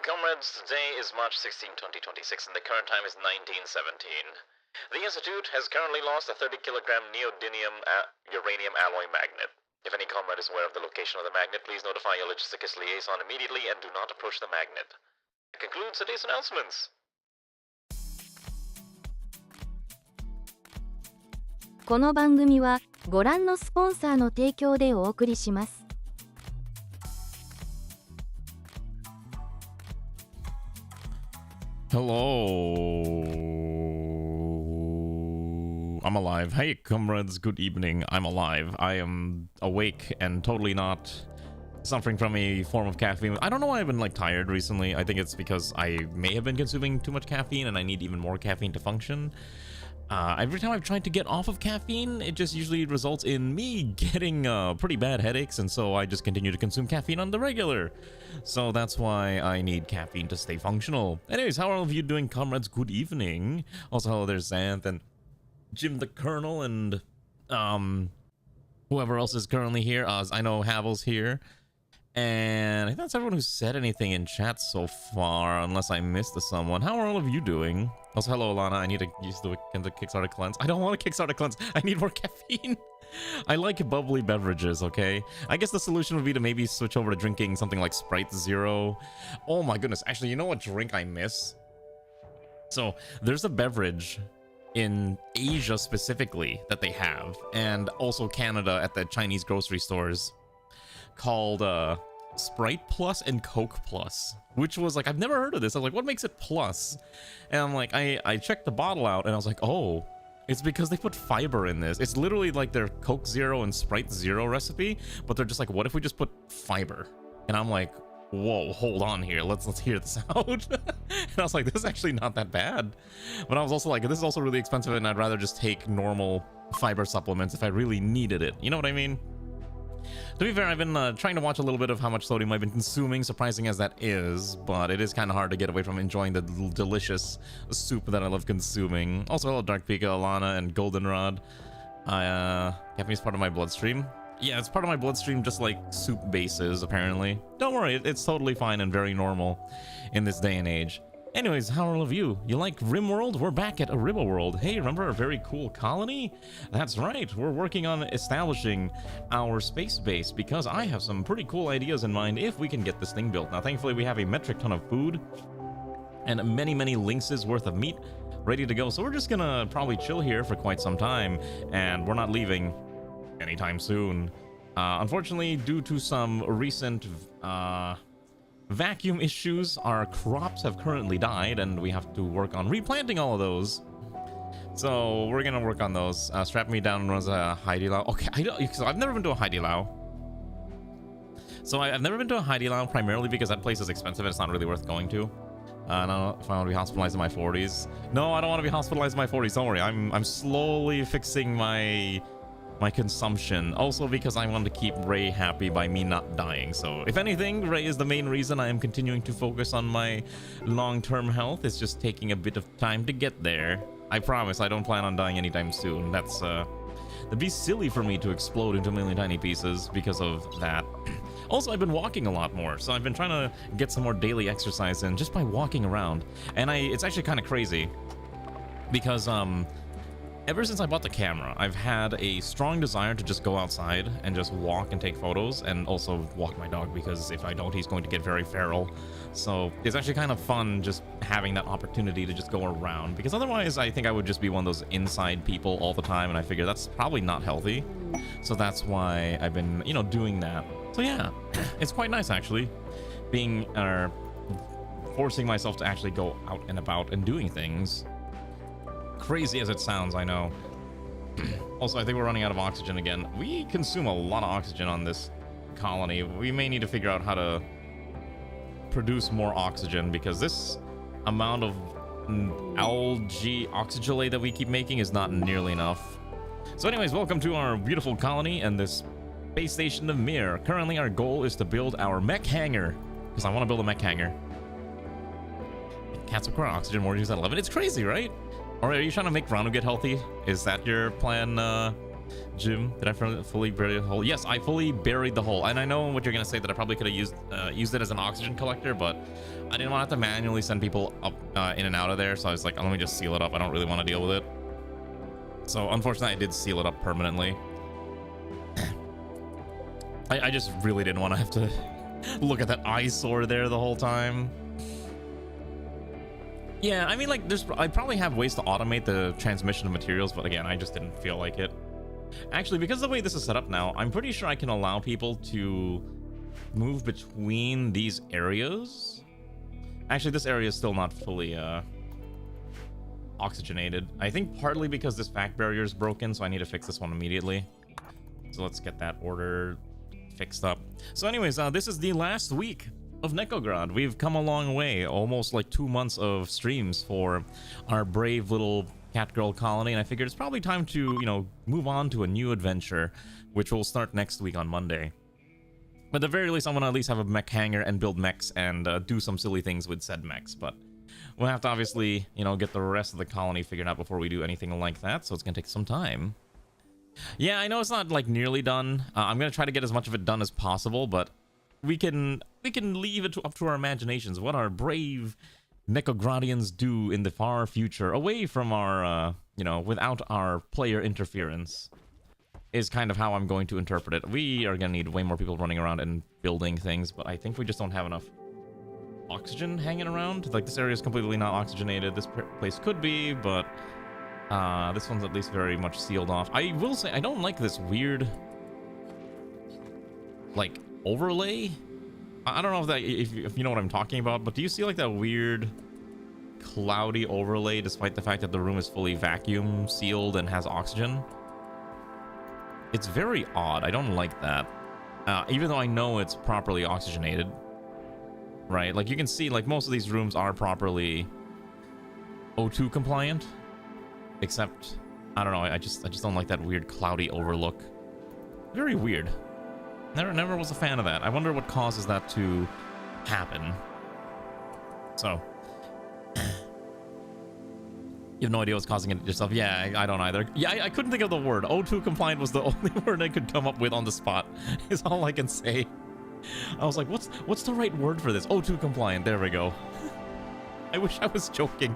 Comrades, today is March 16, 2026, and the current time is 1917. The Institute has currently lost a 30-kilogram neodymium uranium alloy magnet. If any comrade is aware of the location of the magnet, please notify your logistics liaison immediately and do not approach the magnet. That concludes today's announcements. この番組はご覧のスポンサーの提供でお送りします。Hello. I'm alive. Hey, comrades, good evening. I'm alive. I am awake and totally not suffering from a form of caffeine. I don't know why I've been like tired recently. I think it's because I may have been consuming too much caffeine and I need even more caffeine to function. Every time I've tried to get off of caffeine, it just usually results in me getting pretty bad headaches, and so I just continue to consume caffeine on the regular. So that's why I need caffeine to stay functional. Anyways, how are all of you doing, comrades? Good evening. Also, hello, there's Xanth and Jim the Colonel and whoever else is currently here. I know Havel's here. And I think that's everyone who said anything in chat so far, unless I missed someone. How are all of you doing? Also, hello, Alana. I need to use the Kickstarter cleanse. I don't want to Kickstarter cleanse. I need more caffeine. I like bubbly beverages, okay? I guess the solution would be to maybe switch over to drinking something like Sprite Zero. Oh my goodness. Actually, you know what drink I miss? So, there's a beverage in Asia specifically that they have, and also Canada at the Chinese grocery stores, called Sprite Plus and Coke Plus, which was like, I've never heard of this. I was like, what makes it plus? And I'm like, I checked the bottle out and I was like, oh, it's because they put fiber in this. It's literally like their Coke Zero and Sprite Zero recipe, but they're just like, what if we just put fiber? And I'm like, whoa, hold on here, let's hear this out. And I was like, this is actually not that bad. But I was also like, this is also really expensive and I'd rather just take normal fiber supplements if I really needed it. You know what I mean? To be fair, I've been trying to watch a little bit of how much sodium I've been consuming, surprising as that is, but it is kind of hard to get away from enjoying the delicious soup that I love consuming. Also, hello, Dark Pika, Alana, and Goldenrod. Caffeine is part of my bloodstream. Yeah, it's part of my bloodstream, just like soup bases, apparently. Don't worry, it's totally fine and very normal in this day and age. Anyways, how are all of you? You like Rimworld? We're back at Rimworld. Hey, remember our very cool colony? That's right, we're working on establishing our space base because I have some pretty cool ideas in mind if we can get this thing built. Now, thankfully, we have a metric ton of food and many lynxes worth of meat ready to go. So we're just gonna probably chill here for quite some time, and we're not leaving anytime soon. Unfortunately, due to some recent vacuum issues, our crops have currently died and we have to work on replanting all of those. So we're gonna work on those. Strap me down and runs a Haidilao. Okay, I've never been to a Haidilao. So I've never been to a Haidilao primarily because that place is expensive and it's not really worth going to. I don't know if I want to be hospitalized in my 40s. No, I don't want to be hospitalized in my 40s. Don't worry, I'm slowly fixing my consumption, also because I want to keep Ray happy by me not dying. So if anything, Ray is the main reason I am continuing to focus on my long-term health. It's just taking a bit of time to get there. I promise I don't plan on dying anytime soon. That'd be silly for me to explode into a million tiny pieces because of that. Also, I've been walking a lot more, so I've been trying to get some more daily exercise in just by walking around. And it's actually kind of crazy because ever since I bought the camera, I've had a strong desire to just go outside and just walk and take photos, and also walk my dog, because if I don't, he's going to get very feral. So it's actually kind of fun just having that opportunity to just go around, because otherwise I think I would just be one of those inside people all the time, and I figure that's probably not healthy. So that's why I've been, doing that. So yeah, it's quite nice actually, forcing myself to actually go out and about and doing things. Crazy as it sounds, I know. Also, I think we're running out of oxygen again. We consume a lot of oxygen on this colony. We may need to figure out how to produce more oxygen, because this amount of algae oxygenate that we keep making is not nearly enough. So anyways, welcome to our beautiful colony and this space station of Mir. Currently, our goal is to build our mech hangar, because I want to build a mech hangar. Cats require oxygen more use at 11. It's crazy, right? Or are you trying to make Ranu get healthy? Is that your plan, Jim, did I fully bury the hole? Yes, I fully buried the hole. And I know what you're gonna say, that I probably could have used it as an oxygen collector, but I didn't want to have to manually send people up in and out of there. So I was like, let me just seal it up. I don't really want to deal with it. So unfortunately, I did seal it up permanently. I just really didn't want to have to look at that eyesore there the whole time. Yeah, I mean, like, I probably have ways to automate the transmission of materials, but again, I just didn't feel like it. Actually, because of the way this is set up now, I'm pretty sure I can allow people to move between these areas. Actually, this area is still not fully oxygenated. I think partly because this vac barrier is broken, so I need to fix this one immediately. So let's get that order fixed up. So anyways, this is the last week of NEKOGRAD. We've come a long way, almost like 2 months of streams for our brave little cat girl colony, and I figured it's probably time to, you know, move on to a new adventure, which will start next week on Monday. But at the very least, I want to at least have a mech hangar and build mechs and do some silly things with said mechs, but we'll have to obviously, you know, get the rest of the colony figured out before we do anything like that, so it's gonna take some time. Yeah, I know it's not like nearly done. I'm gonna try to get as much of it done as possible, but we can leave it up to our imaginations what our brave NEKOGRADians do in the far future, away from our, you know, without our player interference, is kind of how I'm going to interpret it. We are gonna need way more people running around and building things, but I think we just don't have enough oxygen hanging around. Like, this area is completely not oxygenated. This place could be, but this one's at least very much sealed off. I will say, I don't like this weird, like, overlay. I don't know if that, if you know what I'm talking about, but do you see like that weird cloudy overlay despite the fact that the room is fully vacuum sealed and has oxygen? It's very odd. I don't like that. Even though I know it's properly oxygenated, right? Like, you can see, like, most of these rooms are properly O2 compliant, except, I don't know, I just don't like that weird cloudy overlook. Very weird. Never was a fan of that. I wonder what causes that to happen. So, you have no idea what's causing it yourself? Yeah, I don't either. Yeah, I couldn't think of the word. O2 compliant was the only word I could come up with on the spot, is all I can say. I was like, what's the right word for this? O2 compliant, there we go. I wish I was joking.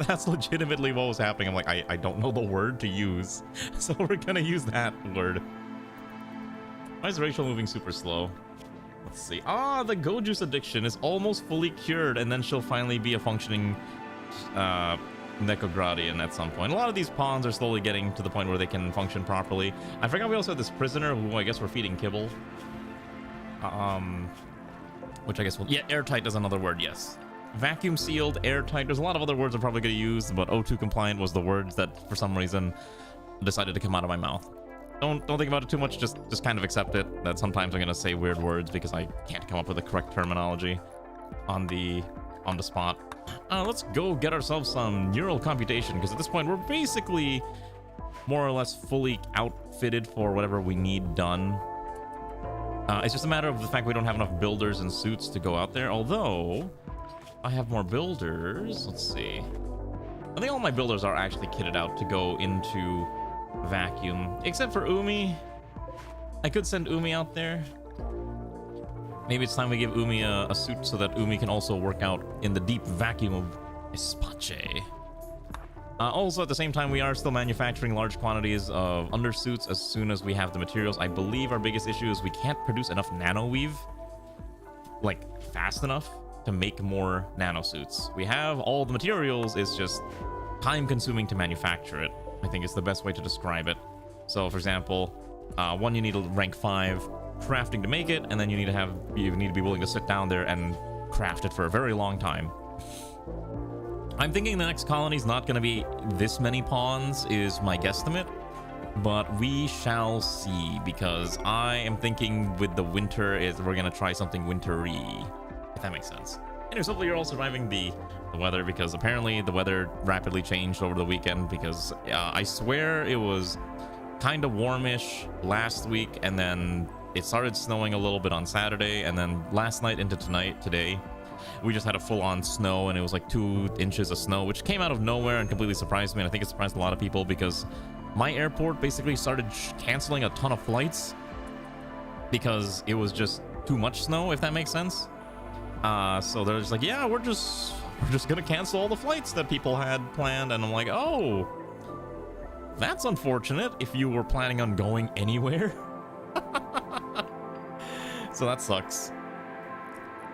That's legitimately what was happening. I'm like, I don't know the word to use, so we're gonna use that word. Why is Rachel moving super slow? Let's see. Ah, the Go Juice addiction is almost fully cured, and then she'll finally be a functioning NEKOGRADian at some point. A lot of these pawns are slowly getting to the point where they can function properly. I forgot we also had this prisoner who I guess we're feeding kibble. Which I guess will... Yeah, airtight is another word, yes. Vacuum sealed, airtight. There's a lot of other words I'm probably going to use, but O2 compliant was the words that, for some reason, decided to come out of my mouth. Don't think about it too much, just kind of accept it, that sometimes I'm gonna say weird words because I can't come up with the correct terminology on the spot. Let's go get ourselves some neural computation, because at this point we're basically more or less fully outfitted for whatever we need done. It's just a matter of the fact we don't have enough builders and suits to go out there, although I have more builders. Let's see. I think all my builders are actually kitted out to go into vacuum, except for Umi. I could send Umi out there. Maybe it's time we give Umi a suit so that Umi can also work out in the deep vacuum of Espace. Also, at the same time, we are still manufacturing large quantities of undersuits as soon as we have the materials. I believe our biggest issue is we can't produce enough nanoweave, like, fast enough to make more nanosuits. We have all the materials, it's just time-consuming to manufacture it, I think is the best way to describe it. So, for example, one, you need a rank 5 crafting to make it, and then you need to be willing to sit down there and craft it for a very long time. I'm thinking the next colony's not going to be this many pawns, is my guesstimate, but we shall see, because I am thinking with the winter we're going to try something wintry, if that makes sense. Anyways, hopefully you're all surviving the weather, because apparently the weather rapidly changed over the weekend, because I swear it was kind of warmish last week, and then it started snowing a little bit on Saturday, and then last night into today, we just had a full-on snow, and it was like 2 inches of snow, which came out of nowhere and completely surprised me, and I think it surprised a lot of people, because my airport basically started canceling a ton of flights because it was just too much snow, if that makes sense. So they're just like, yeah, we're just gonna cancel all the flights that people had planned. And I'm like, oh, that's unfortunate if you were planning on going anywhere. So that sucks.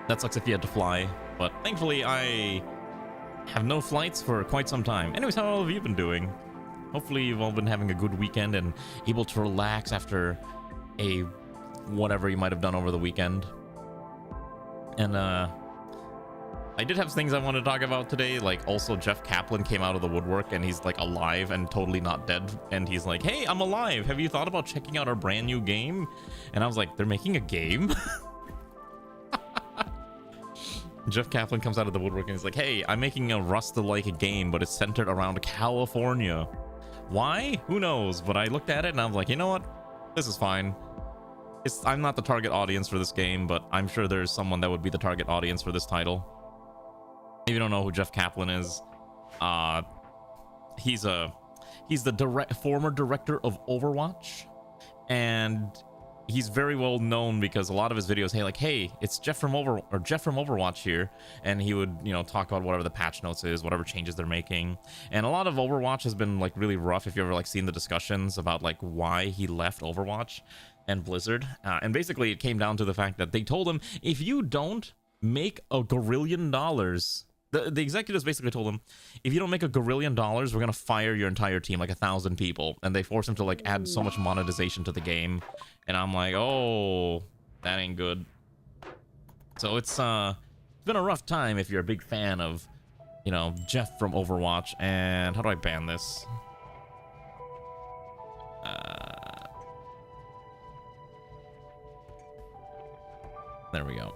That sucks if you had to fly. But thankfully, I have no flights for quite some time. Anyways, how all have you been doing? Hopefully you've all been having a good weekend and able to relax after a whatever you might have done over the weekend. And I did have things I wanted to talk about today. Like, also Jeff Kaplan came out of the woodwork and he's like alive and totally not dead. And he's like, hey, I'm alive. Have you thought about checking out our brand new game? And I was like, they're making a game? Jeff Kaplan comes out of the woodwork and he's like, hey, I'm making a Rust-like game, but it's centered around California. Why? Who knows? But I looked at it and I was like, you know what? This is fine. I'm not the target audience for this game, but I'm sure there's someone that would be the target audience for this title. If you don't know who Jeff Kaplan is, he's the former director of Overwatch, and he's very well known because a lot of his videos, hey, it's Jeff from Overwatch here, and he would, talk about whatever the patch notes is, whatever changes they're making. And a lot of Overwatch has been like really rough if you ever seen the discussions about like why he left Overwatch and Blizzard. And basically it came down to the fact that they told him, if you don't make $1 gazillion, the executives basically told him, if you don't make $1 gazillion, we're gonna fire your entire team, like 1,000 people. And they forced him to like add so much monetization to the game. And I'm like, oh, that ain't good. So it's been a rough time if you're a big fan of, Jeff from Overwatch. And how do I ban this? There we go.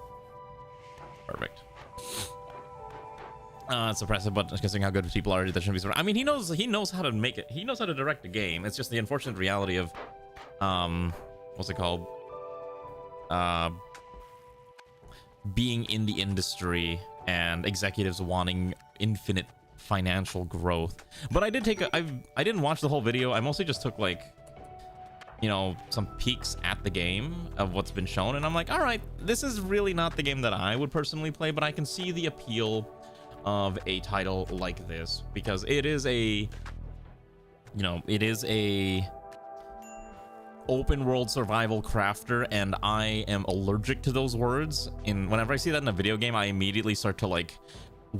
Perfect. It's oppressive, but considering how good people are, that shouldn't be. I mean, he knows how to make it. He knows how to direct a game. It's just the unfortunate reality of, what's it called? Being in the industry and executives wanting infinite financial growth. But I did take I didn't watch the whole video. I mostly just took like, some peeks at the game of what's been shown, and I'm like, all right, this is really not the game that I would personally play, but I can see the appeal of a title like this because it is a open world survival crafter, and I am allergic to those words. Whenever I see that in a video game, I immediately start to like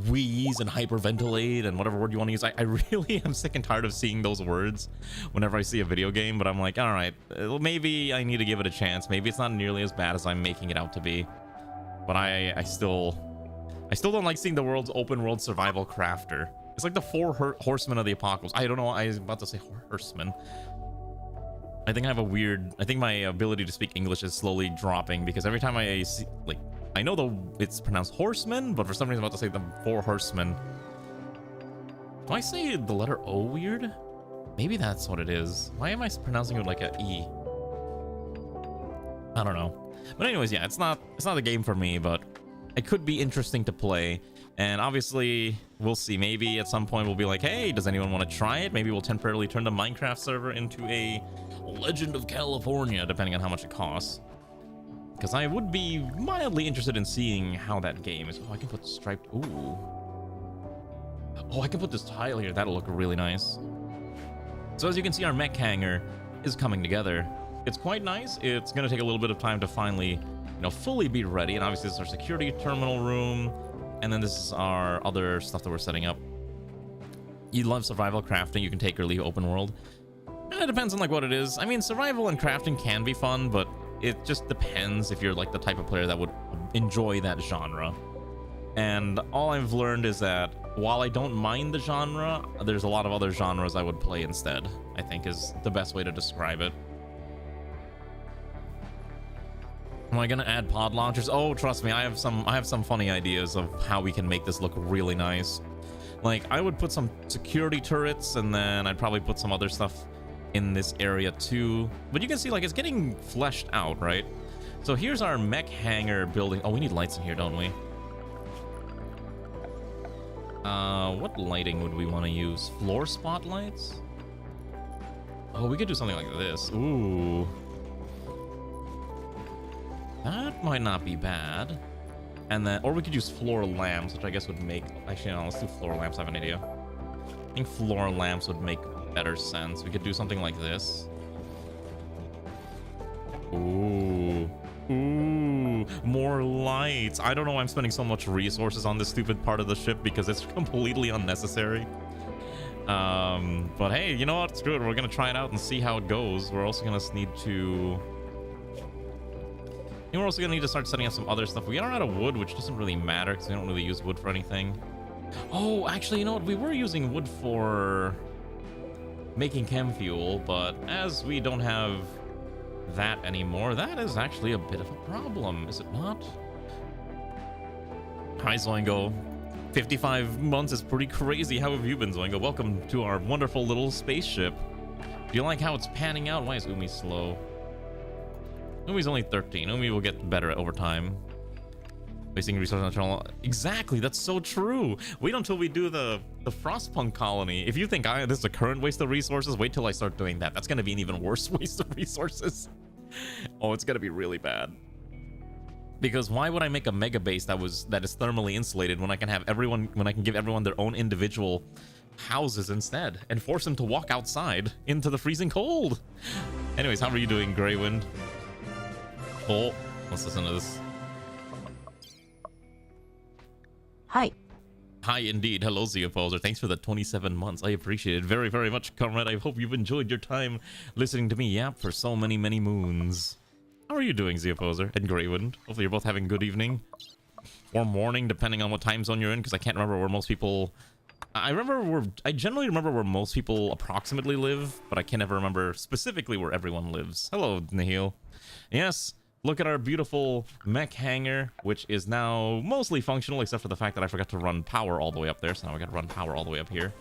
wheeze and hyperventilate and whatever word you want to use. I really am sick and tired of seeing those words whenever I see a video game, but I'm like, all right, maybe I need to give it a chance. Maybe it's not nearly as bad as I'm making it out to be, but I still don't like seeing the world's open world survival crafter. It's like the 4 horsemen of the apocalypse. I don't know. I was about to say horsemen. I think my ability to speak English is slowly dropping because every time I see, like, I know it's pronounced horsemen, but for some reason I'm about to say the 4 horsemen. Do I say the letter O weird? Maybe that's what it is. Why am I pronouncing it like a E? I don't know. But anyways, yeah, it's not a game for me, but it could be interesting to play. And obviously, we'll see. Maybe at some point we'll be like, hey, does anyone want to try it? Maybe we'll temporarily turn the Minecraft server into a Legend of California, depending on how much it costs. Because I would be mildly interested in seeing how that game is. Oh, I can put striped. Ooh. Oh, I can put this tile here. That'll look really nice. So as you can see, our mech hangar is coming together. It's quite nice. It's going to take a little bit of time to finally, fully be ready. And obviously, this is our security terminal room. And then this is our other stuff that we're setting up. You love survival crafting. You can take or leave open world. It depends on like what it is. I mean, survival and crafting can be fun, but it just depends if you're like the type of player that would enjoy that genre. And all I've learned is that while I don't mind the genre, there's a lot of other genres I would play instead, I think is the best way to describe it. Am I gonna add pod launchers? Oh, trust me, I have some funny ideas of how we can make this look really nice. Like, I would put some security turrets, and then I'd probably put some other stuff in this area too. But you can see, like, it's getting fleshed out, right? So here's our mech hangar building. Oh, we need lights in here, don't we? What lighting would we want to use? Floor spotlights? Oh, we could do something like this. Ooh. That might not be bad. And then, or we could use floor lamps, which I guess would make... Actually, no, let's do floor lamps. I have an idea. I think floor lamps would make better sense. We could do something like this. Ooh. Ooh. More lights. I don't know why I'm spending so much resources on this stupid part of the ship because it's completely unnecessary. But hey, you know what? Screw it. We're going to try it out and see how it goes. We're also going to need to... we're also going to need to start setting up some other stuff. We are out of wood, which doesn't really matter because we don't really use wood for anything. Oh, actually, you know what? We were using wood for making chem fuel, but as we don't have that anymore, that is actually a bit of a problem, is it not? Hi, Zoingo. 55 months is pretty crazy. How have you been, Zoingo? Welcome to our wonderful little spaceship. Do you like how it's panning out? Why is Umi slow? Umi's only 13. Umi will get better over time. Wasting resources on channel. Exactly, that's so true. Wait until we do the Frostpunk colony. If you think this is a current waste of resources, wait till I start doing that. That's gonna be an even worse waste of resources. Oh, it's gonna be really bad. Because why would I make a mega base that is thermally insulated when I can give everyone their own individual houses instead and force them to walk outside into the freezing cold? Anyways, how are you doing, Greywind? Oh, let's listen to this. Hi. Hi, indeed. Hello, Zeoposer. Thanks for the 27 months. I appreciate it very, very much, comrade. I hope you've enjoyed your time listening to me yap for so many, many moons. How are you doing, Zeoposer and Greywind? Hopefully you're both having a good evening. Or morning, depending on what time zone you're in, because I can't remember where most people... I generally remember where most people approximately live, but I can't ever remember specifically where everyone lives. Hello, Nihil. Yes, look at our beautiful mech hangar, which is now mostly functional, except for the fact that I forgot to run power all the way up there, so now I gotta run power all the way up here.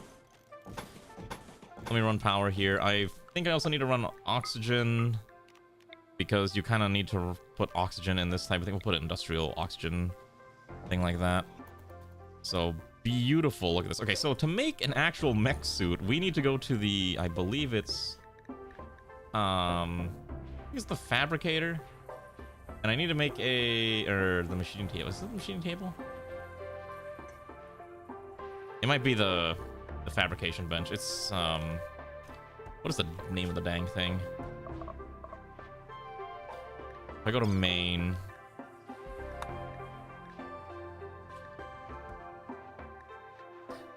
Let me run power here. I think I also need to run oxygen, because you kind of need to put oxygen in this type of thing. We'll put industrial oxygen, thing like that. So, beautiful. Look at this. Okay, so to make an actual mech suit, we need to go to the, I believe it's, I think it's the fabricator. And I need to make the machining table. Is it the machining table? It might be the fabrication bench. It's, what is the name of the dang thing? If I go to main...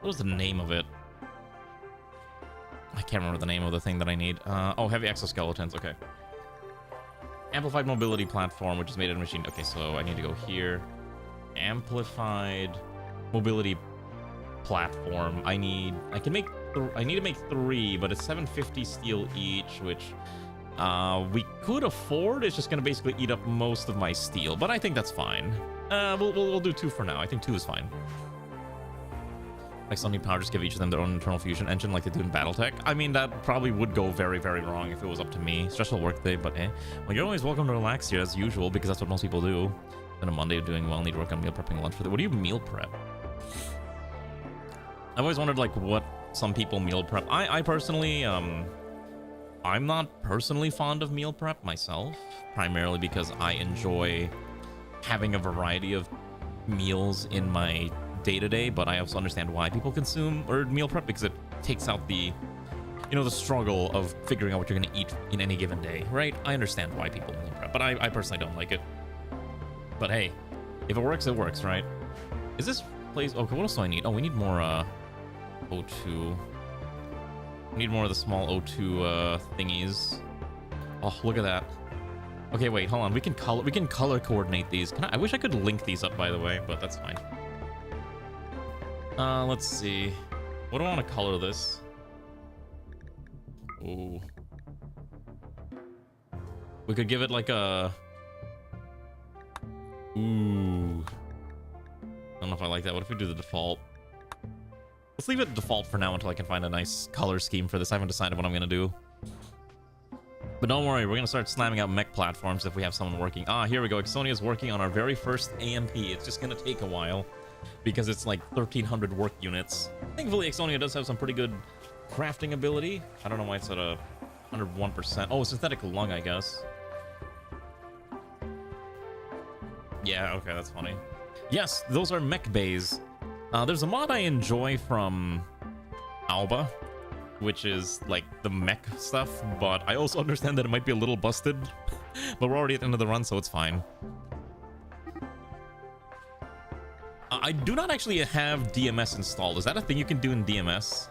What is the name of it? I can't remember the name of the thing that I need. Oh, heavy exoskeletons. Okay. Amplified mobility platform, which is made in a machine. Okay, so I need to go here. Amplified mobility platform. I need to make 3, but it's 750 steel each, which we could afford. It's just gonna basically eat up most of my steel, but I think that's fine. We'll do 2 for now. I think 2 is fine. Like Sony Power, just give each of them their own internal fusion engine like they do in Battletech. I mean, that probably would go very, very wrong if it was up to me. Stressful work day, but eh. Well, you're always welcome to relax here as usual, because that's what most people do. Then a Monday doing well, need to work on meal prepping lunch for the... What do you meal prep? I've always wondered, like, what some people meal prep. I personally, I'm not personally fond of meal prep myself, primarily because I enjoy having a variety of meals in my day-to-day, but I also understand why people consume or meal prep, because it takes out the, you know, the struggle of figuring out what you're going to eat in any given day, right? I understand why people meal prep, but I personally don't like it. But hey, if it works, it works, right? Is this place... Okay, what else do I need? Oh, we need more O2. We need more of the small O2 thingies. Oh, look at that. Okay, wait, hold on. We can color coordinate these. I wish I could link these up, by the way, but that's fine. Let's see. What do I want to color this? Ooh. We could give it like a... Ooh. I don't know if I like that. What if we do the default? Let's leave it default for now until I can find a nice color scheme for this. I haven't decided what I'm going to do. But don't worry, we're going to start slamming out mech platforms if we have someone working. Ah, here we go. Exonia is working on our very first AMP. It's just going to take a while, because it's like 1,300 work units. Thankfully, Exonia does have some pretty good crafting ability. I don't know why it's at a 101%. Oh, synthetic lung, I guess. Yeah, okay, that's funny. Yes, those are mech bays. There's a mod I enjoy from Alba, which is like the mech stuff, but I also understand that it might be a little busted. But we're already at the end of the run, so it's fine. I do not actually have DMS installed. Is that a thing you can do in DMS?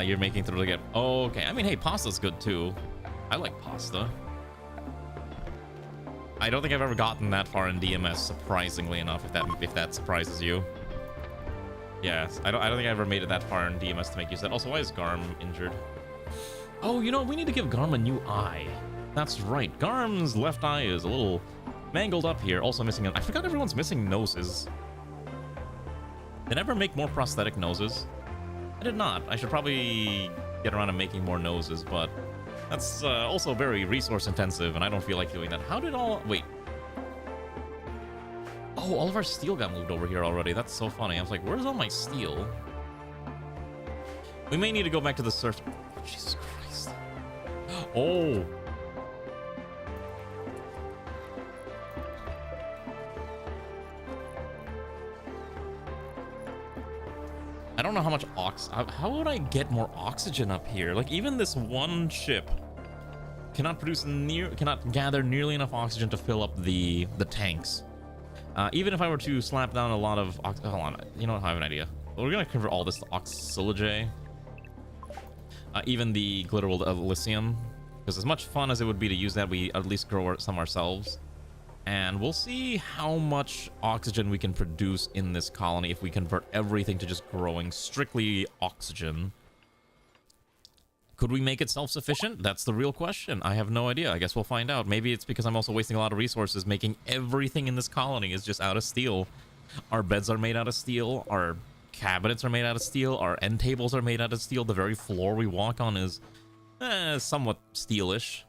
You're making through again. Oh, okay. I mean, hey, pasta's good too. I like pasta. I don't think I've ever gotten that far in DMS, surprisingly enough, if that surprises you. Yes, I don't think I ever made it that far in DMS to make use of that. Also, why is Garm injured? Oh, you know, we need to give Garm a new eye. That's right. Garm's left eye is a little mangled up here. Also missing I forgot everyone's missing noses. Did I ever make more prosthetic noses? I did not. I should probably get around to making more noses, but that's also very resource intensive, and I don't feel like doing that. How did all... Wait. Oh, all of our steel got moved over here already. That's so funny. I was like, where's all my steel? We may need to go back to the surf... Oh, Jesus Christ. Oh. I don't know how much how would I get more oxygen up here? Like, even this one ship cannot gather nearly enough oxygen to fill up the tanks. Even if I were to slap down a lot of hold on, you know what, I have an idea. We're gonna convert all this to oxylogy. Even the glitter world of Elysium, because as much fun as it would be to use that, we at least grow some ourselves. And we'll see how much oxygen we can produce in this colony if we convert everything to just growing strictly oxygen. Could we make it self-sufficient? That's the real question. I have no idea. I guess we'll find out. Maybe it's because I'm also wasting a lot of resources making everything in this colony is just out of steel. Our beds are made out of steel. Our cabinets are made out of steel. Our end tables are made out of steel. The very floor we walk on is somewhat steelish.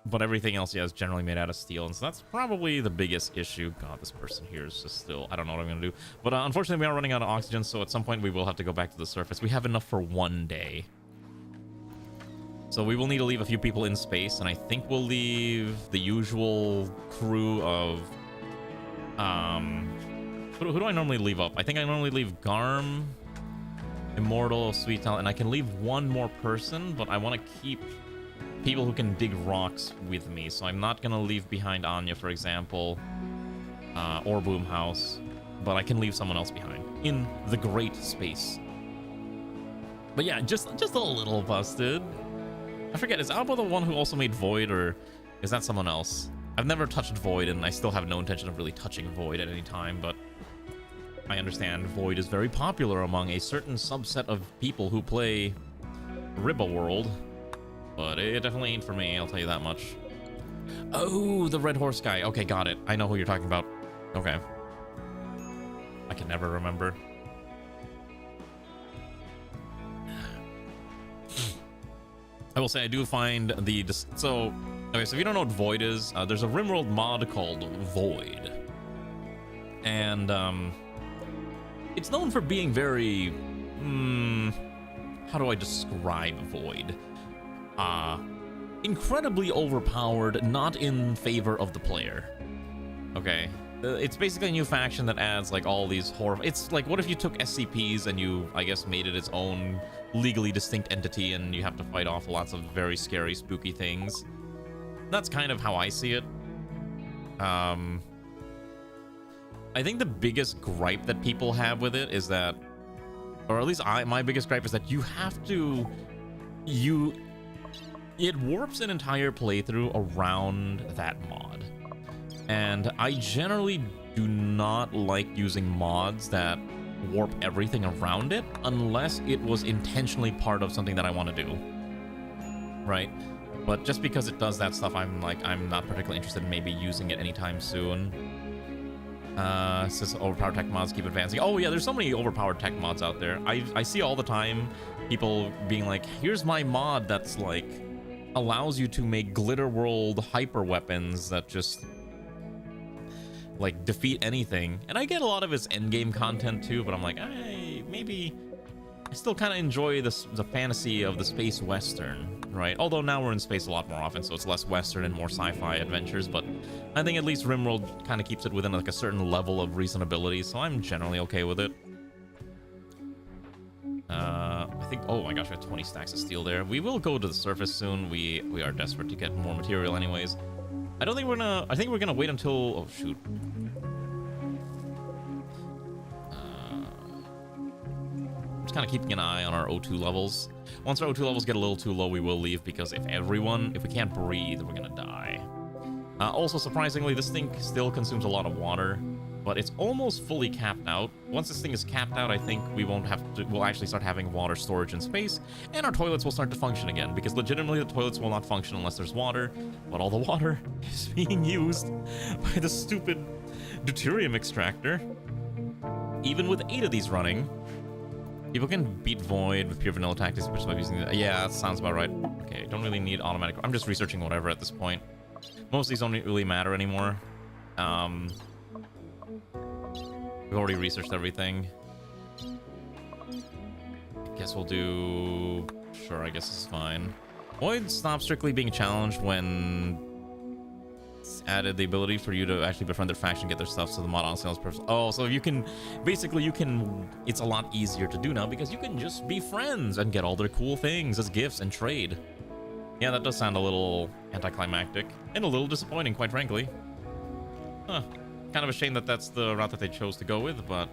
But everything else, yeah, is generally made out of steel. And so that's probably the biggest issue. God, this person here is just still... I don't know what I'm going to do. But unfortunately, we are running out of oxygen, so at some point we will have to go back to the surface. We have enough for one day. So we will need to leave a few people in space, and I think we'll leave the usual crew of... Who do I normally leave up? I think I normally leave Garm, Immortal, Sweet Talent, and I can leave one more person, but I want to keep... people who can dig rocks with me, so I'm not gonna leave behind Anya, for example, or Boomhouse, but I can leave someone else behind in the great space. But yeah, just a little busted. I forget, is Alba the one who also made Void, or is that someone else? I've never touched Void, and I still have no intention of really touching Void at any time, but I understand Void is very popular among a certain subset of people who play Rimworld. But it definitely ain't for me, I'll tell you that much. Oh, the red horse guy. Okay, got it. I know who you're talking about. Okay. I can never remember. I will say I do find the... So if you don't know what Void is, there's a Rimworld mod called Void. And, it's known for being very... how do I describe Void? Incredibly overpowered, not in favor of the player. Okay, it's basically a new faction that adds like all these horror... It's like, what if you took SCPs and you, I guess, made it its own legally distinct entity, and you have to fight off lots of very scary, spooky things. That's kind of how I see it. I think the biggest gripe that people have with it is that, or at least my biggest gripe is that you have to... It warps an entire playthrough around that mod. And I generally do not like using mods that warp everything around it unless it was intentionally part of something that I want to do. Right? But just because it does that stuff, I'm not particularly interested in maybe using it anytime soon. It says overpowered tech mods keep advancing. Oh yeah, there's so many overpowered tech mods out there. I see all the time people being like, here's my mod that's like allows you to make glitter world hyper weapons that just like defeat anything. And I get a lot of its endgame content too, but I'm like, hey, maybe I still kind of enjoy the fantasy of the space western, right? Although now we're in space a lot more often, so it's less western and more sci-fi adventures, but I think at least Rimworld kind of keeps it within like a certain level of reasonability, so I'm generally okay with it. I think, oh my gosh, we have 20 stacks of steel there. We will go to the surface soon. We are desperate to get more material anyways. I think we're gonna wait until, oh shoot. Kind of keeping an eye on our O2 levels. Once our O2 levels get a little too low, we will leave, because if we can't breathe, we're gonna die. Also, surprisingly, this thing still consumes a lot of water, but it's almost fully capped out. Once this thing is capped out, I think we'll actually start having water storage in space, and our toilets will start to function again, because legitimately the toilets will not function unless there's water, but all the water is being used by the stupid deuterium extractor. Even with 8 of these running, people can beat Void with pure vanilla tactics just by using the... Yeah, that sounds about right. Okay, don't really need automatic... I'm just researching whatever at this point. Most of these don't really matter anymore. We've already researched everything. I guess we'll do... Sure, I guess this is fine. Void stops strictly being challenged when... added the ability for you to actually befriend their faction, get their stuff, so the mod honestly is perfect. Oh, so you can basically it's a lot easier to do now because you can just be friends and get all their cool things as gifts and trade. Yeah, that does sound a little anticlimactic and a little disappointing, quite frankly. Huh. Kind of a shame that that's the route that they chose to go with, but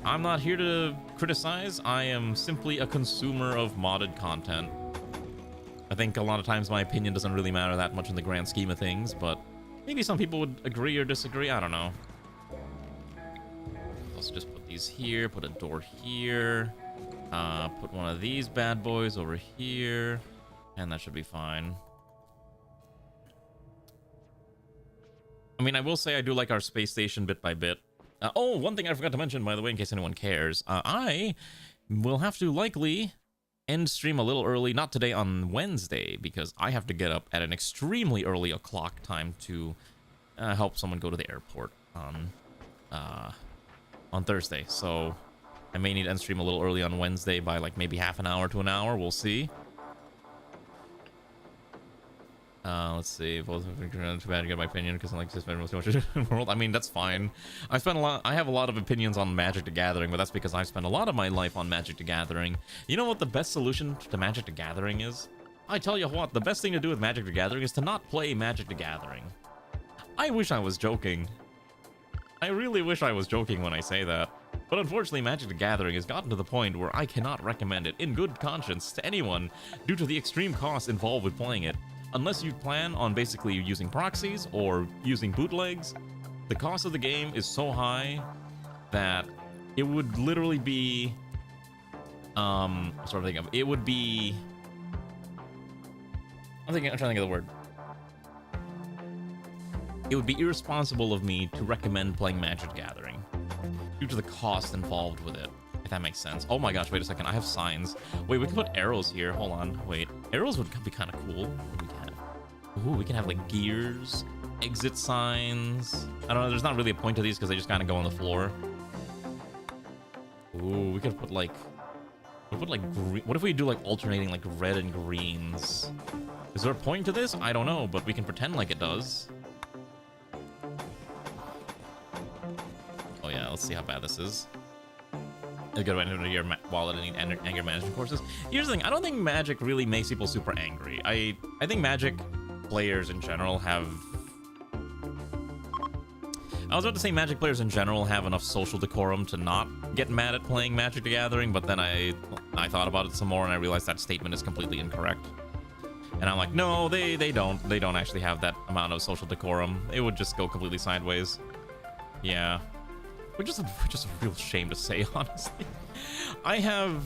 I'm not here to criticize. I am simply a consumer of modded content. I think a lot of times my opinion doesn't really matter that much in the grand scheme of things, but maybe some people would agree or disagree. I don't know. Let's just put these here, put a door here, put one of these bad boys over here, and that should be fine. I mean, I will say I do like our space station bit by bit. Oh, one thing I forgot to mention, by the way, in case anyone cares. I will have to likely end stream a little early, not today, on Wednesday, because I have to get up at an extremely early o'clock time to help someone go to the airport on Thursday. So I may need to end stream a little early on Wednesday by like maybe half an hour to an hour. We'll see. Let's see. Both too bad to get my opinion because I like to spend most of the world. I mean, that's fine. I have a lot of opinions on Magic the Gathering, but that's because I've spent a lot of my life on Magic the Gathering. You know what the best solution to Magic the Gathering is? I tell you what, the best thing to do with Magic the Gathering is to not play Magic the Gathering. I wish I was joking. I really wish I was joking when I say that. But unfortunately, Magic the Gathering has gotten to the point where I cannot recommend it in good conscience to anyone due to the extreme costs involved with playing it. Unless you plan on basically using proxies or using bootlegs, the cost of the game is so high that it would literally be, it would be, I'm trying to think of the word. It would be irresponsible of me to recommend playing Magic the Gathering due to the cost involved with it, if that makes sense. Oh my gosh, wait a second, I have signs. Wait, we can put arrows here, hold on, wait. Arrows would be kind of cool. Ooh, we can have like gears, exit signs. I don't know, there's not really a point to these because they just kind of go on the floor. Ooh, we could put like, green. What if we do like alternating like red and greens? Is there a point to this? I don't know, but we can pretend like it does. Oh yeah, let's see how bad this is. A good way to do your wallet and anger management courses. Here's the thing, I don't think Magic really makes people super angry. I think Magic players in general have... I was about to say Magic players in general have enough social decorum to not get mad at playing Magic the Gathering, but then I thought about it some more and I realized that statement is completely incorrect. And I'm like, no, they don't actually have that amount of social decorum. It would just go completely sideways. Yeah. Which is a real shame to say, honestly. I have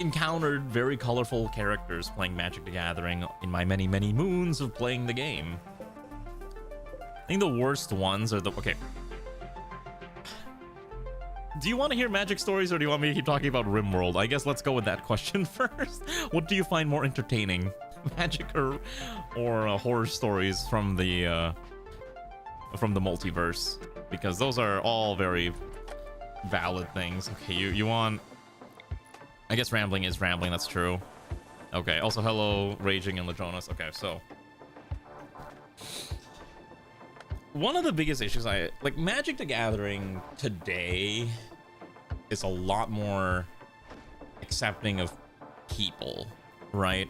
encountered very colorful characters playing Magic the Gathering in my many, many moons of playing the game. I think the worst ones are the... Okay. Do you want to hear Magic stories, or do you want me to keep talking about Rimworld? I guess let's go with that question first. What do you find more entertaining? Magic or horror stories from the multiverse? Because those are all very valid things. Okay, you want... I guess rambling is rambling, that's true. Okay, also hello, Raging and Ladronis. Okay, so one of the biggest issues like Magic the Gathering today is a lot more accepting of people, right?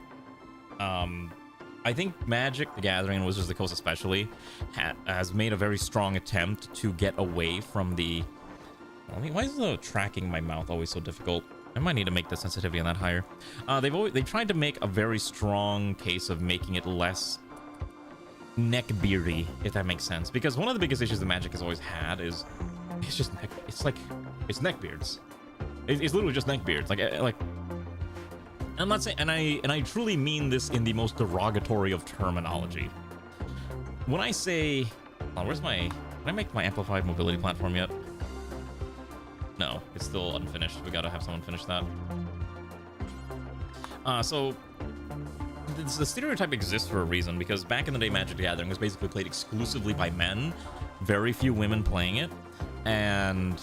I think Magic the Gathering, Wizards of the Coast especially, has made a very strong attempt to get away from the... why is the tracking my mouth always so difficult? I might need to make the sensitivity on that higher. They tried to make a very strong case of making it less neckbeardy, if that makes sense. Because one of the biggest issues that Magic has always had is it's just it's neckbeards. It's literally just neckbeards. Like I'm not saying, and I truly mean this in the most derogatory of terminology. When I say, where's my? Did I make my amplified mobility platform yet? No, it's still unfinished. We gotta have someone finish that. So the stereotype exists for a reason, because back in the day, Magic the Gathering was basically played exclusively by men, very few women playing it, and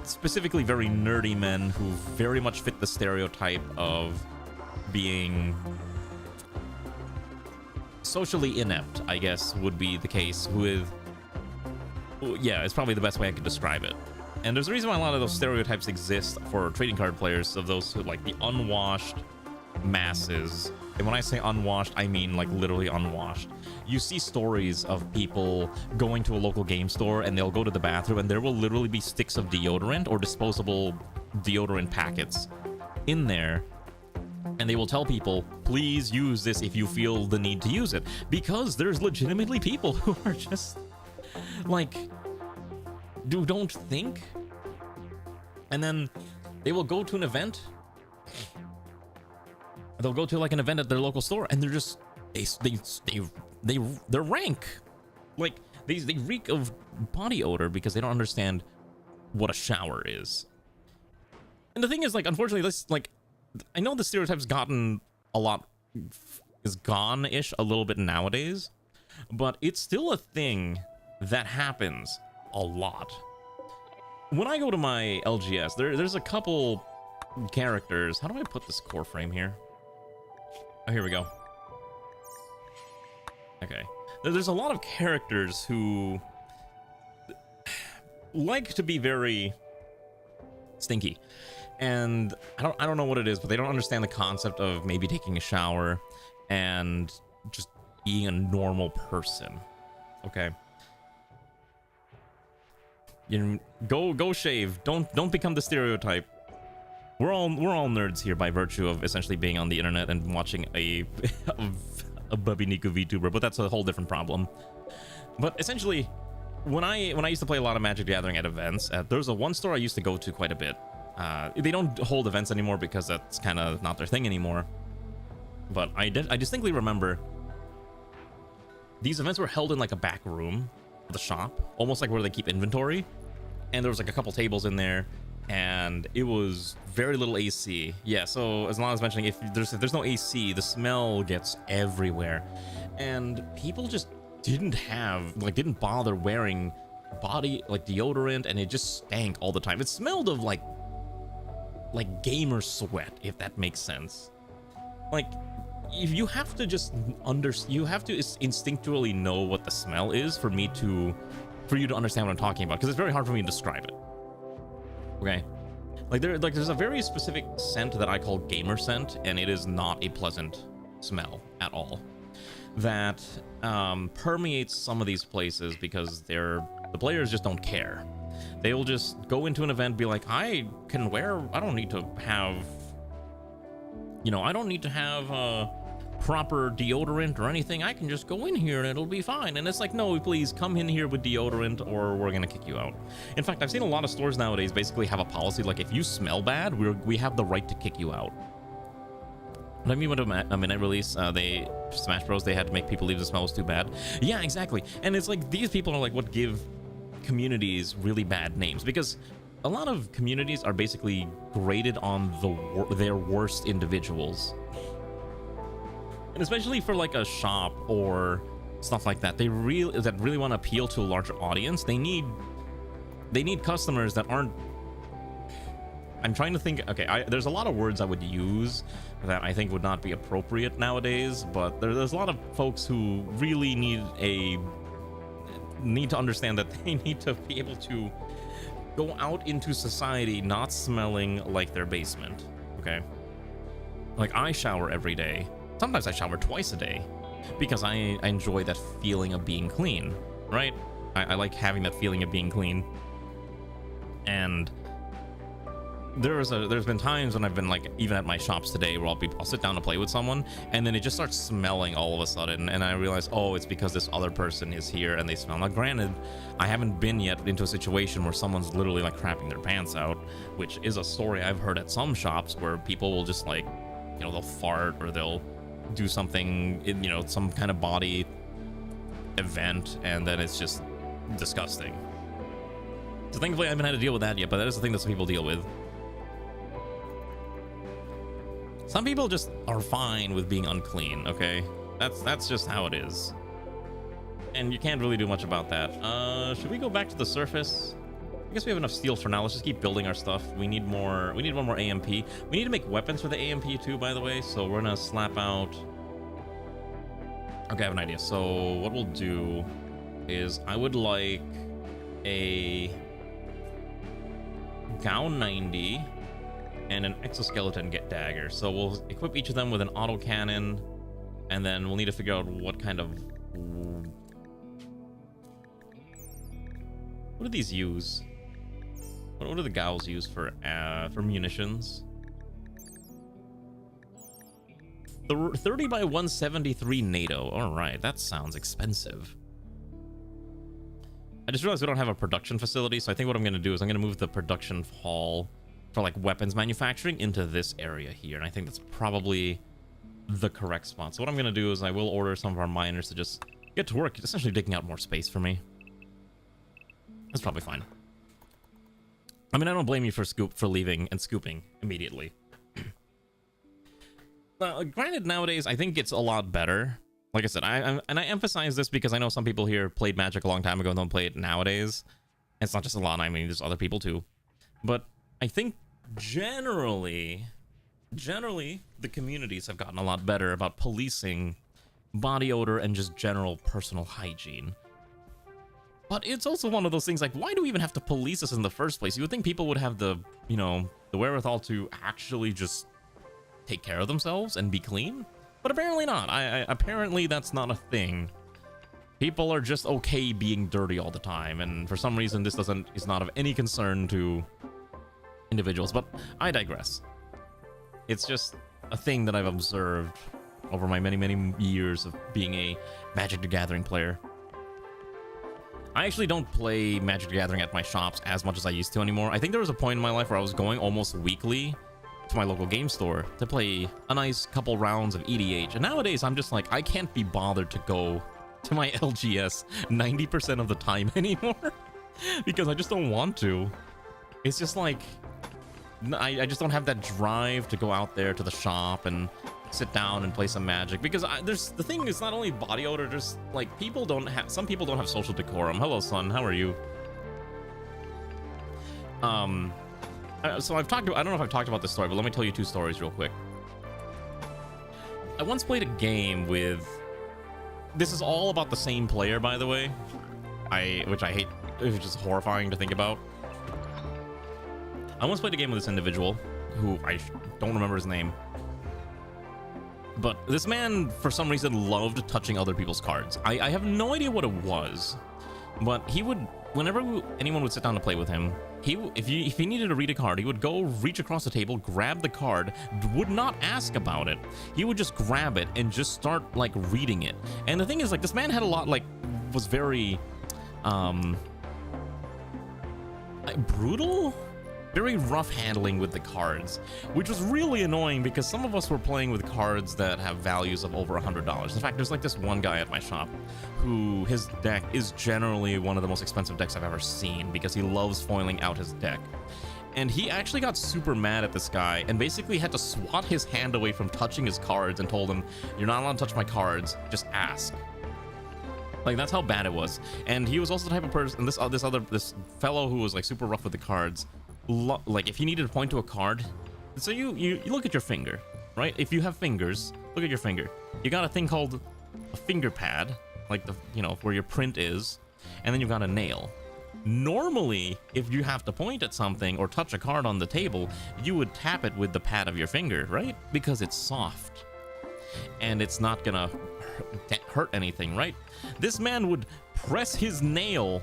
specifically very nerdy men who very much fit the stereotype of being socially inept, I guess would be the case with... Yeah, it's probably the best way I could describe it. And there's a reason why a lot of those stereotypes exist for trading card players, of those who like the unwashed masses. And when I say unwashed, I mean like literally unwashed. You see stories of people going to a local game store and they'll go to the bathroom and there will literally be sticks of deodorant or disposable deodorant packets in there. And they will tell people, please use this if you feel the need to use it. Because there's legitimately people who are just like, don't think. And then they will go to an event. They'll go to like an event at their local store and they're just they're rank, like they reek of body odor because they don't understand what a shower is. And the thing is, like, unfortunately, this, like, I know the stereotype's gotten a lot, is gone-ish a little bit nowadays, but it's still a thing that happens a lot. When I go to my LGS, there's a couple characters. How do I put this core frame here? Oh, here we go. Okay. There's a lot of characters who like to be very stinky. And I don't know what it is, but they don't understand the concept of maybe taking a shower and just being a normal person. Okay. You know, go shave. Don't become the stereotype. We're all nerds here by virtue of essentially being on the internet and watching a Bubby Niku VTuber, but that's a whole different problem. But essentially, when I used to play a lot of Magic the Gathering at events, there's one store I used to go to quite a bit. They don't hold events anymore because that's kind of not their thing anymore. But I distinctly remember these events were held in like a back room of the shop, almost like where they keep inventory. And there was like a couple tables in there, and it was very little AC. Yeah, so as long as mentioning, if there's no AC, the smell gets everywhere, and people just didn't bother wearing body like deodorant, and it just stank all the time. It smelled of like gamer sweat, if that makes sense. Like, if you have to just you have to instinctually know what the smell is for you to understand what I'm talking about, because it's very hard for me to describe it. Okay, there's a very specific scent that I call gamer scent, and it is not a pleasant smell at all. That permeates some of these places because the players just don't care. They will just go into an event, be like, I don't need to have, I don't need to have proper deodorant or anything. I can just go in here and it'll be fine. And it's like, no, please come in here with deodorant or we're gonna kick you out. In fact, I've seen a lot of stores nowadays basically have a policy like, if you smell bad, we have the right to kick you out. What I mean with a midnight release, Smash Bros, they had to make people leave the smell was too bad. Yeah, exactly. And it's like, these people are like what give communities really bad names, because a lot of communities are basically graded on their worst individuals. And especially for like a shop or stuff like that, that really want to appeal to a larger audience, they need customers that aren't, I'm trying to think. Okay, there's a lot of words I would use that I think would not be appropriate nowadays, but there's a lot of folks who really need to understand that they need to be able to go out into society not smelling like their basement. Okay, like I shower every day. Sometimes I shower twice a day because I enjoy that feeling of being clean, right? I like having that feeling of being clean. And there's been times when I've been like, even at my shops today, where I'll sit down to play with someone, and then it just starts smelling all of a sudden, and I realize, oh, it's because this other person is here and they smell. Now, granted, I haven't been yet into a situation where someone's literally like crapping their pants out, which is a story I've heard at some shops where people will just like, you know, they'll fart or they'll do something, you know, some kind of body event, and then it's just disgusting. So thankfully I haven't had to deal with that yet, but that is the thing that some people deal with. Some people just are fine with being unclean, okay? That's just how it is. And you can't really do much about that. Should we go back to the surface? I guess we have enough steel for now. Let's just keep building our stuff. We need one more AMP. We need to make weapons for the AMP too, by the way, so we're gonna slap out... Okay, I have an idea. So what we'll do is I would like a Gown 90 and an exoskeleton dagger. So we'll equip each of them with an autocannon, and then we'll need to figure out what kind of... What do these use? What do the Gauls use for munitions? 30 by 173 NATO. All right, that sounds expensive. I just realized we don't have a production facility, so I think what I'm going to do is I'm going to move the production hall for like weapons manufacturing into this area here, and I think that's probably the correct spot. So what I'm going to do is I will order some of our miners to just get to work, essentially digging out more space for me. That's probably fine. I mean, I don't blame you for leaving and scooping immediately. Granted, nowadays I think it's a lot better. Like I said, I emphasize this because I know some people here played Magic a long time ago and don't play it nowadays. And it's not just a lot. I mean, there's other people too. But I think generally, the communities have gotten a lot better about policing body odor and just general personal hygiene. But it's also one of those things like, why do we even have to police this in the first place? You would think people would have the, you know, the wherewithal to actually just take care of themselves and be clean. But apparently not. Apparently that's not a thing. People are just okay being dirty all the time, and for some reason this is not of any concern to individuals. But I digress. It's just a thing that I've observed over my many years of being a Magic the Gathering player. I actually don't play Magic the Gathering at my shops as much as I used to anymore. I think there was a point in my life where I was going almost weekly to my local game store to play a nice couple rounds of EDH. And nowadays, I'm just like, I can't be bothered to go to my LGS 90% of the time anymore because I just don't want to. It's just like, I just don't have that drive to go out there to the shop and sit down and play some Magic, because the thing is not only body odor, just like some people don't have social decorum. Hello, son, how are you? So I don't know if I've talked about this story, but let me tell you two stories real quick. I once played a game with, this is all about the same player, by the way, which I hate, it's just horrifying to think about. I once played a game with this individual who I don't remember his name. But this man, for some reason, loved touching other people's cards. I have no idea what it was, but he would, whenever anyone would sit down to play with him, if he needed to read a card, he would go reach across the table, grab the card, would not ask about it. He would just grab it and just start, like, reading it. And the thing is, like, this man had a lot, like, was very, brutal? Very rough handling with the cards, which was really annoying because some of us were playing with cards that have values of over $100. In fact, there's like this one guy at my shop who his deck is generally one of the most expensive decks I've ever seen because he loves foiling out his deck. And he actually got super mad at this guy and basically had to swat his hand away from touching his cards and told him, "You're not allowed to touch my cards, just ask." Like, that's how bad it was. And he was also the type of person, this fellow who was like super rough with the cards, like if he needed to point to a card, so you look at your finger, right? If you have fingers, look at your finger. You got a thing called a finger pad, like the, you know, where your print is, and then you've got a nail. Normally, if you have to point at something or touch a card on the table, you would tap it with the pad of your finger, right? Because it's soft and it's not gonna hurt anything, right? This man would press his nail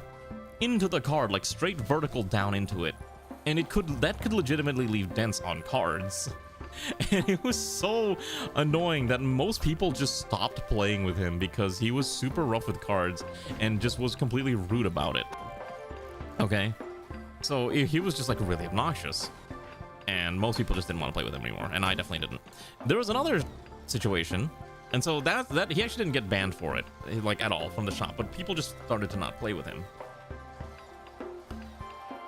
into the card, like straight vertical down into it, and that could legitimately leave dents on cards. And it was so annoying that most people just stopped playing with him because he was super rough with cards and just was completely rude about it. Okay, so he was just like really obnoxious, and most people just didn't want to play with him anymore, and I definitely didn't. There was another situation, and so that he actually didn't get banned for it, like at all, from the shop, but people just started to not play with him.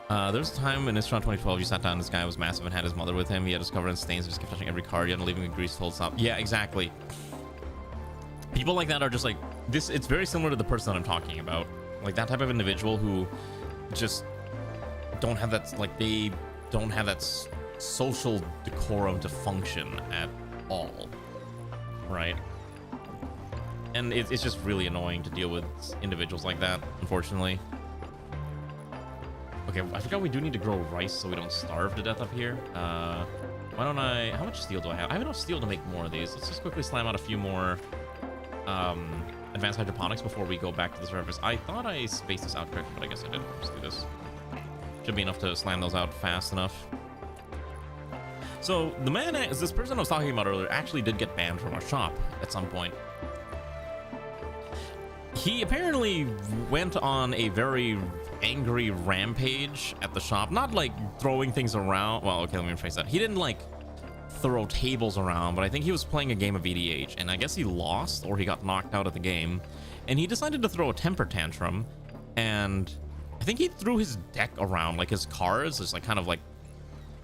There was a time in Isran 2012 you sat down, this guy was massive and had his mother with him. He had his covered in stains and just kept touching every card. You had to leave him a grease full stop. Yeah, exactly. People like that are just like this. It's very similar to the person that I'm talking about, like that type of individual who just don't have that, like they don't have that social decorum to function at all, right? And it's just really annoying to deal with individuals like that, unfortunately. Okay, I forgot we do need to grow rice so we don't starve to death up here. Why don't I... How much steel do I have? I have enough steel to make more of these. Let's just quickly slam out a few more advanced hydroponics before we go back to the surface. I thought I spaced this out correctly, but I guess I didn't. Let's do this. Should be enough to slam those out fast enough. So, the man, this person I was talking about earlier, actually did get banned from our shop at some point. He apparently went on a very angry rampage at the shop. Not like throwing things around. Well, okay, let me rephrase that. He didn't like throw tables around, but I think he was playing a game of EDH, and I guess he lost or he got knocked out of the game, and he decided to throw a temper tantrum, and I think he threw his deck around, like his cards. It's like kind of like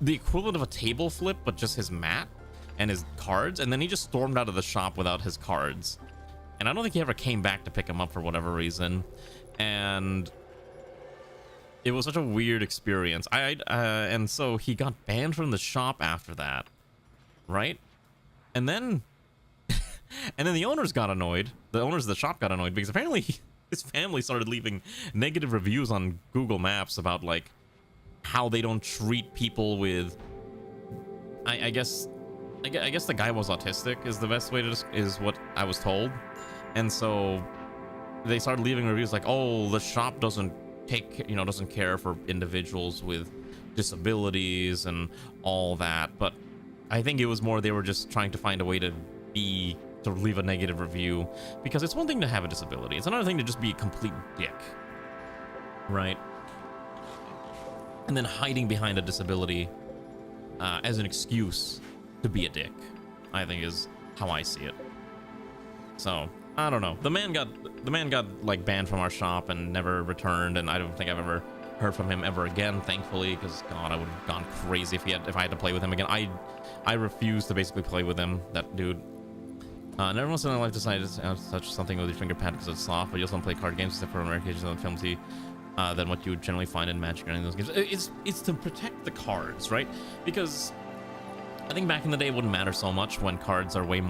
the equivalent of a table flip, but just his mat and his cards, and then he just stormed out of the shop without his cards. And I don't think he ever came back to pick him up for whatever reason. And it was such a weird experience. And so he got banned from the shop after that, right? And then, and then the owners got annoyed. The owners of the shop got annoyed because apparently his family started leaving negative reviews on Google Maps about like how they don't treat people with. I guess the guy was autistic is the best way to is what I was told. And so they started leaving reviews like, oh, the shop doesn't care for individuals with disabilities and all that. But I think it was more they were just trying to find a way to leave a negative review, because it's one thing to have a disability. It's another thing to just be a complete dick, right? And then hiding behind a disability as an excuse to be a dick, I think is how I see it. So I don't know. The man got like banned from our shop and never returned, and I don't think I've ever heard from him ever again, thankfully, because God, I would have gone crazy if I had to play with him again. I refuse to basically play with him, that dude. Never once in my life decided to touch something with your finger pad because it's soft, but you also don't play card games except for occasions on film than what you would generally find in Magic or any of those games. It's to protect the cards, right? Because I think back in the day it wouldn't matter so much when cards are way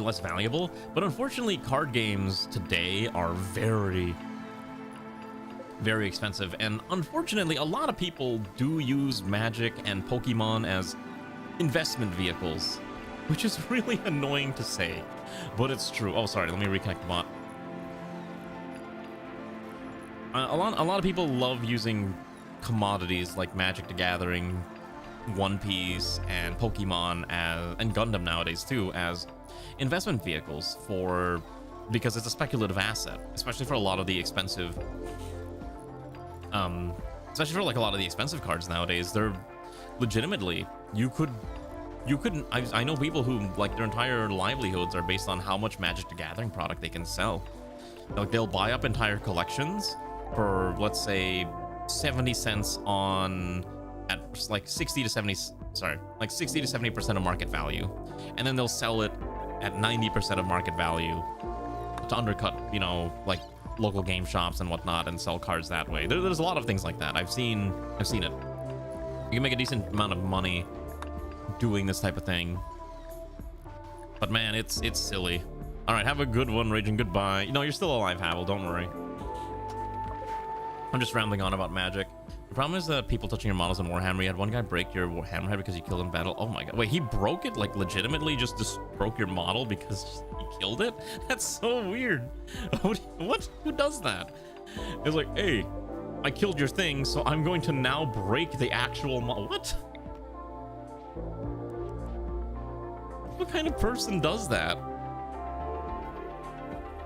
less valuable, but unfortunately card games today are very, very expensive, and unfortunately a lot of people do use Magic and Pokemon as investment vehicles, which is really annoying to say, but it's true. Oh, sorry, let me reconnect the bot. A lot of people love using commodities like Magic the Gathering, One Piece, and Pokemon and Gundam nowadays too as investment vehicles because it's a speculative asset, especially for a lot of the expensive cards nowadays. They're legitimately, I know people who like their entire livelihoods are based on how much Magic the Gathering product they can sell. Like they'll buy up entire collections for, let's say, 70 cents at like 60 to 70% of market value, and then they'll sell it at 90% of market value to undercut, like local game shops and whatnot and sell cards that way. There's a lot of things like that. I've seen it. You can make a decent amount of money doing this type of thing. But man, it's silly. All right, have a good one, Raging. Goodbye. No, you're still alive, Havel. Don't worry. I'm just rambling on about magic. The problem is that people touching your models in Warhammer. You had one guy break your Hammerhead because you killed in battle. Oh my god. Wait, he broke it? Like, legitimately just broke your model because he killed it? That's so weird. What? Who does that? It's like, hey, I killed your thing, so I'm going to now break the actual model. What? What kind of person does that?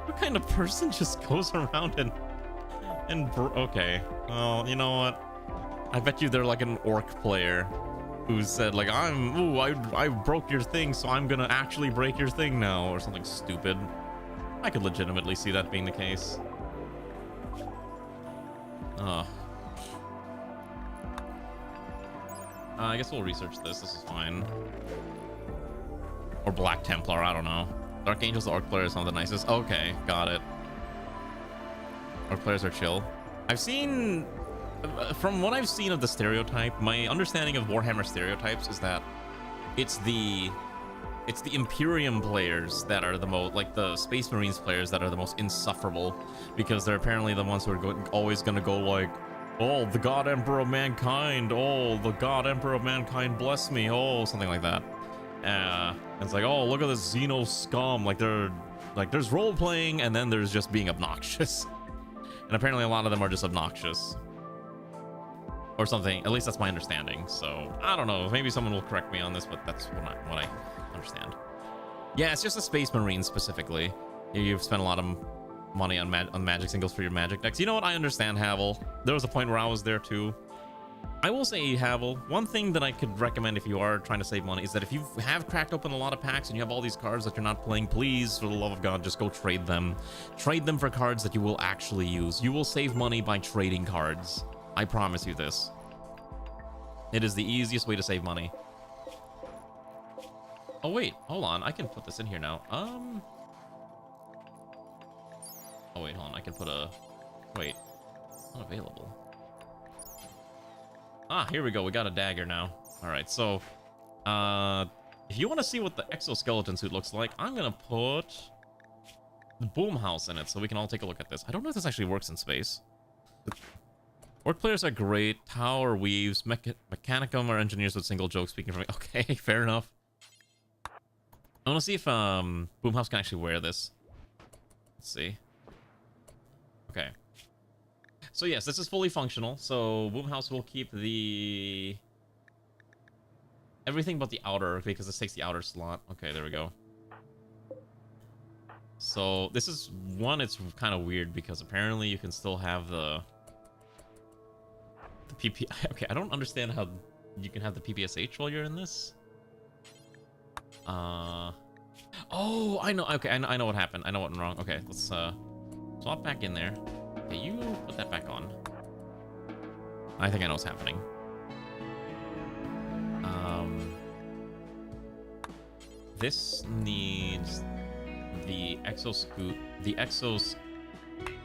What kind of person just goes around and okay, well, you know what? I bet you they're like an orc player who said like, I broke your thing, so I'm gonna actually break your thing now, or something stupid. I could legitimately see that being the case. I guess we'll research this. This is fine. Or Black Templar, I don't know. Dark Angels, the orc player is one of the nicest. Okay, got it. Orc players are chill. I've seen, from what I've seen of the stereotype, my understanding of Warhammer stereotypes is that it's the Imperium players that are the most, like the Space Marines players that are the most insufferable, because they're apparently the ones who are always gonna go like, oh, the God Emperor of Mankind, oh, the God Emperor of Mankind bless me, oh, something like that. It's like, oh, look at this Xeno scum, like there's role playing and then there's just being obnoxious. And apparently a lot of them are just obnoxious. Or something. At least that's my understanding. So, I don't know. Maybe someone will correct me on this, but that's what I understand. Yeah, it's just the Space Marines specifically. You've spent a lot of money on magic singles for your magic decks. You know what? I understand, Havel. There was a point where I was there too. I will say, Havel, one thing that I could recommend if you are trying to save money is that if you have cracked open a lot of packs and you have all these cards that you're not playing, please, for the love of God, just go trade them. Trade them for cards that you will actually use. You will save money by trading cards. I promise you this. It is the easiest way to save money. Oh, wait. Hold on. I can put this in here now. Oh, wait. Hold on. I can put a... Wait. Unavailable. Ah, here we go. We got a dagger now. All right, so if you want to see what the exoskeleton suit looks like, I'm gonna put the boom house in it so we can all take a look at this. I don't know if this actually works in space. Orc players are great. Tower weaves. Mechanicum are engineers with single jokes. Speaking from... Okay, fair enough. I want to see if Boomhouse can actually wear this. Let's see. Okay. So yes, this is fully functional. So Boomhouse will keep the... everything but the outer, because this takes the outer slot. Okay, there we go. So this is one, it's kind of weird because apparently you can still have the PP... Okay, I don't understand how you can have the PPSH while you're in this. Oh, I know. Okay, I know what happened. I know what went wrong. Okay, let's swap back in there. Okay, you put that back on. I think I know what's happening. This needs the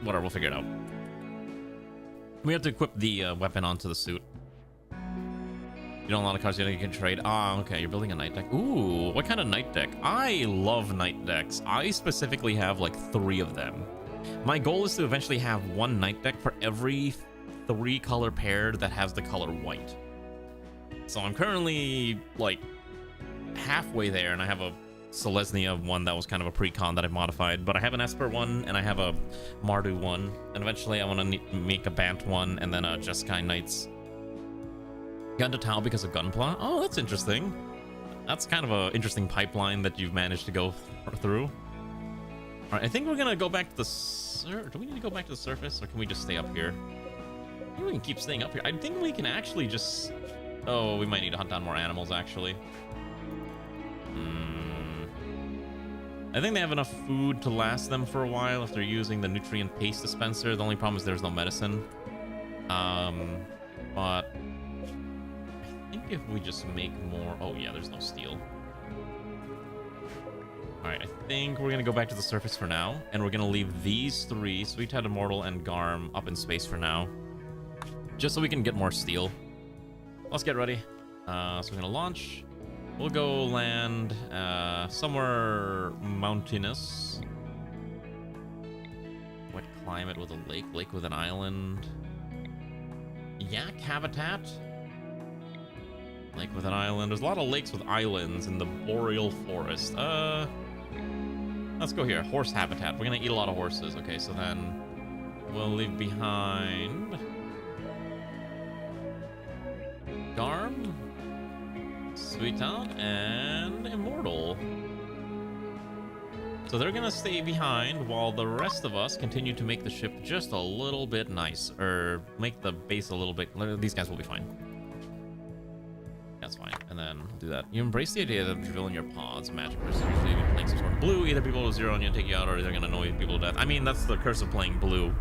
whatever, we'll figure it out. We have to equip the weapon onto the suit. You don't have a lot of cards you can trade. Ah, okay, you're building a knight deck. Ooh, what kind of knight deck? I love knight decks. I specifically have like 3 of them. My goal is to eventually have 1 knight deck for every 3 color pair that has the color white. So I'm currently like halfway there, and I have a Selesnya one that was kind of a pre-con that I modified, but I have an Esper one and I have a Mardu one, and eventually I want to make a Bant one and then a Jeskai Knights. Gun to Tau because of Gunpla. Oh, that's interesting. That's kind of an interesting pipeline that you've managed to go through. All right, I think we're gonna go back to the do we need to go back to the surface, or can we just stay up here? I think we can keep staying up here. I think we can actually just... Oh, we might need to hunt down more animals, actually. I think they have enough food to last them for a while if they're using the nutrient paste dispenser. The only problem is there's no medicine. But... I think if we just make more... Oh, yeah, there's no steel. Alright, I think we're gonna go back to the surface for now, and we're gonna leave these three, Sweetheart Immortal and Garm, up in space for now. Just so we can get more steel. Let's get ready. So we're gonna launch. We'll go land somewhere mountainous. Wet climate with a lake, lake with an island. Yak habitat. Lake with an island. There's a lot of lakes with islands in the boreal forest. Let's go here. Horse habitat. We're gonna eat a lot of horses. Okay, so then we'll leave behind Garm, Sweetheart, and Immortal. So they're gonna stay behind while the rest of us continue to make the ship just a little bit nice, or make the base a little bit. These guys will be fine. That's fine. And then do that. You embrace the idea that revealing your pods, magic versus usually playing some sort of blue. Either people will zero on you and take you out, or they're gonna annoy people to death. I mean, that's the curse of playing blue.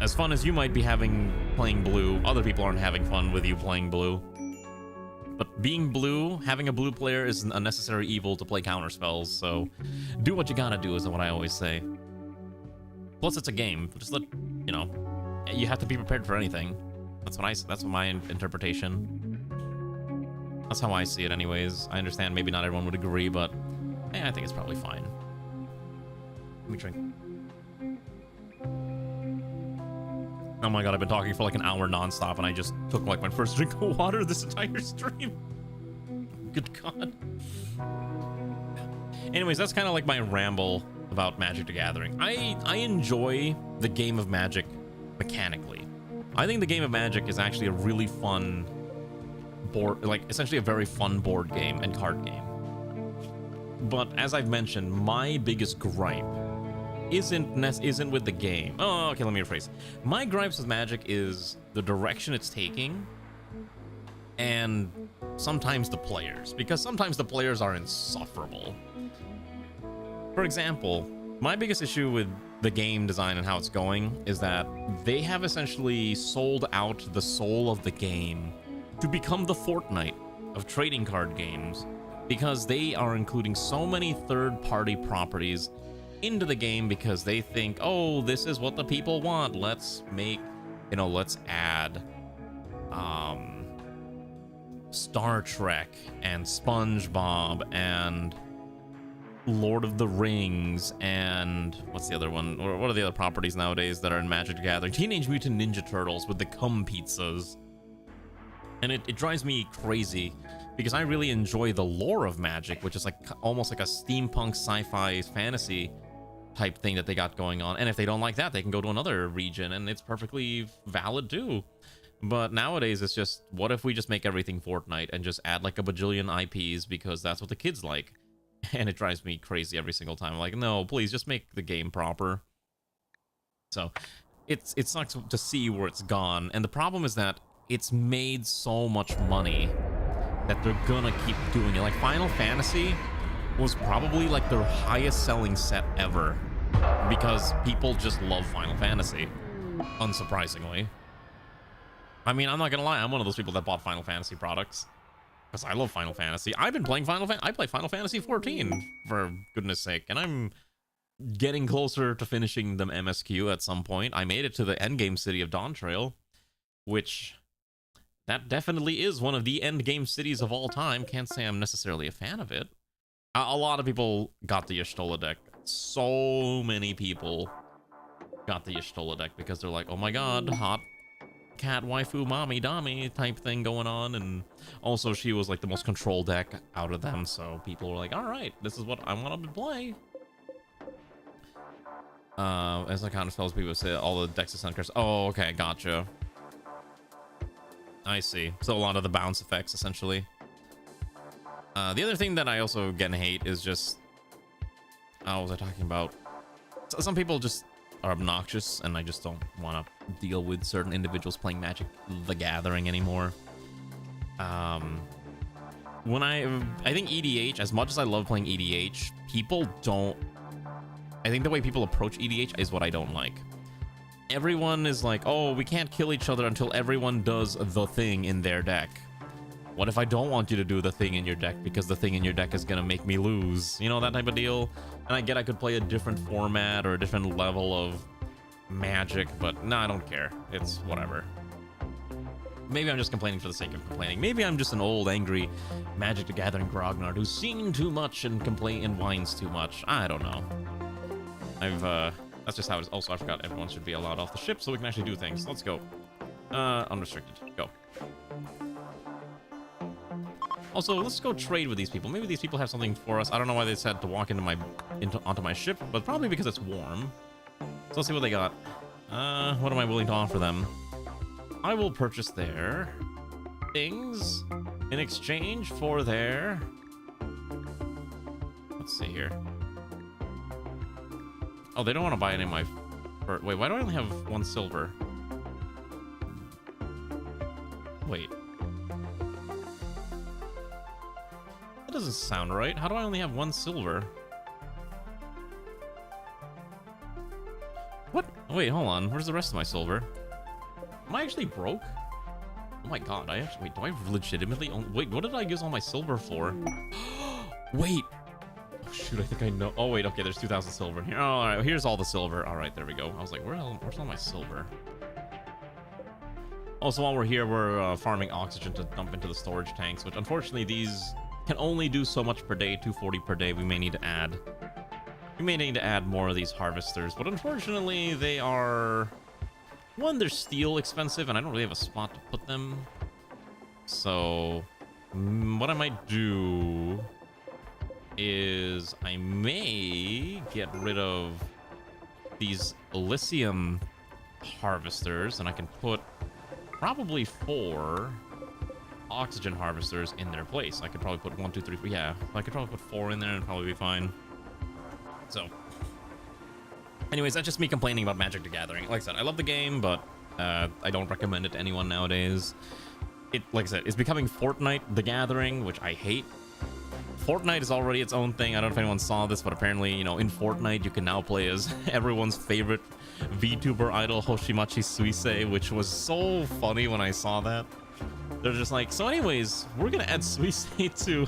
As fun as you might be having playing blue, other people aren't having fun with you playing blue. But being blue, having a blue player is a necessary evil to play counter spells, so do what you gotta do is what I always say. Plus, it's a game. Just let, you know, you have to be prepared for anything. That's what my interpretation. That's how I see it anyways. I understand maybe not everyone would agree, but I think it's probably fine. Let me drink. Oh my god, I've been talking for like an hour nonstop and I just took like my first drink of water this entire stream. Good god. Anyways, that's kind of like my ramble about Magic the Gathering. I enjoy the game of Magic mechanically. I think the game of Magic is actually a really fun board, like essentially a very fun board game and card game. But as I've mentioned, my biggest gripe isn't with the game. Oh, okay, let me rephrase. My gripes with Magic is the direction it's taking and sometimes the players, because sometimes the players are insufferable. For example, my biggest issue with the game design and how it's going is that they have essentially sold out the soul of the game to become the Fortnite of trading card games, because they are including so many third-party properties into the game because they think, oh, this is what the people want. Let's make, you know, let's add Star Trek and SpongeBob and Lord of the Rings and what's the other one? Or what are the other properties nowadays that are in Magic the Gathering? Teenage Mutant Ninja Turtles with the cum pizzas. And it drives me crazy because I really enjoy the lore of Magic, which is like almost like a steampunk sci-fi fantasy type thing that they got going on. And if they don't like that, they can go to another region and it's perfectly valid too. But nowadays it's just, what if we just make everything Fortnite and just add like a bajillion IPs because that's what the kids like? And it drives me crazy every single time. I'm like, no, please just make the game proper. So it sucks to see where it's gone. And the problem is that it's made so much money that they're gonna keep doing it. Like Final Fantasy was probably like their highest selling set ever because people just love Final Fantasy, unsurprisingly. I mean, I'm not gonna lie, I'm one of those people that bought Final Fantasy products because I love Final Fantasy. I've been playing I play Final Fantasy 14 for goodness sake, and I'm getting closer to finishing the MSQ at some point. I made it to the endgame city of Dawntrail, which that definitely is one of the endgame cities of all time. Can't say I'm necessarily a fan of it. A lot of people got the Y'shtola deck. So many people got the Y'shtola deck because they're like, oh my god, hot cat waifu mommy dami type thing going on. And also she was like the most control deck out of them, so people were like, all right, this is what I want to play. As I kind of tells people say all the decks of Sunkers. Oh, okay, gotcha. I see. So a lot of the bounce effects, essentially. The other thing that I also again hate is just... what was I talking about? Some people just are obnoxious, and I just don't want to deal with certain individuals playing Magic the Gathering anymore. When I think EDH, as much as I love playing EDH, people don't... I think the way people approach EDH is what I don't like. Everyone is like, oh, we can't kill each other until everyone does the thing in their deck. What if I don't want you to do the thing in your deck because the thing in your deck is gonna make me lose? You know, that type of deal. And I get I could play a different format or a different level of Magic, but no, I don't care. It's whatever. Maybe I'm just complaining for the sake of complaining. Maybe I'm just an old, angry Magic the Gathering grognard who's seen too much and whines too much. I don't know. That's just how it is. Also, I forgot everyone should be allowed off the ship so we can actually do things. Let's go. Unrestricted. Go. Also, let's go trade with these people. Maybe these people have something for us. I don't know why they said to walk onto my ship, but probably because it's warm. So let's see what they got. What am I willing to offer them? I will purchase their things in exchange for their... Let's see here. Oh, they don't want to buy any of my... Wait, why do I only have 1 silver? Wait. That doesn't sound right. How do I only have 1 silver? What? Wait, hold on. Where's the rest of my silver? Am I actually broke? Oh my god, wait, do I legitimately own... Wait, what did I use all my silver for? Wait! Oh shoot, I think I know... Oh wait, okay, there's 2,000 silver in here. Oh, alright, here's all the silver. Alright, there we go. I was like, where's all my silver? Also, while we're here, we're farming oxygen to dump into the storage tanks, which unfortunately these can only do so much per day, 240 per day. We may need to add more of these harvesters, but unfortunately they are... One, they're steel expensive, and I don't really have a spot to put them. So, what I might do is I may get rid of these Elysium harvesters, and I can put probably 4 oxygen harvesters in their place. I could probably put 1, 2, 3, 4. Yeah, I could probably put 4 in there and probably be fine. So, anyways, that's just me complaining about Magic the Gathering. Like I said, I love the game, but I don't recommend it to anyone nowadays. Like I said, it's becoming Fortnite the Gathering, which I hate. Fortnite is already its own thing. I don't know if anyone saw this, but apparently, you know, in Fortnite, you can now play as everyone's favorite VTuber idol, Hoshimachi Suisei, which was so funny when I saw that. They're just like, so anyways, we're gonna add Suisei to...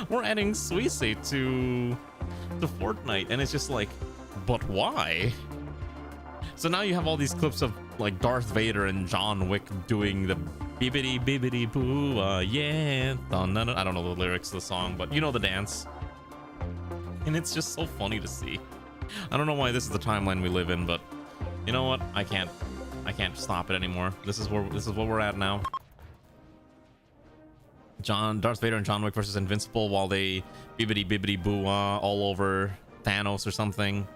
We're adding Suisei to Fortnite, and it's just like, but why? So now you have all these clips of like Darth Vader and John Wick doing the bibbidi bibbidi boo, yeah. Dun, dun, dun. I don't know the lyrics of the song, but you know the dance. And it's just so funny to see. I don't know why this is the timeline we live in, but you know what? I can't stop it anymore. This is where we're at now. Darth Vader and John Wick versus Invincible while they bibbidi bibbidi boo all over Thanos or something.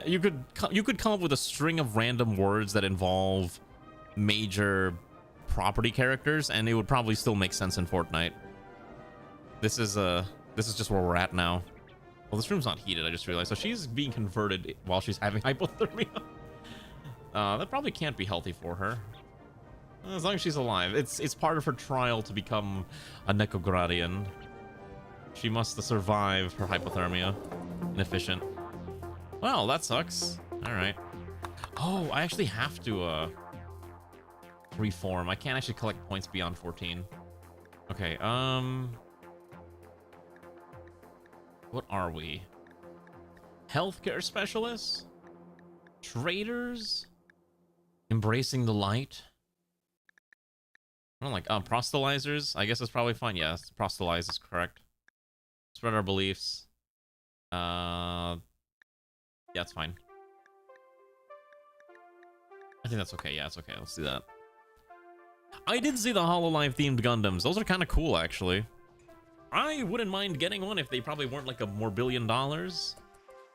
You could come up with a string of random words that involve major property characters, and it would probably still make sense in Fortnite. This is just where we're at now. Well, this room's not heated, I just realized. So she's being converted while she's having hypothermia. That probably can't be healthy for her. As long as she's alive. It's part of her trial to become a NEKOGRADian. She must survive her hypothermia. Inefficient. Well, that sucks. Alright. Oh, I actually have to reform. I can't actually collect points beyond 14. Okay, what are we? Healthcare specialists? Traders? Embracing the light? I don't like proselytizers. I guess it's probably fine. Yeah, proselytize is correct. Spread our beliefs. Yeah, it's fine. I think that's okay. Yeah, it's okay. Let's do that. I did see the HoloLive themed Gundams. Those are kind of cool, actually. I wouldn't mind getting one if they probably weren't like more $1 billion.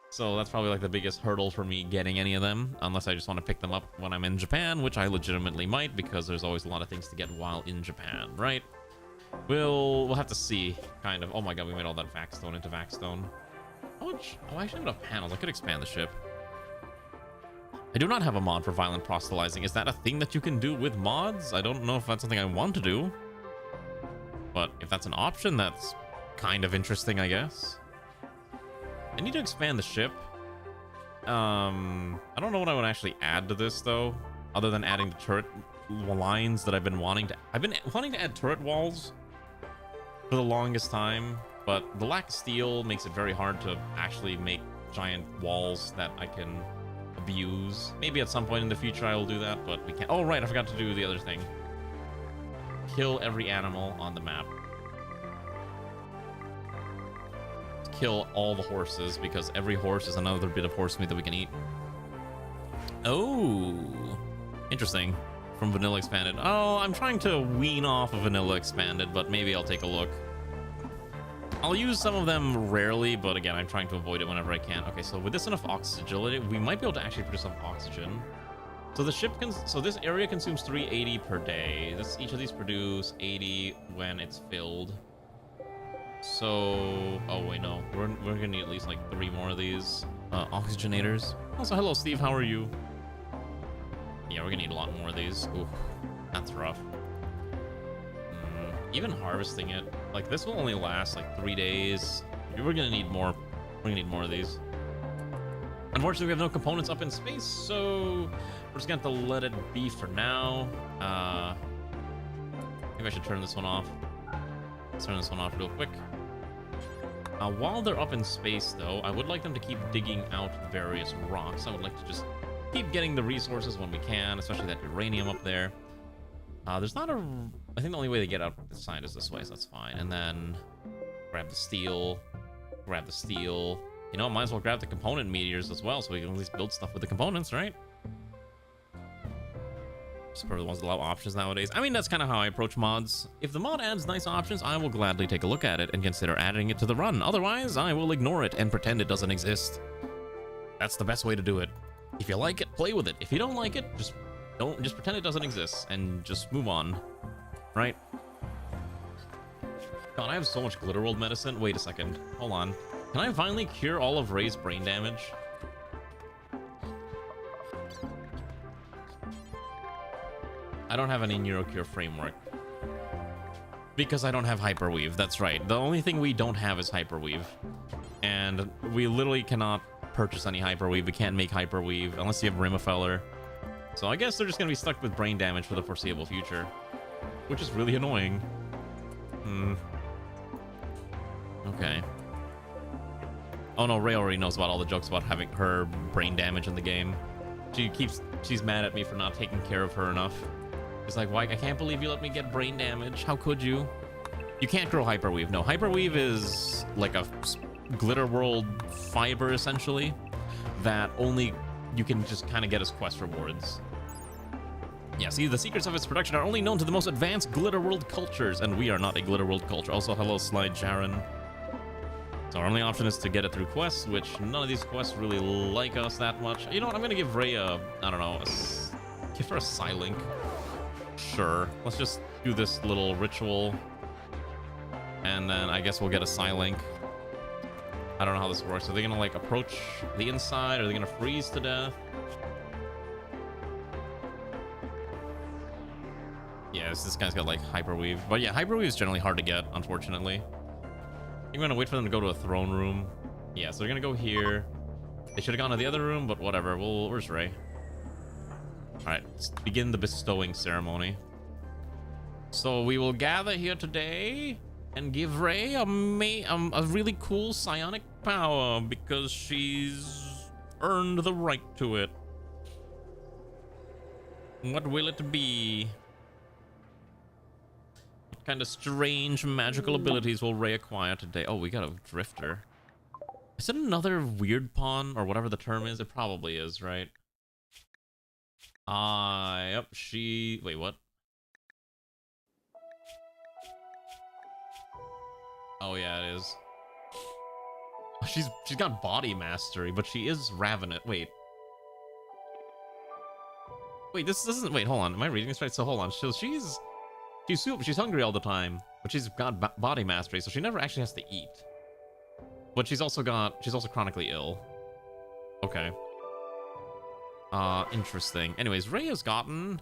So that's probably like the biggest hurdle for me getting any of them, unless I just want to pick them up when I'm in Japan, which I legitimately might, because there's always a lot of things to get while in Japan, right? We'll have to see, kind of. Oh my god, we made all that Vaxstone into Vaxstone. How much? Oh, I actually have enough panels. I could expand the ship. I do not have a mod for violent proselytizing. Is that a thing that you can do with mods? I don't know if that's something I want to do. But if that's an option, that's kind of interesting, I guess. I need to expand the ship. I don't know what I would actually add to this, though, other than adding the turret lines that I've been wanting to add turret walls for the longest time, but the lack of steel makes it very hard to actually make giant walls that I can abuse. Maybe at some point in the future I will do that, but we can't. Oh right, I forgot to do the other thing. Kill every animal on the map. Kill all the horses, because every horse is another bit of horse meat that we can eat. Oh, interesting. From vanilla expanded. Oh, I'm trying to wean off of vanilla expanded, but maybe I'll take a look. I'll use some of them rarely, but again, I'm trying to avoid it whenever I can. Okay, so with this enough oxygen, we might be able to actually produce some oxygen. So the ship so this area consumes 380 per day. Each of these produce 80 when it's filled. So, oh wait, no, we're gonna need at least like 3 more of these oxygenators. Also, hello Steve, how are you? Yeah, we're gonna need a lot more of these. Ooh, that's rough. Even harvesting it, like this will only last like 3 days. We're gonna need more. We're gonna need more of these. Unfortunately, we have no components up in space, so we're just gonna have to let it be for now. Maybe I should turn this one off. Let's turn this one off real quick. While they're up in space, though, I would like them to keep digging out various rocks. I would like to just keep getting the resources when we can, especially that uranium up there. There's not a... I think the only way to get out this side is this way, so that's fine. And then grab the steel. Grab the steel. You know, might as well grab the component meteors as well, so we can at least build stuff with the components, right? Just for the ones that allow options nowadays. I mean, that's kind of how I approach mods. If the mod adds nice options, I will gladly take a look at it and consider adding it to the run. Otherwise, I will ignore it and pretend it doesn't exist. That's the best way to do it. If you like it, play with it. If you don't like it, just pretend it doesn't exist and just move on. Right? God, I have so much Glitter World medicine. Wait a second. Hold on. Can I finally cure all of Ray's brain damage? I don't have any NeuroCure framework. Because I don't have Hyperweave. That's right. The only thing we don't have is Hyperweave. And we literally cannot purchase any Hyperweave. We can't make Hyperweave unless you have Rimworld. So I guess they're just going to be stuck with brain damage for the foreseeable future. Which is really annoying. Okay. Oh no, Ray already knows about all the jokes about having her brain damage in the game. She's mad at me for not taking care of her enough. She's like, why? I can't believe you let me get brain damage. How could you? You can't grow Hyperweave. No, Hyperweave is like a Glitter World fiber, essentially, that only you can just kind of get as quest rewards. Yeah, see, the secrets of its production are only known to the most advanced Glitter World cultures, and we are not a Glitter World culture. Also, hello, Slide Sharon. So our only option is to get it through quests, which none of these quests really like us that much. You know what, I'm gonna give Ray a, I don't know, give her a Psylink. Sure, let's just do this little ritual, and then I guess we'll get a Psylink. I don't know how this works. Are they gonna like approach the inside? Are they gonna freeze to death? Yeah, this guy's got like Hyperweave. But yeah, Hyperweave is generally hard to get, unfortunately. I'm gonna wait for them to go to a throne room. Yeah, so they're gonna go here. They should have gone to the other room, but whatever. Where's Ray? Alright, let's begin the bestowing ceremony. So we will gather here today and give Ray a really cool psionic power because she's earned the right to it. What will it be? What kind of strange magical abilities will Ray acquire today? Oh, we got a drifter. Is it another weird pawn or whatever the term is? It probably is, right? Yep, wait, what? Oh yeah, it is. She's got body mastery, but she is ravenous. Wait, this isn't. Wait, hold on. Am I reading this right? So hold on. So she's hungry all the time, but she's got body mastery, so she never actually has to eat. But she's also chronically ill. Okay. Interesting. Anyways, Ray has gotten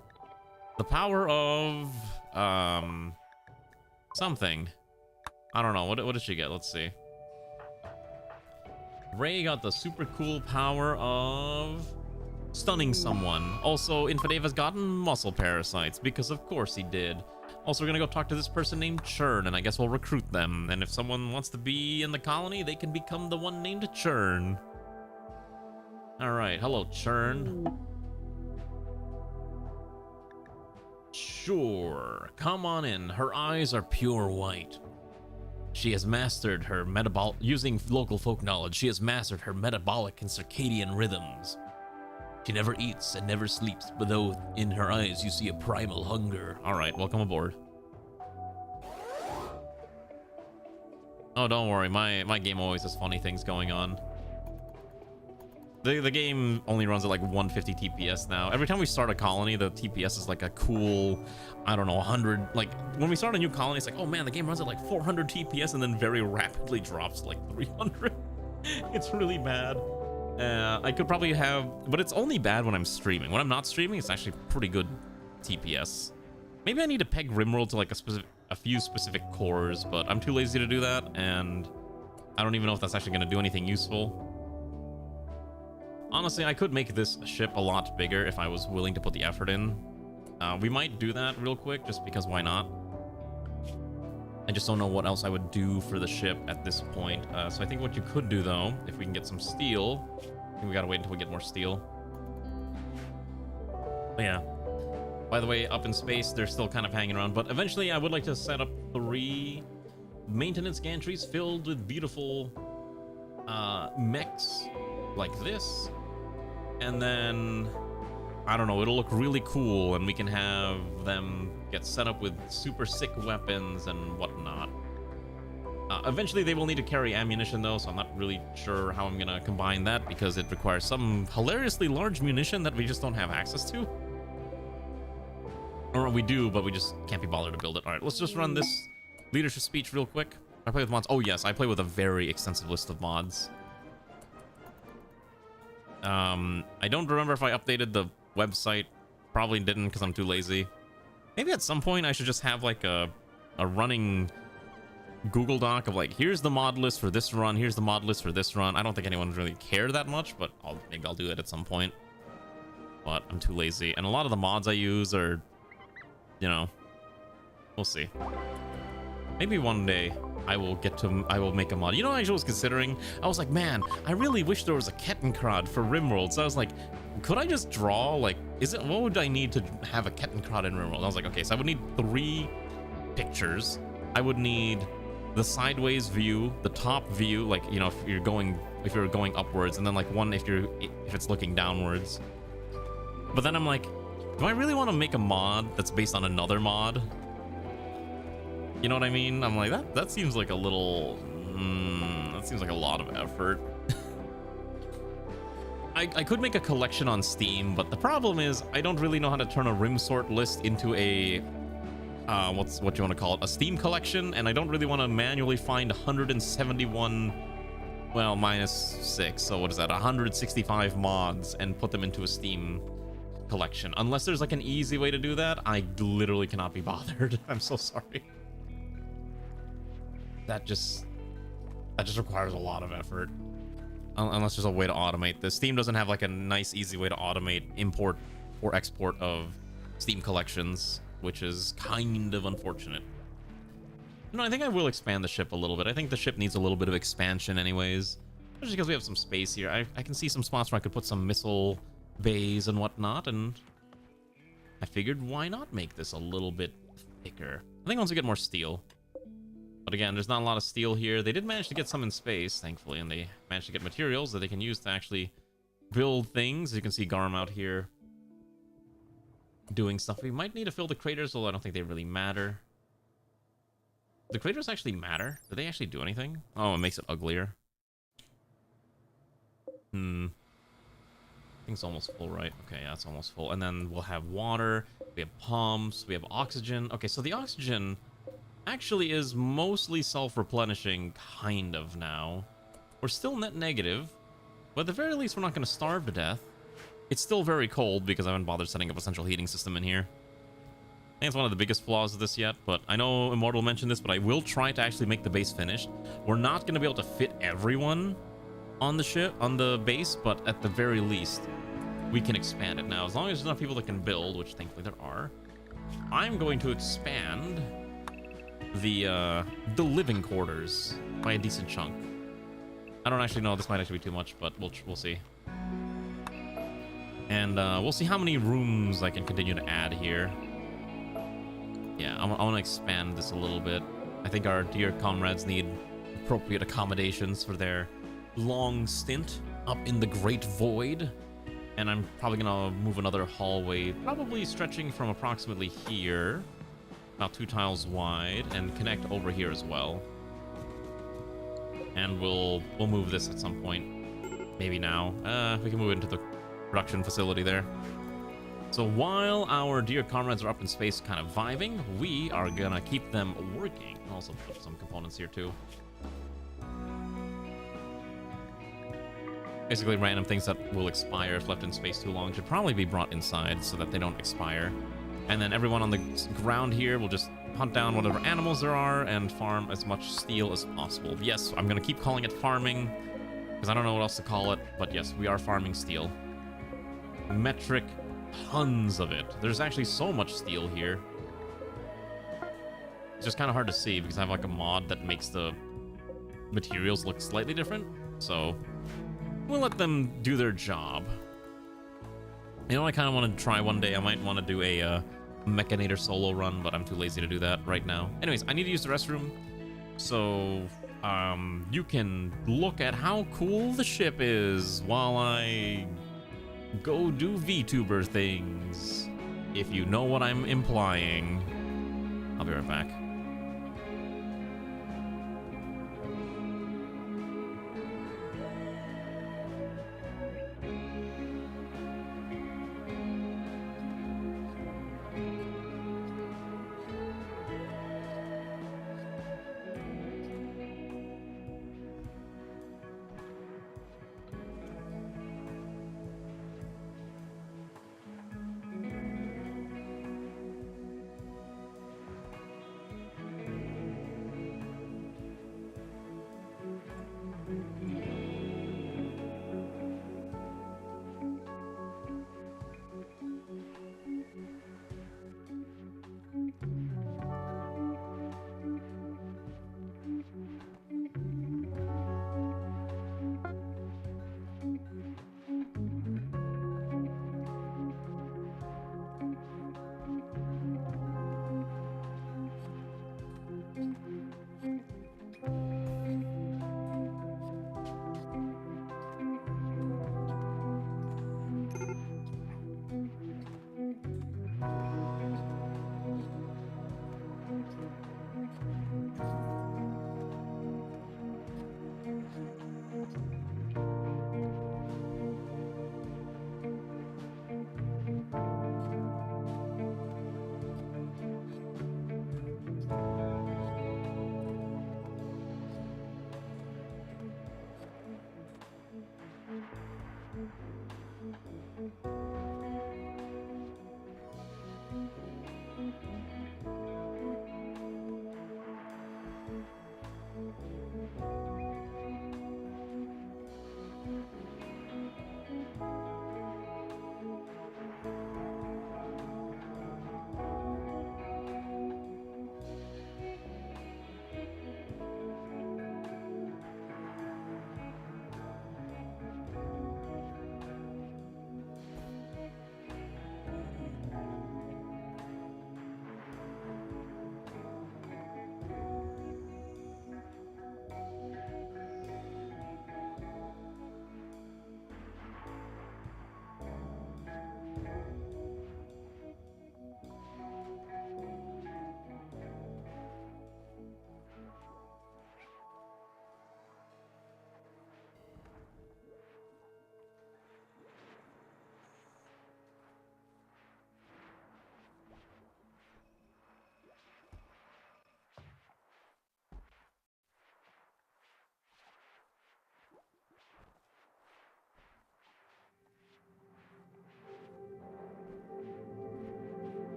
the power of something. I don't know. What did she get? Let's see. Ray got the super cool power of stunning someone. Also, Infidave has gotten muscle parasites, because of course he did. Also, we're gonna go talk to this person named Churn, and I guess we'll recruit them. And if someone wants to be in the colony, they can become the one named Churn. Alright, hello, Churn. Sure, come on in. Her eyes are pure white. She has mastered her using local folk knowledge, she has mastered her metabolic and circadian rhythms. She never eats and never sleeps, but though in her eyes you see a primal hunger. Alright, welcome aboard. Oh, don't worry, my game always has funny things going on. The game only runs at like 150 TPS now. Every time we start a colony, the TPS is like a cool, I don't know, 100. Like when we start a new colony, it's like, oh man, the game runs at like 400 TPS and then very rapidly drops to like 300. It's really bad. I could probably have, but it's only bad when I'm streaming. When I'm not streaming, it's actually pretty good TPS. Maybe I need to peg Rimworld to like a few specific cores, but I'm too lazy to do that, and I don't even know if that's actually going to do anything useful. Honestly, I could make this ship a lot bigger if I was willing to put the effort in. We might do that real quick, just because why not? I just don't know what else I would do for the ship at this point. So I think what you could do, though, if we can get some steel... I think we gotta wait until we get more steel. But yeah. By the way, up in space, they're still kind of hanging around. But eventually, I would like to set up 3 maintenance gantries filled with beautiful mechs like this. And then, I don't know, it'll look really cool, and we can have them get set up with super sick weapons and whatnot. Eventually, they will need to carry ammunition, though, so I'm not really sure how I'm going to combine that, because it requires some hilariously large munition that we just don't have access to. Or we do, but we just can't be bothered to build it. All right, let's just run this leadership speech real quick. I play with mods. Oh, yes, I play with a very extensive list of mods. I don't remember if I updated the website. Probably didn't because I'm too lazy. Maybe at some point I should just have like a running Google Doc of like, here's the mod list for this run, here's the mod list for this run. I don't think anyone really cared that much, but maybe I'll do it at some point. But I'm too lazy. And a lot of the mods I use are, you know, we'll see. Maybe one day I will make a mod. You know, I was considering, I was like, man, I really wish there was a CATGIRLS for Rimworld. So I was like, could I just draw, like, what would I need to have a CATGIRLS in Rimworld? I was like, okay, so I would need 3 pictures. I would need the sideways view, the top view, like, you know, if you're going upwards, and then like one if it's looking downwards. But then I'm like, do I really want to make a mod that's based on another mod? You know what I mean? I'm like, that seems like a little... that seems like a lot of effort. I could make a collection on Steam, but the problem is I don't really know how to turn a Rimsort list into a... what you want to call it? A Steam collection, and I don't really want to manually find 171... Well, minus 6, so what is that? 165 mods and put them into a Steam collection. Unless there's like an easy way to do that, I literally cannot be bothered. I'm so sorry. That just requires a lot of effort. Unless there's a way to automate this. Steam doesn't have like a nice, easy way to automate import or export of Steam collections, which is kind of unfortunate. No, I think I will expand the ship a little bit. I think the ship needs a little bit of expansion anyways. Just because we have some space here. I can see some spots where I could put some missile bays and whatnot, and I figured why not make this a little bit thicker. I think once we get more steel. But again, there's not a lot of steel here. They did manage to get some in space, thankfully, and they managed to get materials that they can use to actually build things. As you can see Garm out here doing stuff. We might need to fill the craters, although I don't think they really matter. The craters actually matter? Do they actually do anything? Oh, it makes it uglier. I think it's almost full, right? Okay, yeah, it's almost full. And then we'll have water, we have pumps, we have oxygen. Okay, so the oxygen actually is mostly self-replenishing, kind of, now. We're still net negative, but at the very least, we're not going to starve to death. It's still very cold because I haven't bothered setting up a central heating system in here. I think it's one of the biggest flaws of this yet, but I know Immortal mentioned this, but I will try to actually make the base finished. We're not going to be able to fit everyone on the ship, on the base, but at the very least, we can expand it. Now, as long as there's enough people that can build, which thankfully there are, I'm going to expand the living quarters by a decent chunk. I don't actually know. This might actually be too much, but we'll see. And we'll see how many rooms I can continue to add here. Yeah, I want to expand this a little bit. I think our dear comrades need appropriate accommodations for their long stint up in the Great Void. And I'm probably gonna move another hallway, probably stretching from approximately here, about 2 tiles wide, and connect over here as well. And we'll move this at some point, maybe now. We can move into the production facility there. So while our dear comrades are up in space kind of vibing, we are gonna keep them working. I'll also put some components here too. Basically, random things that will expire if left in space too long should probably be brought inside so that they don't expire. And then everyone on the ground here will just hunt down whatever animals there are and farm as much steel as possible. Yes, I'm going to keep calling it farming because I don't know what else to call it, but yes, we are farming steel. Metric tons of it. There's actually so much steel here. It's just kind of hard to see because I have like a mod that makes the materials look slightly different, so we'll let them do their job. You know, I kind of want to try one day. I might want to do a Mechanator solo run, but I'm too lazy to do that right now. Anyways, I need to use the restroom, so you can look at how cool the ship is while I go do VTuber things, if you know what I'm implying. I'll be right back.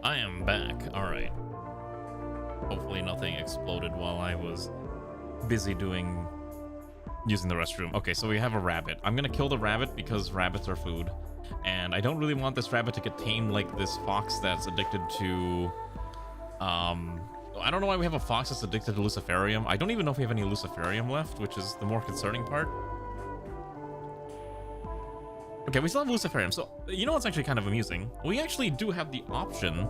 I am back. All right. Hopefully nothing exploded while I was busy using the restroom. Okay, so we have a rabbit. I'm gonna kill the rabbit because rabbits are food. And I don't really want this rabbit to get tamed like this fox that's addicted to... I don't know why we have a fox that's addicted to luciferium. I don't even know if we have any luciferium left, which is the more concerning part. Okay, we still have luciferium. So, you know what's actually kind of amusing? We actually do have the option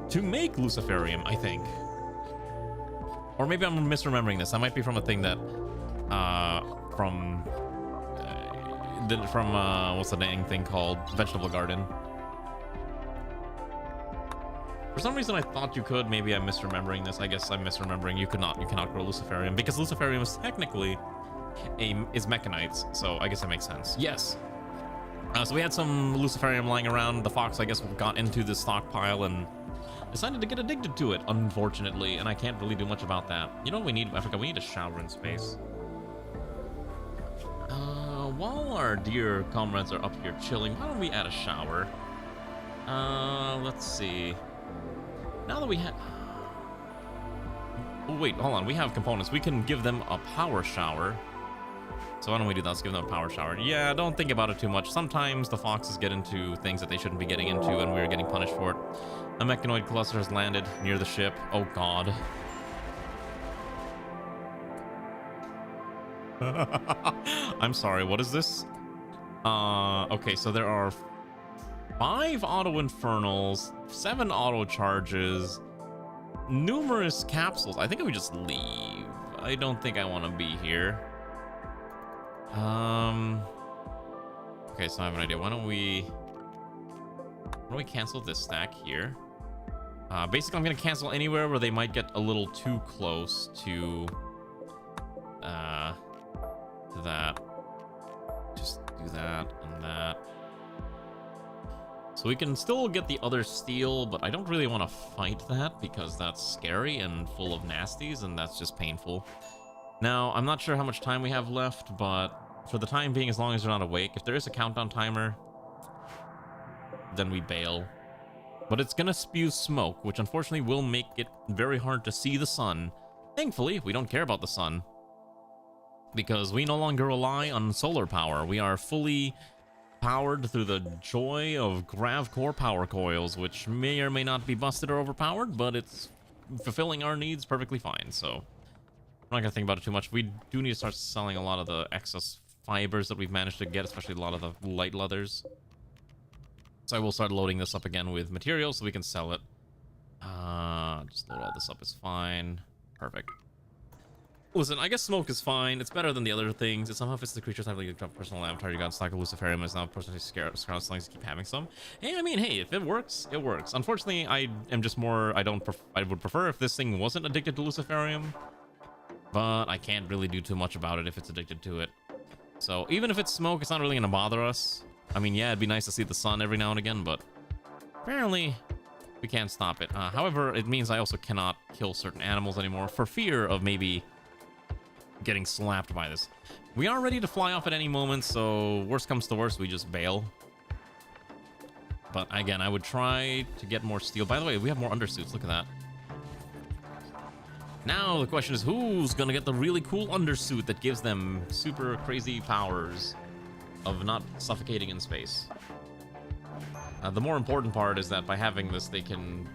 to make luciferium, I think. Or maybe I'm misremembering this. That might be from a thing that, what's the dang thing called? Vegetable Garden. For some reason I thought you could. Maybe I'm misremembering this. I guess I'm misremembering. You cannot grow luciferium because luciferium is technically is mechanites. So I guess that makes sense. Yes. So we had some luciferium lying around. The fox, I guess, got into the stockpile and decided to get addicted to it, unfortunately, and I can't really do much about that. You know what we need? I forgot, we need a shower in space. While our dear comrades are up here chilling, why don't we add a shower? Let's see. Now that we have... Oh, wait, hold on. We have components. We can give them a power shower. So why don't we do that? Let's give them a power shower. Yeah, don't think about it too much. Sometimes the foxes get into things that they shouldn't be getting into, and we're getting punished for it. A mechanoid cluster has landed near the ship. Oh, God. I'm sorry, what is this? Okay, so there are 5 auto infernals, 7 auto charges, numerous capsules. I think we just leave. I don't think I want to be here. Okay, so I have an idea. Why don't we cancel this stack here? Basically, I'm gonna cancel anywhere where they might get a little too close to that. Just do that and that. So we can still get the other steel, but I don't really want to fight that because that's scary and full of nasties, and that's just painful. Now, I'm not sure how much time we have left, but for the time being, as long as they're not awake, if there is a countdown timer, then we bail. But it's gonna spew smoke, which unfortunately will make it very hard to see the sun. Thankfully, we don't care about the sun, because we no longer rely on solar power. We are fully powered through the joy of grav core power coils, which may or may not be busted or overpowered, but it's fulfilling our needs perfectly fine, so I'm not gonna think about it too much. We do need to start selling a lot of the excess fibers that we've managed to get, especially a lot of the light leathers. So I will start loading this up again with materials so we can sell it. Just load all this up is fine. Perfect. Listen, I guess smoke is fine. It's better than the other things. It somehow fits the creatures have like a personal avatar. You got stock of luciferium. It's now personally scared slings to keep having some. Hey, I mean, hey, if it works, it works. Unfortunately, I am just more. I would prefer if this thing wasn't addicted to luciferium, but I can't really do too much about it if it's addicted to it. So even if it's smoke, it's not really gonna bother us. I mean, yeah, it'd be nice to see the sun every now and again, but apparently we can't stop it. However, it means I also cannot kill certain animals anymore for fear of maybe getting slapped by this. We are ready to fly off at any moment, so worst comes to worst, we just bail. But again, I would try to get more steel. By the way, we have more undersuits. Look at that. Now the question is, who's gonna get the really cool undersuit that gives them super crazy powers of not suffocating in space? The more important part is that by having this, they can...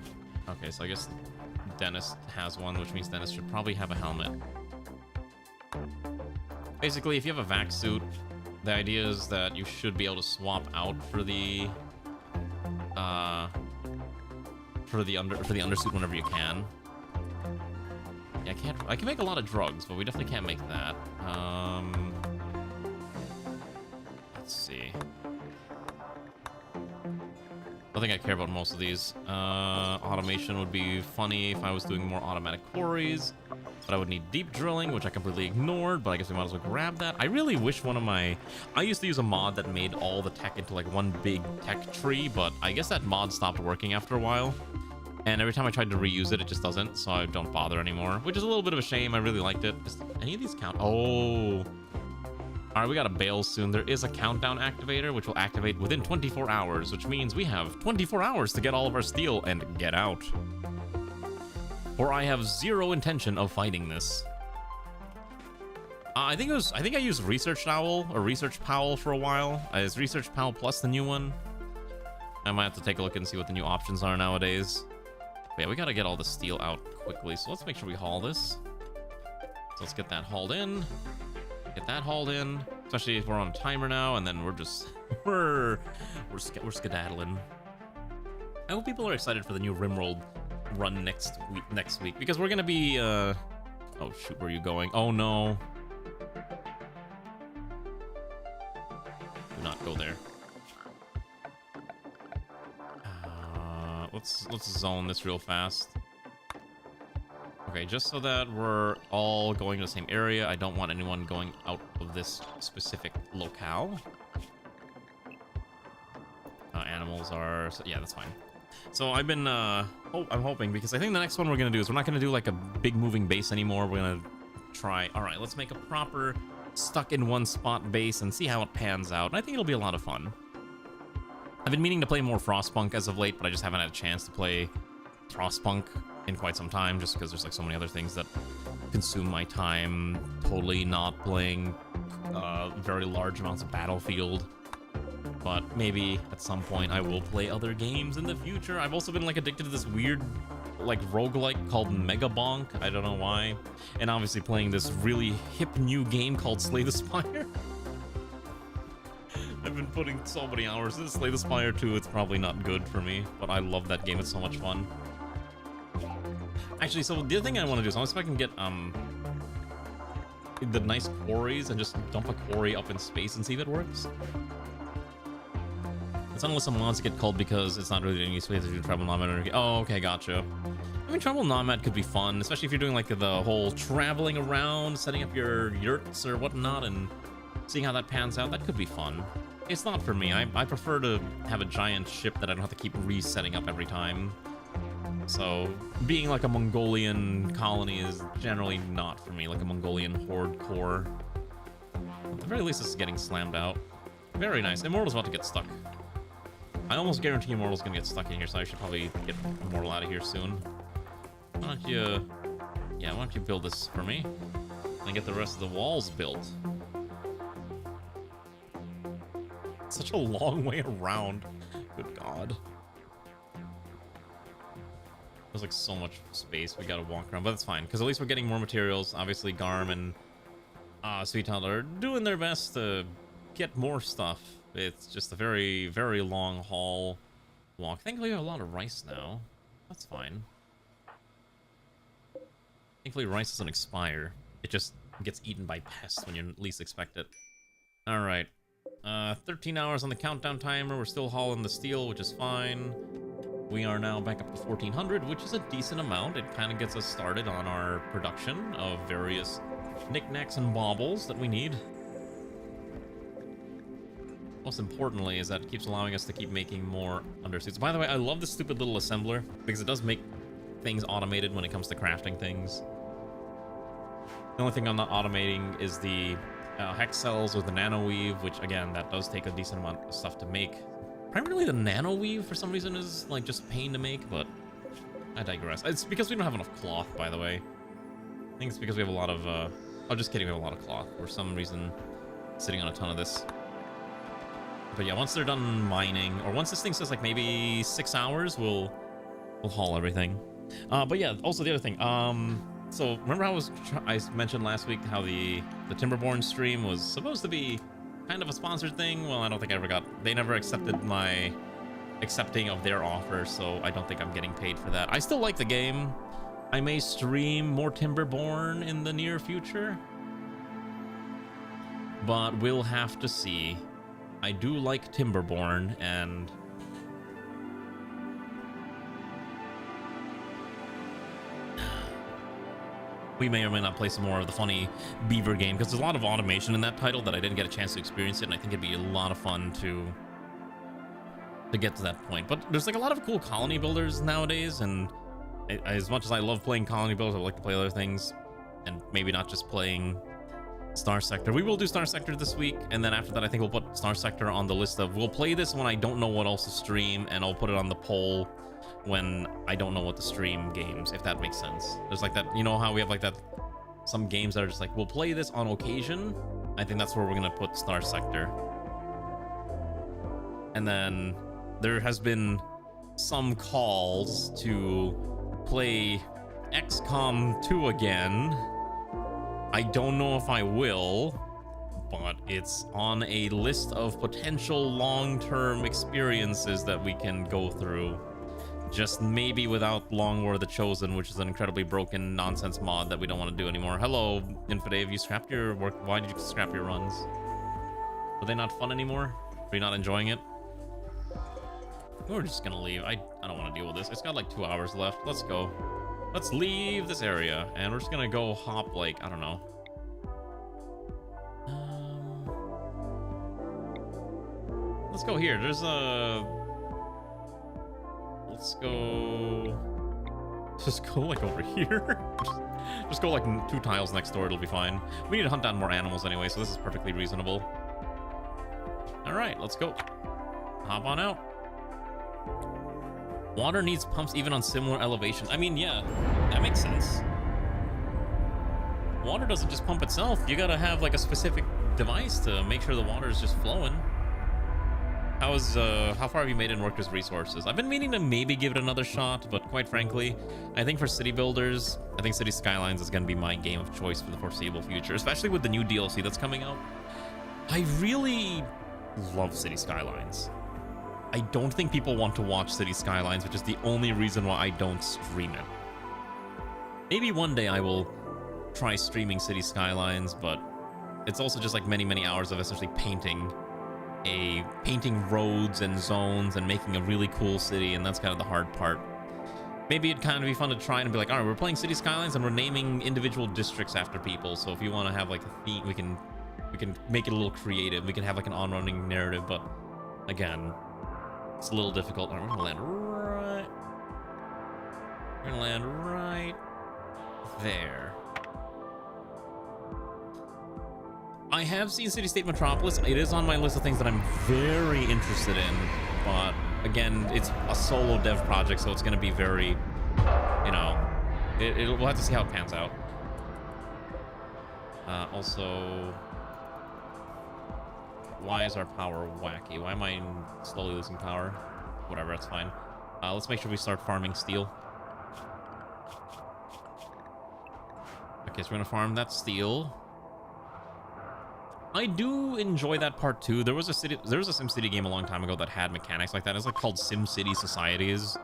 Okay, so I guess Dennis has one, which means Dennis should probably have a helmet. Basically, if you have a vac suit, the idea is that you should be able to swap out for the undersuit whenever you can. Yeah, I can make a lot of drugs, but we definitely can't make that. Let's see. I think I care about most of these. Automation would be funny if I was doing more automatic quarries, but I would need deep drilling, which I completely ignored, but I guess we might as well grab that. I really wish one of my... I used to use a mod that made all the tech into like one big tech tree, but I guess that mod stopped working after a while. And every time I tried to reuse it, it just doesn't, so I don't bother anymore, which is a little bit of a shame. I really liked it. Does any of these count? Oh. All right, we got to bail soon. There is a countdown activator, which will activate within 24 hours, which means we have 24 hours to get all of our steel and get out. Or I have zero intention of fighting this. I think I used Research Owl or Research Powell for a while. Is Research Powell Plus the new one? I might have to take a look and see what the new options are nowadays. But yeah, we got to get all the steel out quickly, so let's make sure we haul this. So let's get that hauled in. Get that hauled in, especially if we're on a timer now, and then we're just we're skedaddling. I hope people are excited for the new Rimworld run next week because we're gonna be oh shoot, where are you going? Oh no. Do not go there. Let's zone this real fast. Okay, just so that we're all going to the same area. I don't want anyone going out of this specific locale. Animals are... yeah, that's fine. So I've been... I'm hoping, because I think the next one we're going to do is we're not going to do like a big moving base anymore. We're going to try... Alright, let's make a proper stuck in one spot base and see how it pans out. And I think it'll be a lot of fun. I've been meaning to play more Frostpunk as of late, but I just haven't had a chance to play Frostpunk in quite some time, just because there's like so many other things that consume my time. Totally not playing very large amounts of Battlefield, but maybe at some point I will play other games in the future. I've also been like addicted to this weird like roguelike called Mega Bonk. I don't know why. And obviously playing this really hip new game called Slay the Spire. I've been putting so many hours into Slay the Spire 2, it's probably not good for me, but I love that game, it's so much fun. Actually, so the other thing I want to do is I want to see if I can get the nice quarries and just dump a quarry up in space and see if it works. It's unless some mods get called because it's not really any space to do travel nomad. Oh, okay, gotcha. I mean, travel nomad could be fun, especially if you're doing like the whole traveling around, setting up your yurts or whatnot, and seeing how that pans out. That could be fun. It's not for me. I prefer to have a giant ship that I don't have to keep resetting up every time. So being like a Mongolian colony is generally not for me, like a Mongolian horde core. At the very least, this is getting slammed out. Very nice. Immortal's about to get stuck. I almost guarantee Immortal's gonna get stuck in here, so I should probably get Immortal out of here soon. Why don't you... yeah, why don't you build this for me? And get the rest of the walls built. Such a long way around. Good God. There's like so much space we gotta walk around, but that's fine, because at least we're getting more materials. Obviously, Garm and Sweet Toddler are doing their best to get more stuff. It's just a very, very long haul walk. Thankfully, we have a lot of rice now. That's fine. Thankfully, rice doesn't expire. It just gets eaten by pests when you least expect it. Alright. 13 hours on the countdown timer. We're still hauling the steel, which is fine. We are now back up to 1,400, which is a decent amount. It kind of gets us started on our production of various knickknacks and baubles that we need. Most importantly is that it keeps allowing us to keep making more undersuits. By the way, I love this stupid little assembler because it does make things automated when it comes to crafting things. The only thing I'm not automating is the hex cells or the nano weave, which again, that does take a decent amount of stuff to make. Primarily the nano weave for some reason is like just pain to make, but I digress. It's because we don't have enough cloth, by the way. I think it's because we have a lot of oh, just kidding, we have a lot of cloth for some reason, sitting on a ton of this. But yeah, once they're done mining, or once this thing says like maybe 6 hours, we'll haul everything. But yeah, also the other thing, so remember how I mentioned last week how the Timberborn stream was supposed to be kind of a sponsored thing? Well, I don't think I ever got... They never accepted my accepting of their offer, so I don't think I'm getting paid for that. I still like the game. I may stream more Timberborn in the near future, but we'll have to see. I do like Timberborn, and we may or may not play some more of the funny beaver game, because there's a lot of automation in that title that I didn't get a chance to experience it, and I think it'd be a lot of fun to get to that point. But there's like a lot of cool colony builders nowadays, and as much as I love playing colony builders, I would like to play other things, and maybe not just playing Star Sector. We will do Star Sector this week, and then after that I think we'll put Star Sector on the list of, we'll play this when I don't know what else to stream, and I'll put it on the poll when I don't know what to stream games, if that makes sense. There's like that, you know how we have like that, some games that are just like, we'll play this on occasion. I think that's where we're gonna put Star Sector. And then there has been some calls to play XCOM 2 again. I don't know if I will, but it's on a list of potential long-term experiences that we can go through. Just maybe without Long War of the Chosen, which is an incredibly broken nonsense mod that we don't want to do anymore. Hello, Infide, have you scrapped your work? Why did you scrap your runs? Are they not fun anymore? Are you not enjoying it? We're just gonna leave. I don't want to deal with this. It's got like 2 hours left. Let's go. Let's leave this area, and we're just gonna go hop, like, I don't know. Let's go here. There's a... Let's go... Just go, like, over here. Just go, like, 2 tiles next door. It'll be fine. We need to hunt down more animals anyway, so this is perfectly reasonable. Alright, let's go. Hop on out. Water needs pumps even on similar elevations. I mean, yeah, that makes sense. Water doesn't just pump itself. You gotta have like a specific device to make sure the water is just flowing. How far have you made in Workers' Resources? I've been meaning to maybe give it another shot, but quite frankly, I think for city builders, I think City Skylines is gonna be my game of choice for the foreseeable future, especially with the new DLC that's coming out. I really love City Skylines. I don't think people want to watch City Skylines, which is the only reason why I don't stream it. Maybe one day I will try streaming City Skylines, but it's also just like many, many hours of essentially painting roads and zones and making a really cool city, and that's kind of the hard part. Maybe it'd kind of be fun to try and be like, all right, we're playing City Skylines and we're naming individual districts after people. So if you want to have like a theme, we can make it a little creative. We can have like an on-running narrative, but again, it's a little difficult. We're gonna land right. We're gonna land right there. I have seen City State Metropolis. It is on my list of things that I'm very interested in, but again, it's a solo dev project, so it's gonna be very, you know, we'll have to see how it pans out. Also, why is our power wacky? Why am I slowly losing power? Whatever, that's fine. Let's make sure we start farming steel. Okay, so we're gonna farm that steel. I do enjoy that part too. There was a SimCity game a long time ago that had mechanics like that. It's like called SimCity Societies,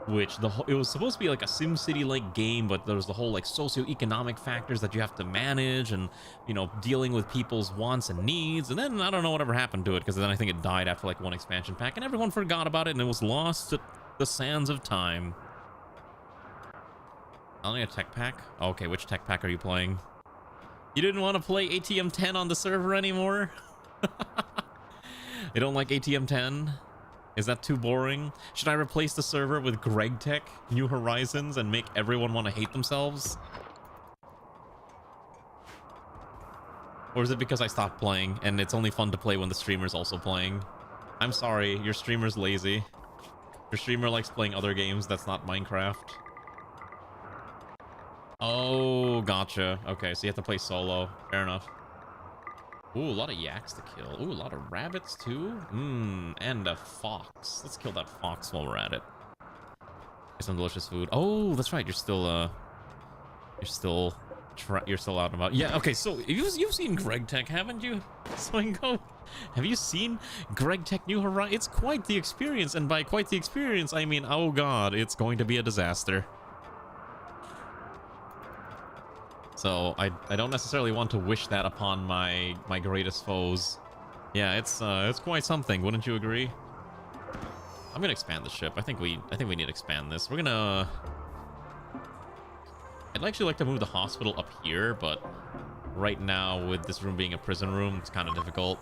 which it was supposed to be like a SimCity-like game, but there was the whole like socioeconomic factors that you have to manage, and you know, dealing with people's wants and needs. And then I don't know whatever happened to it, because then I think it died after like one expansion pack, and everyone forgot about it, and it was lost to the sands of time. I only a tech pack. Okay, which tech pack are you playing? You didn't want to play ATM 10 on the server anymore? You don't like ATM 10? Is that too boring? Should I replace the server with Greg Tech, New Horizons, and make everyone want to hate themselves? Or is it because I stopped playing and it's only fun to play when the streamer's also playing? I'm sorry, your streamer's lazy. Your streamer likes playing other games that's not Minecraft. Oh, gotcha. Okay, so you have to play solo. Fair enough. Ooh, a lot of yaks to kill. Ooh, a lot of rabbits too. And a fox. Let's kill that fox while we're at it. Get some delicious food. Oh, that's right. You're still out and about. Yeah. Okay. So you've seen Greg Tech, haven't you, Swingo? Have you seen Greg Tech New Horizons? It's quite the experience, and by quite the experience, I mean, oh god, it's going to be a disaster. So I don't necessarily want to wish that upon my greatest foes. Yeah, it's quite something, wouldn't you agree? I'm gonna expand the ship. I think we need to expand this. We're gonna. I'd actually like to move the hospital up here, but right now with this room being a prison room, it's kind of difficult.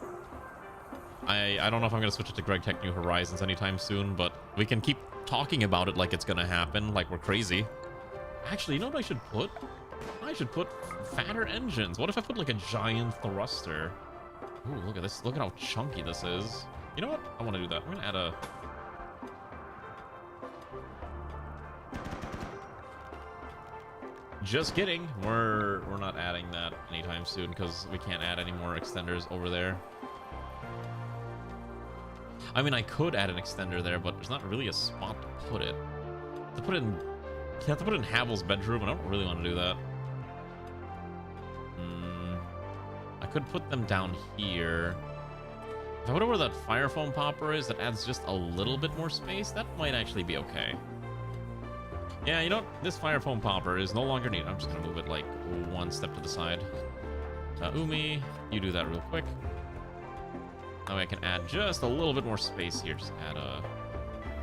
I don't know if I'm gonna switch it to Greg Tech New Horizons anytime soon, but we can keep talking about it like it's gonna happen, like we're crazy. Actually, you know what I should put? I should put fatter engines. What if I put like a giant thruster? Ooh, look at this. Look at how chunky this is. You know what? I want to do that. I'm gonna add a. Just kidding. We're not adding that anytime soon because we can't add any more extenders over there. I mean, I could add an extender there, but there's not really a spot to put it. You have to put it in Havel's bedroom, and I don't really want to do that. I could put them down here. If I put it where that fire foam popper is, that adds just a little bit more space. That might actually be okay. Yeah, you know what? This fire foam popper is no longer needed. I'm just gonna move it like one step to the side. Umi, you do that real quick. Now I can add just a little bit more space here. Just add a.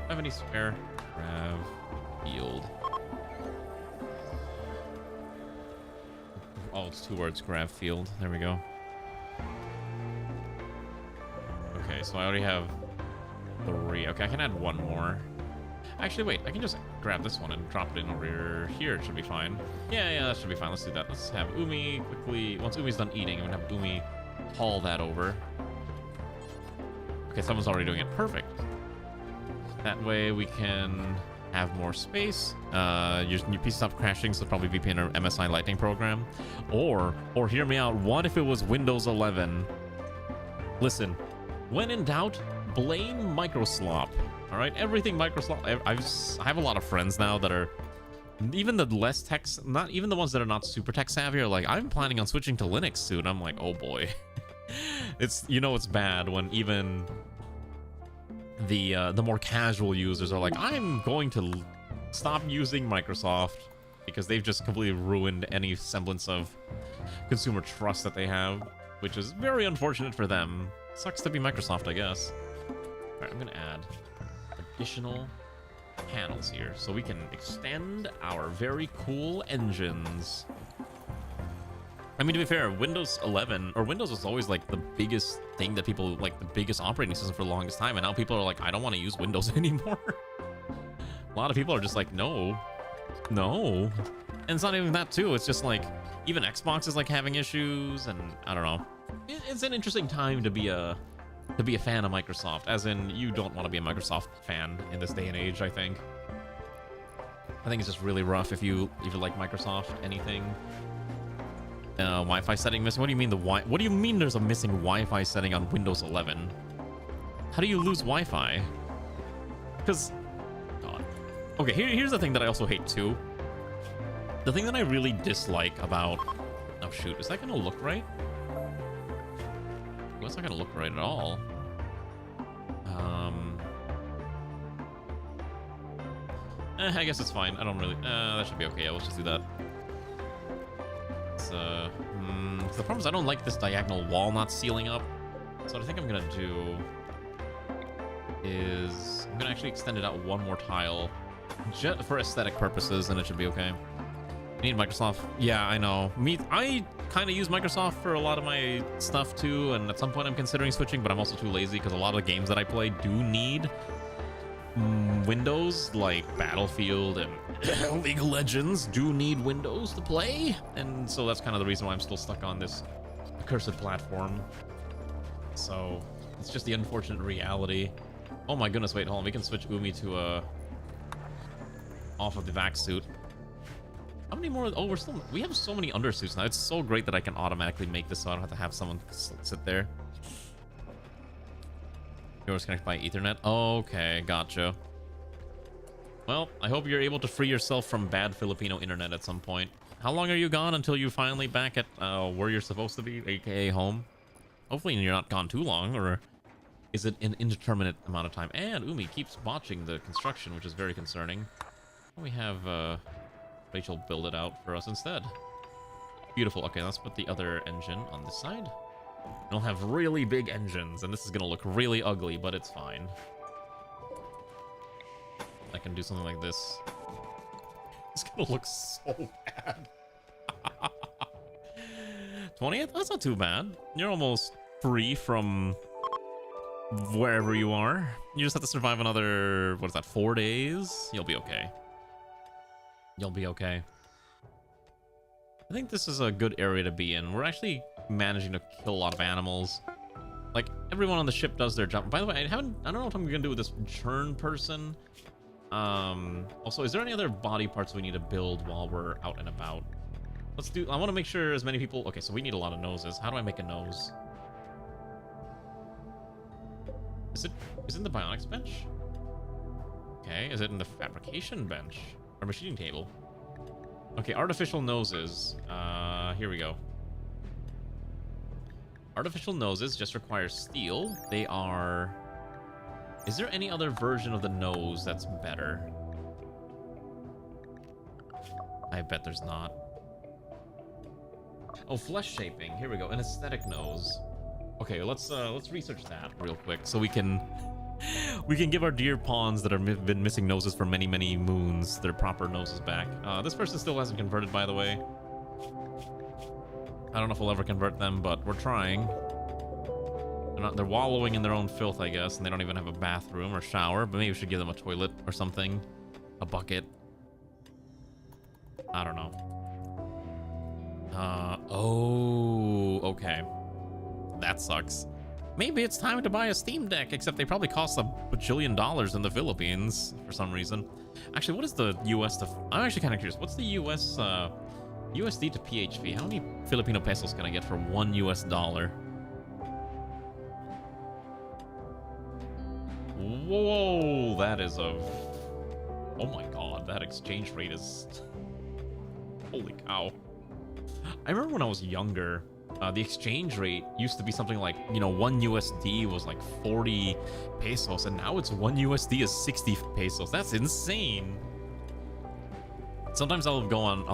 Have any spare? Grav field. Oh, it's 2 words. Grav field. There we go. Okay, so I already have 3. Okay, I can add 1 more. Actually, wait. I can just grab this one and drop it in over here. It should be fine. Yeah, that should be fine. Let's do that. Let's have Umi quickly. Once Umi's done eating, I'm gonna have Umi haul that over. Okay, someone's already doing it. Perfect. That way we can have more space. Your PC stopped crashing, so probably VPN or MSI Lightning program. Or hear me out. What if it was Windows 11? Listen, when in doubt, blame Microslop. All right, everything Microslop. I have a lot of friends now that are even the less tech, not even the ones that are not super tech savvy, are like, I'm planning on switching to Linux soon. I'm like, oh boy. It's, you know, it's bad when even the more casual users are like, I'm going to stop using Microsoft because they've just completely ruined any semblance of consumer trust that they have, which is very unfortunate for them. Sucks to be Microsoft, I guess. All right, I'm gonna add additional panels here so we can extend our very cool engines. I mean, to be fair, Windows 11 or Windows was always like the biggest thing that people like, the biggest operating system for the longest time, and now people are like, I don't want to use Windows anymore. A lot of people are just like, no. And it's not even that too. It's just like even Xbox is like having issues, and I don't know. It's an interesting time to be a fan of Microsoft, as in you don't want to be a Microsoft fan in this day and age. I think it's just really rough if you like Microsoft anything. Wi-Fi setting missing. What do you mean what do you mean there's a missing Wi-Fi setting on Windows 11? How do you lose Wi-Fi? Because, God. Okay, here's the thing that I also hate too. The thing that I really dislike about, oh shoot, is that gonna look right? Well, it's not gonna look right at all. I guess it's fine. I don't really. That should be okay. Yeah, let's just do that. The problem is I don't like this diagonal wall not sealing up. So what I think I'm gonna do is I'm gonna actually extend it out 1 more tile, just for aesthetic purposes, and it should be okay. I need Microsoft. Yeah, I know. I kind of use Microsoft for a lot of my stuff too, and at some point I'm considering switching, but I'm also too lazy because a lot of the games that I play do need Windows, like Battlefield and League of Legends do need Windows to play, and so that's kind of the reason why I'm still stuck on this accursed platform. So it's just the unfortunate reality. Oh my goodness, wait, hold on. We can switch Umi to off of the vac suit. How many more? Oh, we have so many undersuits now. It's so great that I can automatically make this so I don't have to have someone sit there. Yours connected by Ethernet. Okay, gotcha. Well, I hope you're able to free yourself from bad Filipino internet at some point. How long are you gone until you're finally back at where you're supposed to be, aka home? Hopefully you're not gone too long, or is it an indeterminate amount of time? And Umi keeps botching the construction, which is very concerning. We have Rachel build it out for us instead. Beautiful. Okay, let's put the other engine on this side. We'll have really big engines, and this is gonna look really ugly, but it's fine. I can do something like this. It's gonna look so bad. 20th? That's not too bad. You're almost free from wherever you are. You just have to survive another, what is that, 4 days? You'll be okay. You'll be okay. I think this is a good area to be in. We're actually managing to kill a lot of animals. Like, everyone on the ship does their job. By the way, I don't know what I'm gonna do with this churn person. Also, is there any other body parts we need to build while we're out and about? I want to make sure as many people... Okay, so we need a lot of noses. How do I make a nose? Is it in the bionics bench? Okay, is it in the fabrication bench? Or machining table? Okay, artificial noses. Here we go. Artificial noses just require steel. They are... Is there any other version of the nose that's better? I bet there's not. Oh, flesh shaping. Here we go. An aesthetic nose. Okay, let's research that real quick so we can give our dear pawns that have been missing noses for many, many moons their proper noses back. This person still hasn't converted, by the way. I don't know if we'll ever convert them, but we're trying. They're wallowing in their own filth, I guess, and they don't even have a bathroom or shower, but maybe we should give them a toilet or something. A bucket. I don't know. Oh, okay. That sucks. Maybe it's time to buy a Steam Deck, except they probably cost $1 bajillion in the Philippines for some reason. Actually, what is the US to... I'm actually kind of curious. What's the US, USD to PHP? How many Filipino pesos can I get for $1 US? Whoa, that is a... Oh my god, that exchange rate is... Holy cow. I remember when I was younger, the exchange rate used to be something like, you know, 1 USD was like 40 pesos, and now it's 1 USD is 60 pesos. That's insane. Sometimes I'll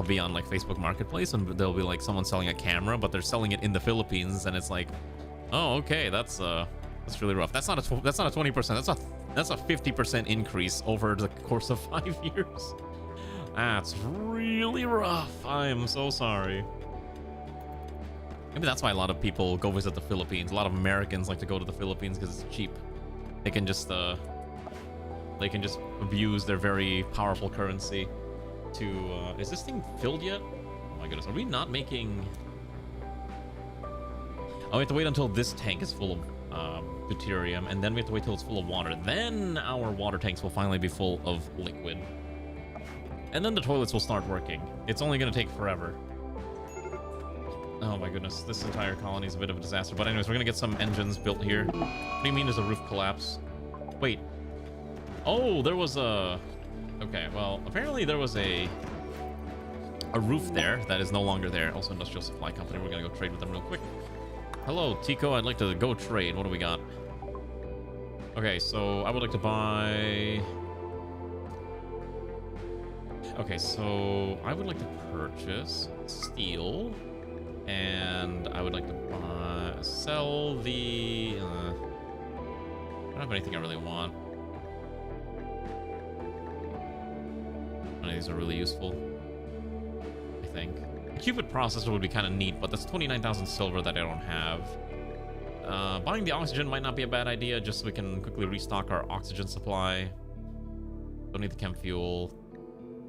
be on like Facebook Marketplace, and there'll be like someone selling a camera, but they're selling it in the Philippines, and it's like, oh, okay, that's really rough. That's not a 20%. That's a 50% increase over the course of 5 years. That's really rough. I am so sorry. Maybe that's why a lot of people go visit the Philippines. A lot of Americans like to go to the Philippines because it's cheap. They can just abuse their very powerful currency to is this thing filled yet? Oh my goodness, are we not making... Oh, we have to wait until this tank is full of deuterium, and then we have to wait till it's full of water. Then our water tanks will finally be full of liquid. And then the toilets will start working. It's only going to take forever. Oh my goodness, this entire colony is a bit of a disaster. But anyways, we're going to get some engines built here. What do you mean there's a roof collapse? Wait. Oh, there was a... Okay, well, apparently there was a roof there that is no longer there. Also, Industrial Supply Company. We're going to go trade with them real quick. Hello, Tico. I'd like to go trade. What do we got? Okay, so I would like to buy... Okay, so I would like to purchase steel, and I would like to sell the... I don't have anything I really want. None of these are really useful, I think. A qubit processor would be kind of neat, but that's 29,000 silver that I don't have. Buying the oxygen might not be a bad idea, just so we can quickly restock our oxygen supply. Don't need the chem fuel.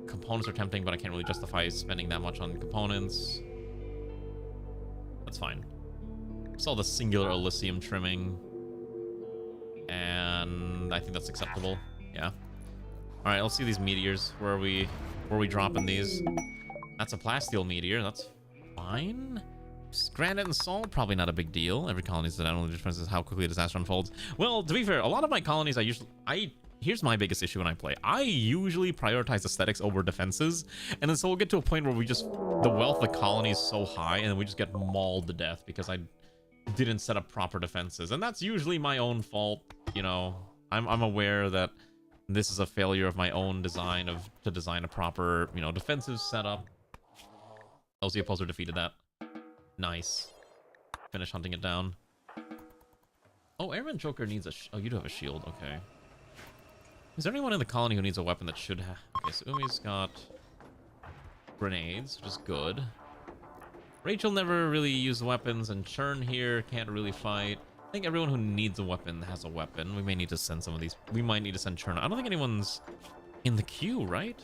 Components are tempting, but I can't really justify spending that much on components. That's fine. Sell the singular Elysium trimming. And I think that's acceptable. Yeah. Alright, let's see these meteors. Where are we dropping these? That's a plasteel meteor. That's fine. Granite and salt, probably not a big deal. Every colony is the only difference is how quickly a disaster unfolds. Well, to be fair, a lot of my colonies here's my biggest issue when I play. I usually prioritize aesthetics over defenses, and then so we'll get to a point where the wealth of the colony is so high, and then we just get mauled to death because I didn't set up proper defenses, and that's usually my own fault. You know, I'm aware that this is a failure of my own design to design a proper, you know, defensive setup. LZ opposer defeated that. Nice. Finish hunting it down. Oh, Airman Joker needs a... oh, you do have a shield. Okay. Is there anyone in the colony who needs a weapon that should have... okay, so Umi's got grenades, which is good. Rachel never really used weapons, and Churn here can't really fight. I think everyone who needs a weapon has a weapon. We may need to send some of these. We might need to send Churn. I don't think anyone's in the queue, right?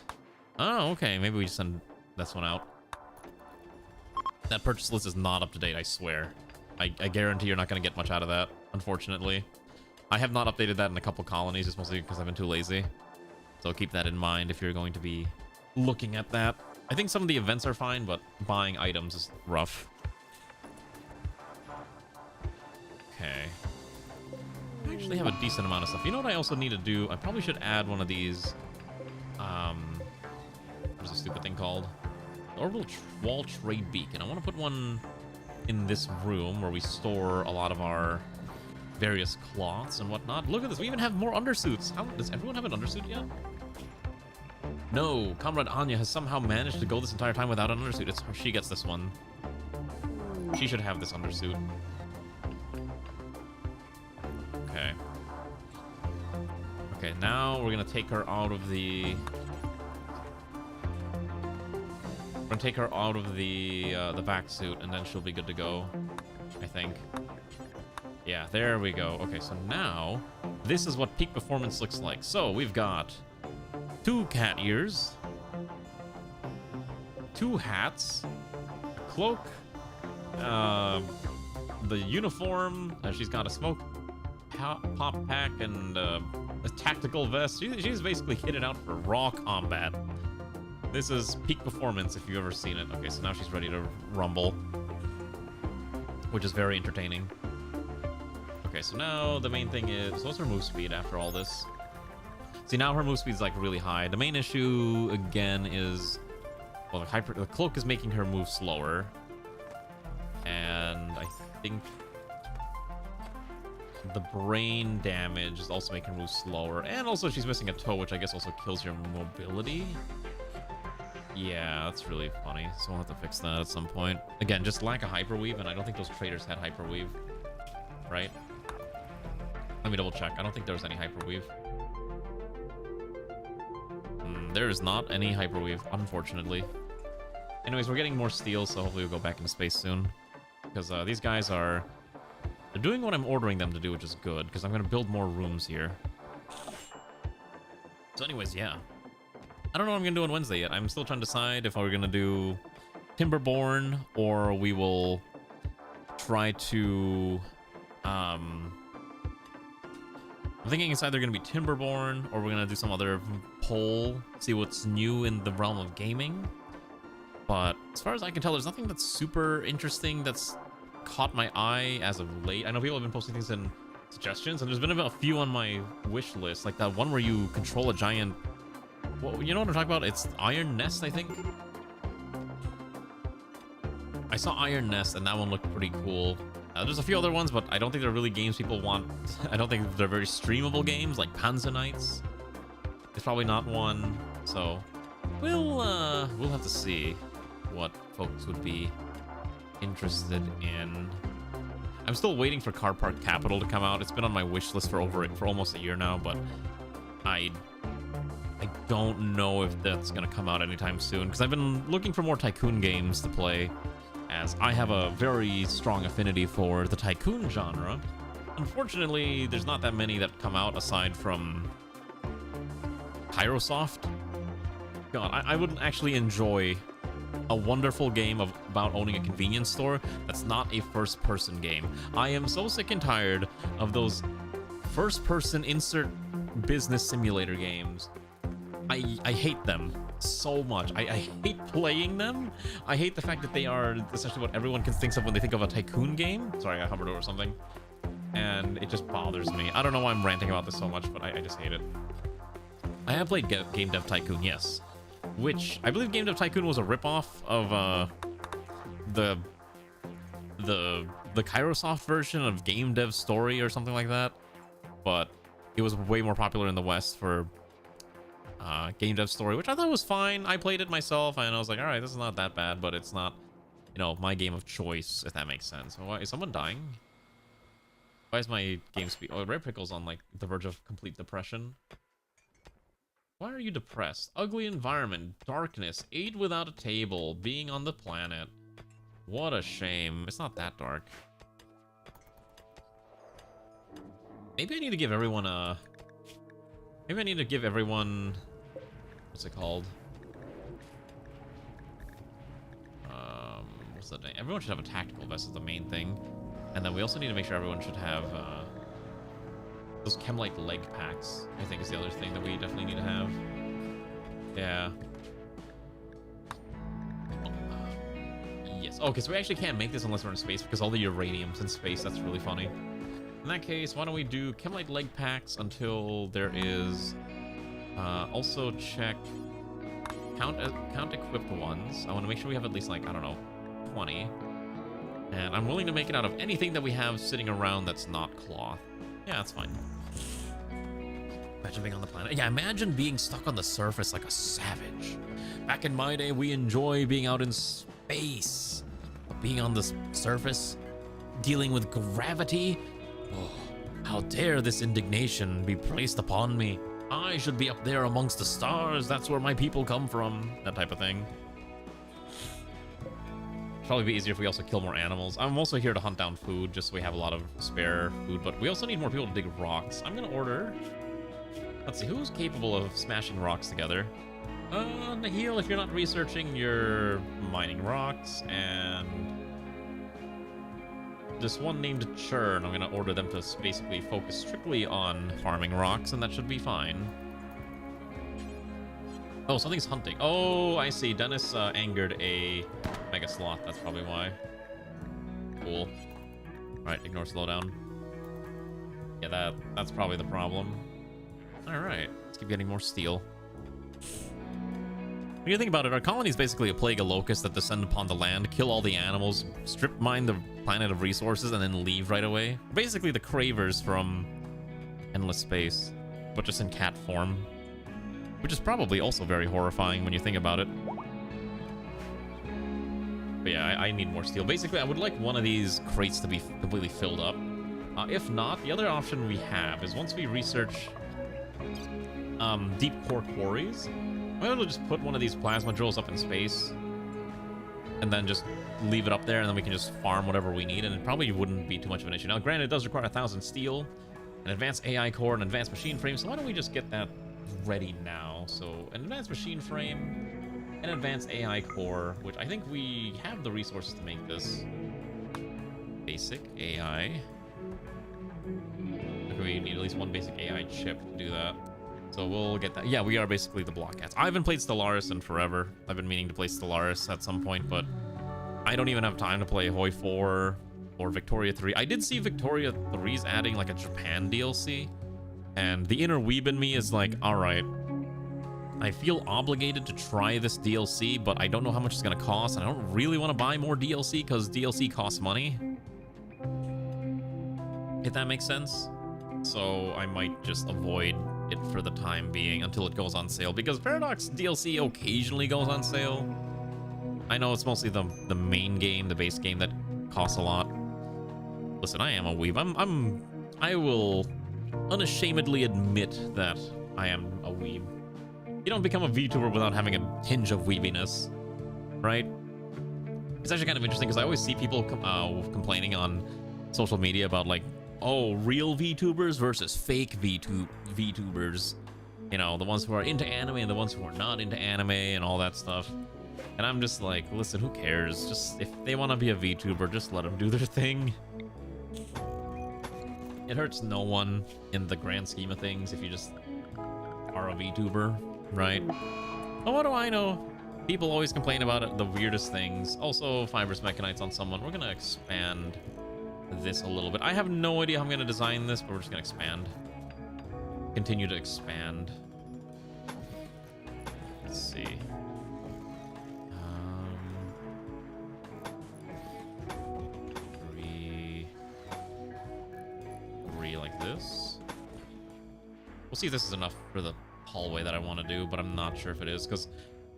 Oh, okay. Maybe we just send this one out. That purchase list is not up to date, I swear. I guarantee you're not going to get much out of that, unfortunately. I have not updated that in a couple colonies, just mostly because I've been too lazy. So keep that in mind if you're going to be looking at that. I think some of the events are fine, but buying items is rough. Okay. I actually have a decent amount of stuff. You know what I also need to do? I probably should add one of these... what's the stupid thing called? Orbital Wall Trade Beacon. I want to put one in this room where we store a lot of our various cloths and whatnot. Look at this. We even have more undersuits. How does everyone have an undersuit yet? No. Comrade Anya has somehow managed to go this entire time without an undersuit. It's she gets this one. She should have this undersuit. Okay. Okay, now we're gonna take her out of the... we're gonna take her out of the back suit, and then she'll be good to go, I think. Yeah, there we go. Okay, so now this is what peak performance looks like. So we've got 2 cat ears, 2 hats, a cloak, the uniform. She's got a smoke pop pack and a tactical vest. She's basically kitted out for raw combat. This is peak performance if you've ever seen it. Okay, so now she's ready to rumble, which is very entertaining. Okay, so now the main thing is, what's her move speed after all this? See, now her move speed is like really high. The main issue again is, well, the cloak is making her move slower, and I think the brain damage is also making her move slower, and also she's missing a toe, which I guess also kills your mobility. Yeah, that's really funny. So we'll have to fix that at some point. Again, just lack of hyperweave, and I don't think those traders had hyperweave, right? Let me double check. I don't think there was any hyperweave. There is not any hyperweave, unfortunately. Anyways, we're getting more steel, so hopefully we'll go back into space soon. Because these guys are... they're doing what I'm ordering them to do, which is good, because I'm going to build more rooms here. So anyways, yeah. I don't know what I'm going to do on Wednesday yet. I'm still trying to decide if we're going to do Timberborn, or we will try to... I'm thinking it's either going to be Timberborn, or we're going to do some other poll, see what's new in the realm of gaming. But as far as I can tell, there's nothing that's super interesting that's caught my eye as of late. I know people have been posting things in suggestions, and there's been a few on my wish list, like that one where you control a giant... well, you know what I'm talking about? It's Iron Nest, I think. I saw Iron Nest, and that one looked pretty cool. There's a few other ones, but I don't think they're really games people want. I don't think they're very streamable games, like Panzerknights. It's probably not one, so we'll have to see what folks would be interested in. I'm still waiting for Car Park Capital to come out. It's been on my wish list for almost a year now, but I don't know if that's gonna come out anytime soon, because I've been looking for more tycoon games to play, as I have a very strong affinity for the tycoon genre. Unfortunately, there's not that many that come out aside from Pyrosoft. God, I wouldn't actually enjoy a wonderful game about owning a convenience store that's not a first-person game. I am so sick and tired of those first-person insert business simulator games. I hate them so much. I hate playing them. I hate the fact that they are essentially what everyone thinks of when they think of a tycoon game. Sorry, I hovered over something. And it just bothers me. I don't know why I'm ranting about this so much, but I just hate it. I have played Game Dev Tycoon, yes. Which, I believe Game Dev Tycoon was a ripoff of the Kairosoft version of Game Dev Story or something like that. But it was way more popular in the West for Game Dev Story, which I thought was fine. I played it myself, and I was like, all right, this is not that bad, but it's not you know, my game of choice, if that makes sense. Why is someone dying? Why is my game speed? Oh, Rare Pickle's on like the verge of complete depression. Why are you depressed? Ugly environment, darkness, ate without a table, being on the planet. What a shame. It's not that dark. Maybe I need to give everyone a... Maybe I need to give everyone... What's it called? What's that name? Everyone should have a tactical vest is the main thing. And then we also need to make sure everyone should have those Chemlite leg packs, I think is the other thing that we definitely need to have. Yeah. Yes. Oh, because we actually can't make this unless we're in space because all the uranium's in space. That's really funny. In that case, why don't we do Chemlite leg packs until there is... also check... Count equipped ones. I want to make sure we have at least, like, I don't know, 20. And I'm willing to make it out of anything that we have sitting around that's not cloth. Yeah, that's fine. Imagine being on the planet. Yeah, imagine being stuck on the surface like a savage. Back in my day, we enjoy being out in space. But being on the surface, dealing with gravity? Oh, how dare this indignation be placed upon me? I should be up there amongst the stars. That's where my people come from. That type of thing. Probably be easier if we also kill more animals. I'm also here to hunt down food, just so we have a lot of spare food, but we also need more people to dig rocks. I'm gonna order... Let's see, who's capable of smashing rocks together? Nahil, if you're not researching, you're mining rocks, and... This one named Churn, I'm gonna order them to basically focus strictly on farming rocks, and that should be fine. Oh, something's hunting. Oh, I see. Dennis angered a Mega Sloth. That's probably why. Cool. Alright, ignore slowdown. Yeah, that's probably the problem. Alright, let's keep getting more steel. When you think about it, our colony is basically a plague of locusts that descend upon the land, kill all the animals, strip mine the planet of resources, and then leave right away. Basically the Cravers from Endless Space, but just in cat form. Which is probably also very horrifying when you think about it. But yeah, I need more steel. Basically, I would like one of these crates to be completely filled up. If not, the other option we have is once we research deep core quarries, I'm able to just put one of these plasma drills up in space and then just leave it up there, and then we can just farm whatever we need, and it probably wouldn't be too much of an issue. Now, granted, it does require 1,000 steel, an advanced AI core, an advanced machine frame, so why don't we just get that ready now? So an advanced machine frame, an advanced AI core, which I think we have the resources to make this. Basic AI. We need at least one basic AI chip to do that. So we'll get that. Yeah, we are basically the block cats. I haven't played Stellaris in forever. I've been meaning to play Stellaris at some point, but I don't even have time to play Hoi 4 or Victoria 3. I did see Victoria 3's adding like a Japan DLC. And the inner weeb in me is like, alright, I feel obligated to try this DLC, but I don't know how much it's going to cost, and I don't really want to buy more DLC because DLC costs money. If that makes sense. So I might just avoid it for the time being until it goes on sale, because Paradox DLC occasionally goes on sale. I know it's mostly the main game, the base game, that costs a lot. Listen, I am a weeb. I will unashamedly admit that I am a weeb. You don't become a VTuber without having a hinge of weebiness, right? It's actually kind of interesting because I always see people complaining on social media about like, oh, real VTubers versus fake VTubers. You know, the ones who are into anime and the ones who are not into anime and all that stuff. And I'm just like, listen, who cares? Just if they want to be a VTuber, just let them do their thing. It hurts no one in the grand scheme of things if you just are a VTuber, right? But what do I know? People always complain about it, the weirdest things. Also, fibrous mechanites on someone. We're gonna expand this a little bit. I have no idea how I'm gonna design this, but we're just gonna expand. Continue to expand. Let's see. Three like this. We'll see if this is enough for the hallway that I want to do, but I'm not sure if it is, because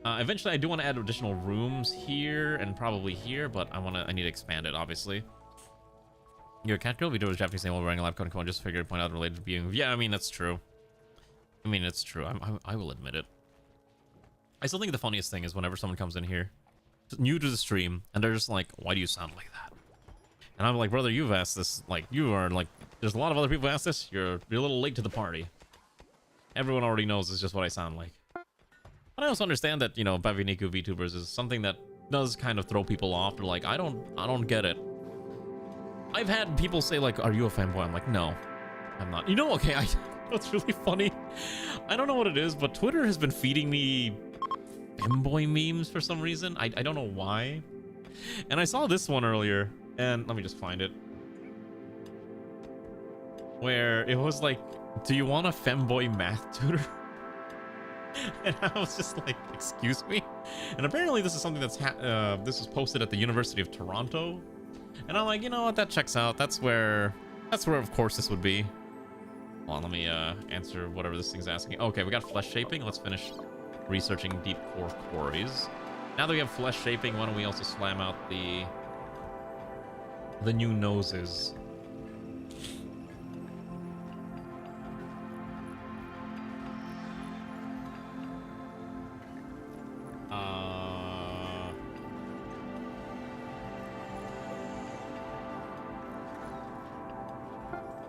Eventually, I do want to add additional rooms here and probably here, but I need to expand it, obviously. You're a cat girl? We do a Japanese name while wearing a lab coat and come just figured to point out related to being. Yeah, I mean, that's true. It's true. I will admit it. I still think the funniest thing is whenever someone comes in here, new to the stream, and they're just like, why do you sound like that? And I'm like, brother, you've asked this, like, you are, like, there's a lot of other people who asked this, you're a little late to the party. Everyone already knows it's just what I sound like. But I also understand that, you know, Baviniku VTubers is something that does kind of throw people off. They're like, I don't get it. I've had people say, like, are you a fanboy? I'm like, no, I'm not. You know, okay, what's really funny? I don't know what it is, but Twitter has been feeding me femboy memes for some reason. I don't know why. And I saw this one earlier, and let me just find it. Where it was like, do you want a femboy math tutor? And I was just like, excuse me? And apparently this is something that's this was posted at the University of Toronto. And I'm like, you know what, that checks out. That's where of course this would be. Hold on, let me answer whatever this thing's asking. Okay, we got flesh shaping. Let's finish researching deep core quarries. Now that we have flesh shaping, why don't we also slam out the new noses?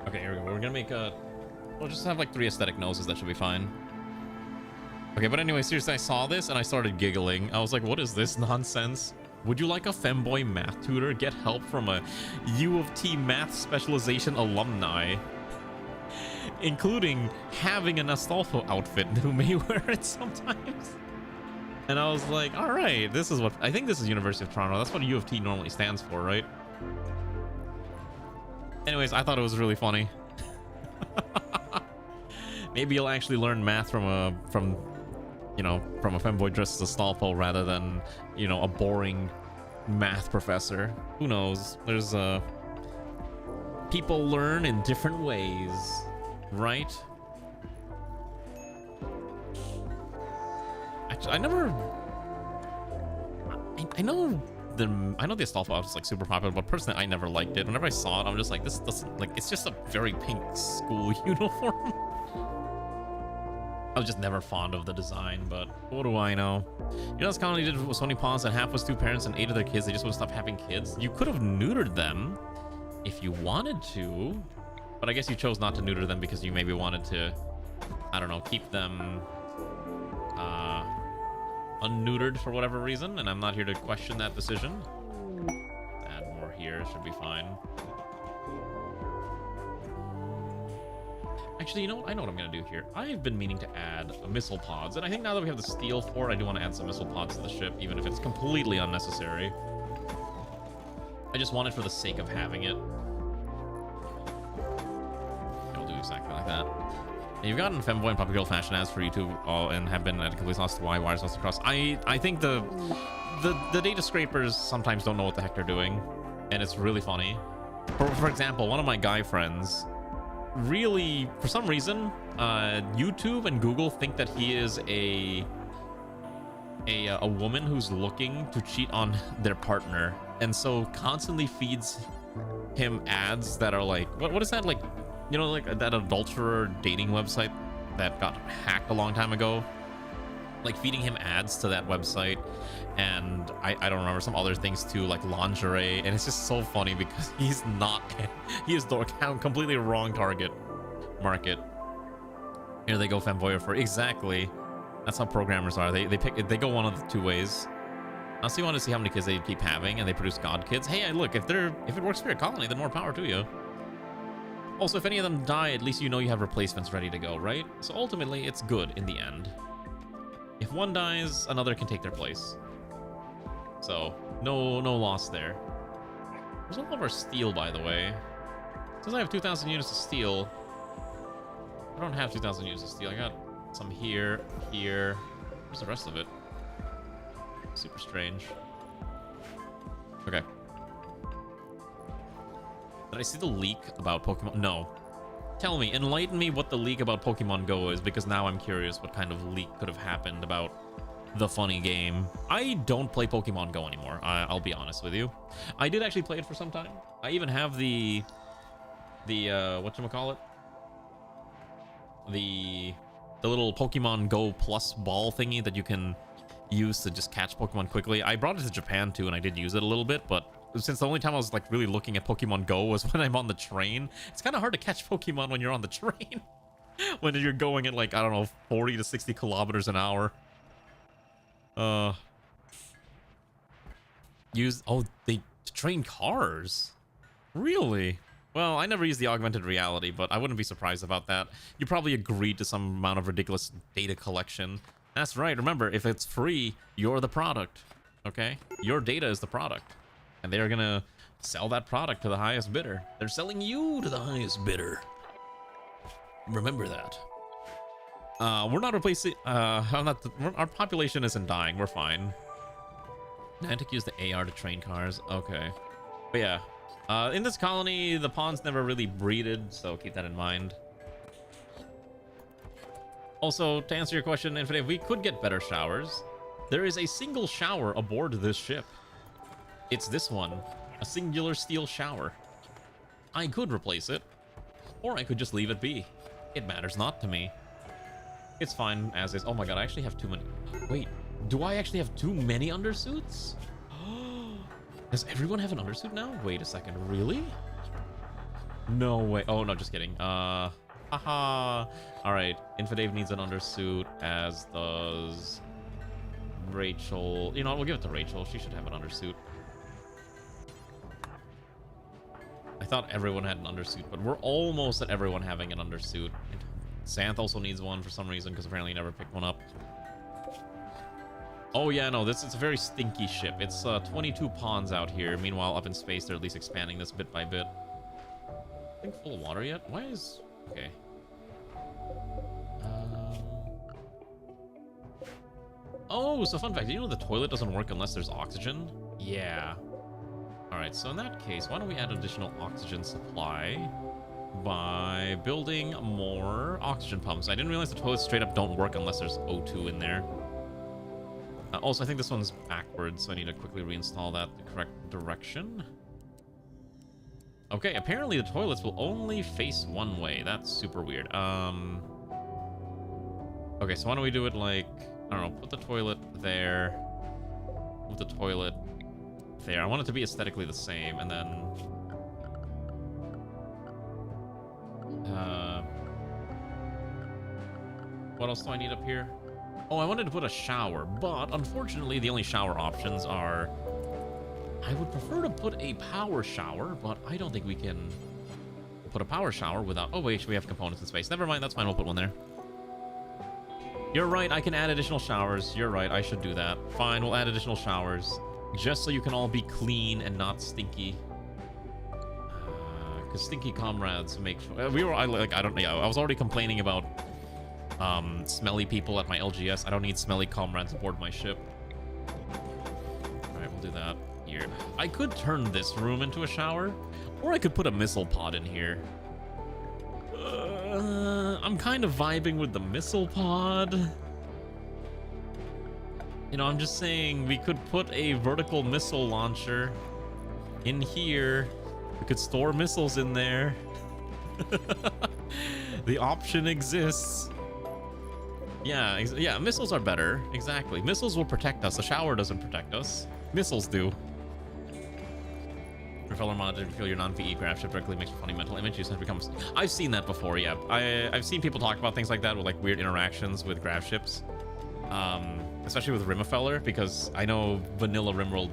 Okay, here we go. We're gonna make we'll just have like 3 aesthetic noses. That should be fine. Okay, but anyway, seriously, I saw this and I started giggling. I was like, what is this nonsense? Would you like a femboy math tutor? Get help from a U of T math specialization alumni, including having an Astolfo outfit who may wear it sometimes. And I was like, all right, this is what I think. This is University of Toronto. That's what U of T normally stands for, right? Anyways, I thought it was really funny. Maybe you'll actually learn math from a femboy dressed as Astolfo rather than, you know, a boring math professor. Who knows? There's people learn in different ways, right? Actually, I know the Astolfo outfit's like super popular, but personally I never liked it. Whenever I saw it, I'm just like, this doesn't, like, it's just a very pink school uniform. I was just never fond of the design, but what do I know? You know, this colony did with Sony Pawns, and half was 2 parents and 8 of their kids. They just wouldn't stop having kids. You could have neutered them if you wanted to, but I guess you chose not to neuter them because you maybe wanted to, I don't know, keep them unneutered for whatever reason, and I'm not here to question that decision. Add more here, should be fine. Actually, you know what? I know what I'm gonna do here. I've been meaning to add missile pods, and I think now that we have the steel for it, I do want to add some missile pods to the ship, even if it's completely unnecessary. I just want it for the sake of having it. I'll do exactly like that. And you've gotten femboy and puppy girl fashion ads for YouTube, and have been at a complete loss to why wires lost across. I think the data scrapers sometimes don't know what the heck they're doing, and it's really funny. For example, one of my guy friends really, for some reason, YouTube and Google think that he is a woman who's looking to cheat on their partner, and so constantly feeds him ads that are like, what is that, like, you know, like that adulterer dating website that got hacked a long time ago, like feeding him ads to that website, and I don't remember some other things too, like lingerie, and it's just so funny because he is the completely wrong target market. Here they go, femboy for exactly. That's how programmers are. They go one of the 2 ways. I also want to see how many kids they keep having, and they produce god kids. Hey, look, if it works for your colony, then more power to you. Also, if any of them die, at least you know you have replacements ready to go, right? So ultimately, it's good in the end. If one dies, another can take their place. So, no loss there. There's all of our steel, by the way. Since I have 2,000 units of steel, I don't have 2,000 units of steel. I got some here. Where's the rest of it? Super strange. Okay. Did I see the leak about Pokemon? No. Tell me, enlighten me what the leak about Pokemon Go is, because now I'm curious what kind of leak could have happened about the funny game. I don't play Pokemon Go anymore. I'll be honest with you. I did actually play it for some time. I even have the whatchamacallit? The little Pokemon Go Plus ball thingy that you can use to just catch Pokemon quickly. I brought it to Japan too, and I did use it a little bit, but since the only time I was like really looking at Pokemon Go was when I'm on the train, it's kind of hard to catch Pokemon when you're on the train. When you're going at like, I don't know, 40 to 60 kilometers an hour. They train cars? Really? Well, I never used the augmented reality, but I wouldn't be surprised about that. You probably agreed to some amount of ridiculous data collection. That's right, remember, if it's free, you're the product, okay? Your data is the product. And they're gonna sell that product to the highest bidder. They're selling you to the highest bidder. Remember that. We're not replacing, our population isn't dying, we're fine. Niantic used the AR to train cars, okay. But yeah, in this colony, the pawns never really breeded, so keep that in mind. Also, to answer your question, Infinite, if we could get better showers, there is a single shower aboard this ship. It's this one, a singular steel shower. I could replace it, or I could just leave it be. It matters not to me. It's fine as is. Oh my god, I actually have too many. Wait, do I actually have too many undersuits? Does everyone have an undersuit now? Wait a second, really? No way. Oh no, just kidding. Haha. Alright, Infidave needs an undersuit, as does Rachel. You know what, we'll give it to Rachel. She should have an undersuit. I thought everyone had an undersuit, but we're almost at everyone having an undersuit. Santh also needs one for some reason, because apparently he never picked one up. Oh yeah, no, it's a very stinky ship. It's 22 pawns out here. Meanwhile, up in space, they're at least expanding this bit by bit. I think full of water yet? Why is... Okay. Oh, so fun fact, do you know the toilet doesn't work unless there's oxygen? Yeah. Alright, so in that case, why don't we add additional oxygen supply by building more oxygen pumps. I didn't realize the toilets straight up don't work unless there's O2 in there. Also, I think this one's backwards, so I need to quickly reinstall that the correct direction. Okay, apparently the toilets will only face one way. That's super weird. Okay, so why don't we do it like, I don't know, put the toilet there, put the toilet there. I want it to be aesthetically the same, and then what else do I need up here? Oh, I wanted to put a shower, but unfortunately the only shower options are... I would prefer to put a power shower, but I don't think we can put a power shower without... Oh wait, we have components in space. Never mind, that's fine, we'll put one there. You're right, I can add additional showers. You're right, I should do that. Fine, we'll add additional showers. Just so you can all be clean and not stinky. Because stinky comrades make... I was already complaining about smelly people at my LGS. I don't need smelly comrades aboard my ship. Alright, we'll do that here. I could turn this room into a shower, or I could put a missile pod in here. I'm kind of vibing with the missile pod. You know, I'm just saying we could put a vertical missile launcher in here. We could store missiles in there. The option exists. Yeah, missiles are better. Exactly. Missiles will protect us. The shower doesn't protect us. Missiles do. Refeller mod, if you feel your non-VE graph ship directly makes a funny mental image. It becomes... I've seen that before, yeah. I've seen people talk about things like that with like weird interactions with graph ships. Especially with Rimfeller, because I know vanilla Rimworld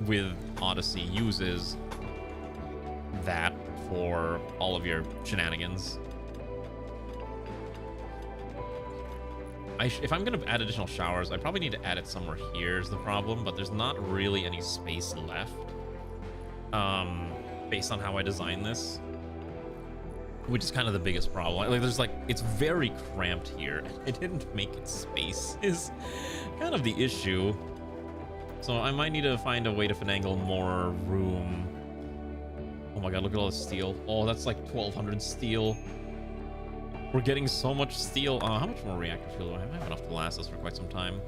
with Odyssey uses that for all of your shenanigans. If I'm going to add additional showers, I probably need to add it somewhere here is the problem, but there's not really any space left based on how I designed this, which is kind of the biggest problem. Like, there's like, it's very cramped here. It didn't make it space is kind of the issue. So I might need to find a way to finagle more room. Oh my god, look at all this steel. Oh, that's like 1,200 steel. We're getting so much steel. How much more reactor fuel do I have? I have enough to last us for quite some time.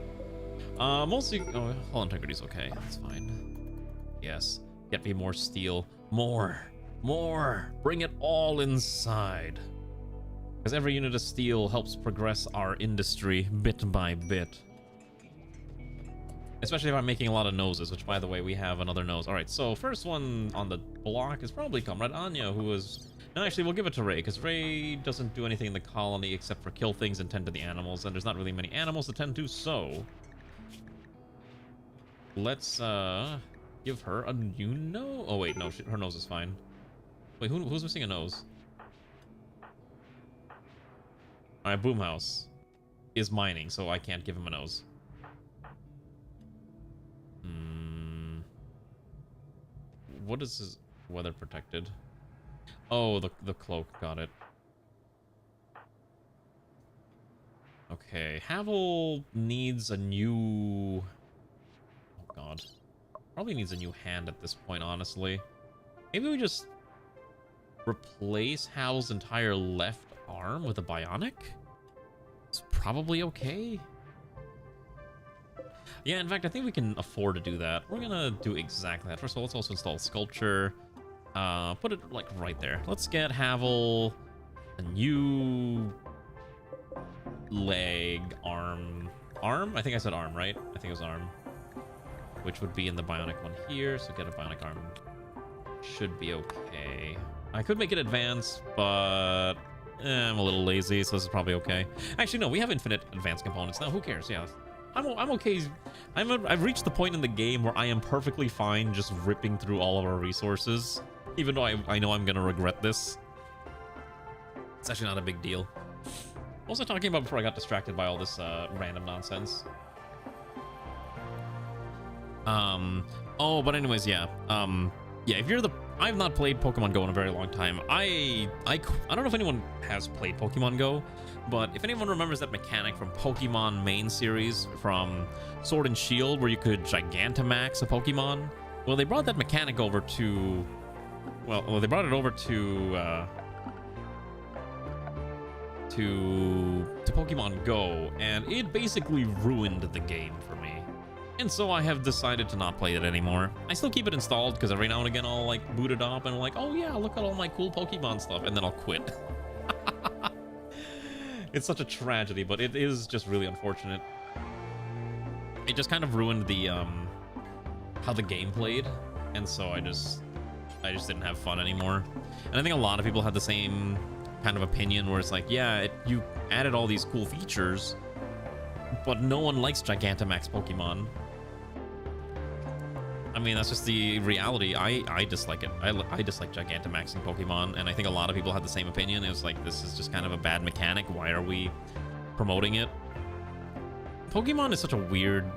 Mostly. Oh, hull integrity is okay. That's fine. Yes. Get me more steel. More. Bring it all inside. Because every unit of steel helps progress our industry bit by bit. Especially if I'm making a lot of noses, which, by the way, we have another nose. All right, so first one on the block is probably Comrade Anya, who is... No, actually, we'll give it to Ray, because Ray doesn't do anything in the colony except for kill things and tend to the animals, and there's not really many animals to tend to, so... Let's, give her a new nose. Oh, wait, no, her nose is fine. Wait, who's missing a nose? Alright, Boomhouse is mining, so I can't give him a nose. What is his weather protected? Oh, the cloak, got it. Okay, Havel needs a new... Oh god. Probably needs a new hand at this point, honestly. Maybe we just replace Havel's entire left arm with a bionic? It's probably okay. Yeah, in fact, I think we can afford to do that. We're gonna do exactly that. First of all, let's also install sculpture. Put it, like, right there. Let's get Havel a new leg, arm? I think I said arm, right? I think it was arm. Which would be in the bionic one here, so get a bionic arm. Should be okay. I could make it advanced, but I'm a little lazy, so this is probably okay. Actually, no, we have infinite advanced components now. Who cares? Yeah, I'm okay. I've reached the point in the game where I am perfectly fine just ripping through all of our resources, even though I know I'm gonna regret this. It's actually not a big deal. What was I talking about before I got distracted by all this random nonsense? Oh, but anyways, yeah. Yeah, if you're the... I've not played Pokemon Go in a very long time. I don't know if anyone has played Pokemon Go, but if anyone remembers that mechanic from Pokemon main series, from Sword and Shield, where you could Gigantamax a Pokemon, well, they brought that mechanic over to... Well, they brought it over to Pokemon Go, and it basically ruined the game for me. And so I have decided to not play it anymore. I still keep it installed because every now and again I'll like boot it up and I'm like, oh yeah, look at all my cool Pokemon stuff, and then I'll quit. It's such a tragedy, but it is just really unfortunate. It just kind of ruined the how the game played, and so I just didn't have fun anymore. And I think a lot of people had the same kind of opinion where it's like, yeah, you added all these cool features, but no one likes Gigantamax Pokemon. I mean, that's just the reality. I dislike it. I dislike Gigantamaxing Pokemon, and I think a lot of people had the same opinion. It was like, this is just kind of a bad mechanic. Why are we promoting it? Pokemon is such a weird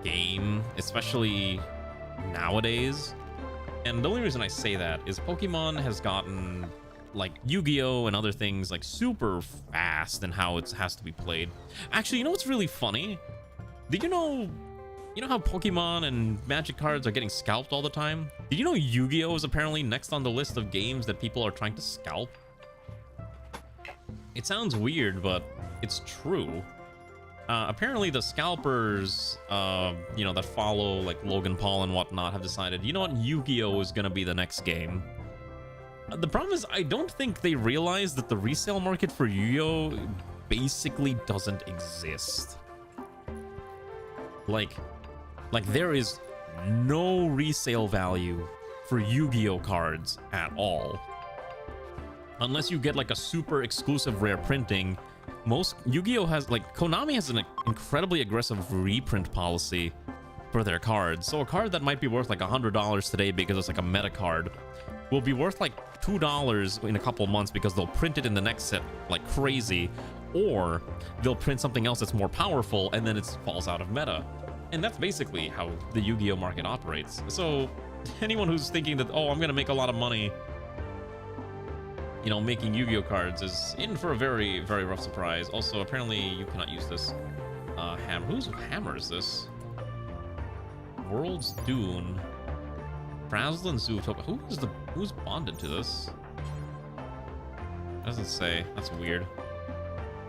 game, especially nowadays. And the only reason I say that is Pokemon has gotten, like, Yu-Gi-Oh! And other things, like, super fast in how it has to be played. Actually, you know what's really funny? Did you know how Pokemon and Magic cards are getting scalped all the time? Did you know Yu-Gi-Oh! Is apparently next on the list of games that people are trying to scalp? It sounds weird, but it's true. Apparently the scalpers, that follow, like, Logan Paul and whatnot, have decided, you know what, Yu-Gi-Oh! Is gonna be the next game. The problem is, I don't think they realize that the resale market for Yu-Gi-Oh! Basically doesn't exist. Like, there is no resale value for Yu-Gi-Oh! Cards at all. Unless you get, like, a super exclusive rare printing. Most Yu-Gi-Oh! Has, like, Konami has an incredibly aggressive reprint policy for their cards. So a card that might be worth, like, $100 today because it's, like, a meta card will be worth, like, $2 in a couple months because they'll print it in the next set like crazy, or they'll print something else that's more powerful and then it falls out of meta. And that's basically how the Yu-Gi-Oh! Market operates. So anyone who's thinking that, oh, I'm gonna make a lot of money, making Yu-Gi-Oh! Cards is in for a very, very rough surprise. Also, apparently you cannot use this hammer. Whose hammer is this? World's Dune. Frazzle and Zootopia. Who's bonded to this? Doesn't say. That's weird.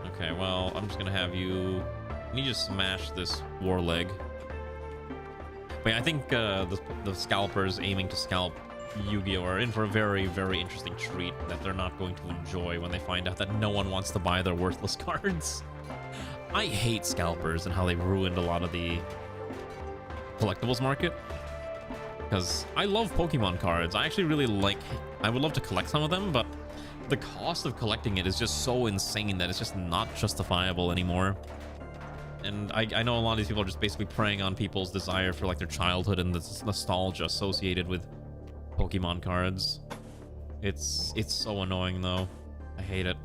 Okay, well, I'm just gonna have you I need to smash this war leg. But yeah, I think the scalpers aiming to scalp Yu-Gi-Oh! Are in for a very, very interesting treat that they're not going to enjoy when they find out that no one wants to buy their worthless cards. I hate scalpers and how they ruined a lot of the collectibles market. Because I love Pokemon cards. I actually really like... I would love to collect some of them, but the cost of collecting it is just so insane that it's just not justifiable anymore. And I know a lot of these people are just basically preying on people's desire for like their childhood and the nostalgia associated with Pokemon cards. It's so annoying though. I hate it.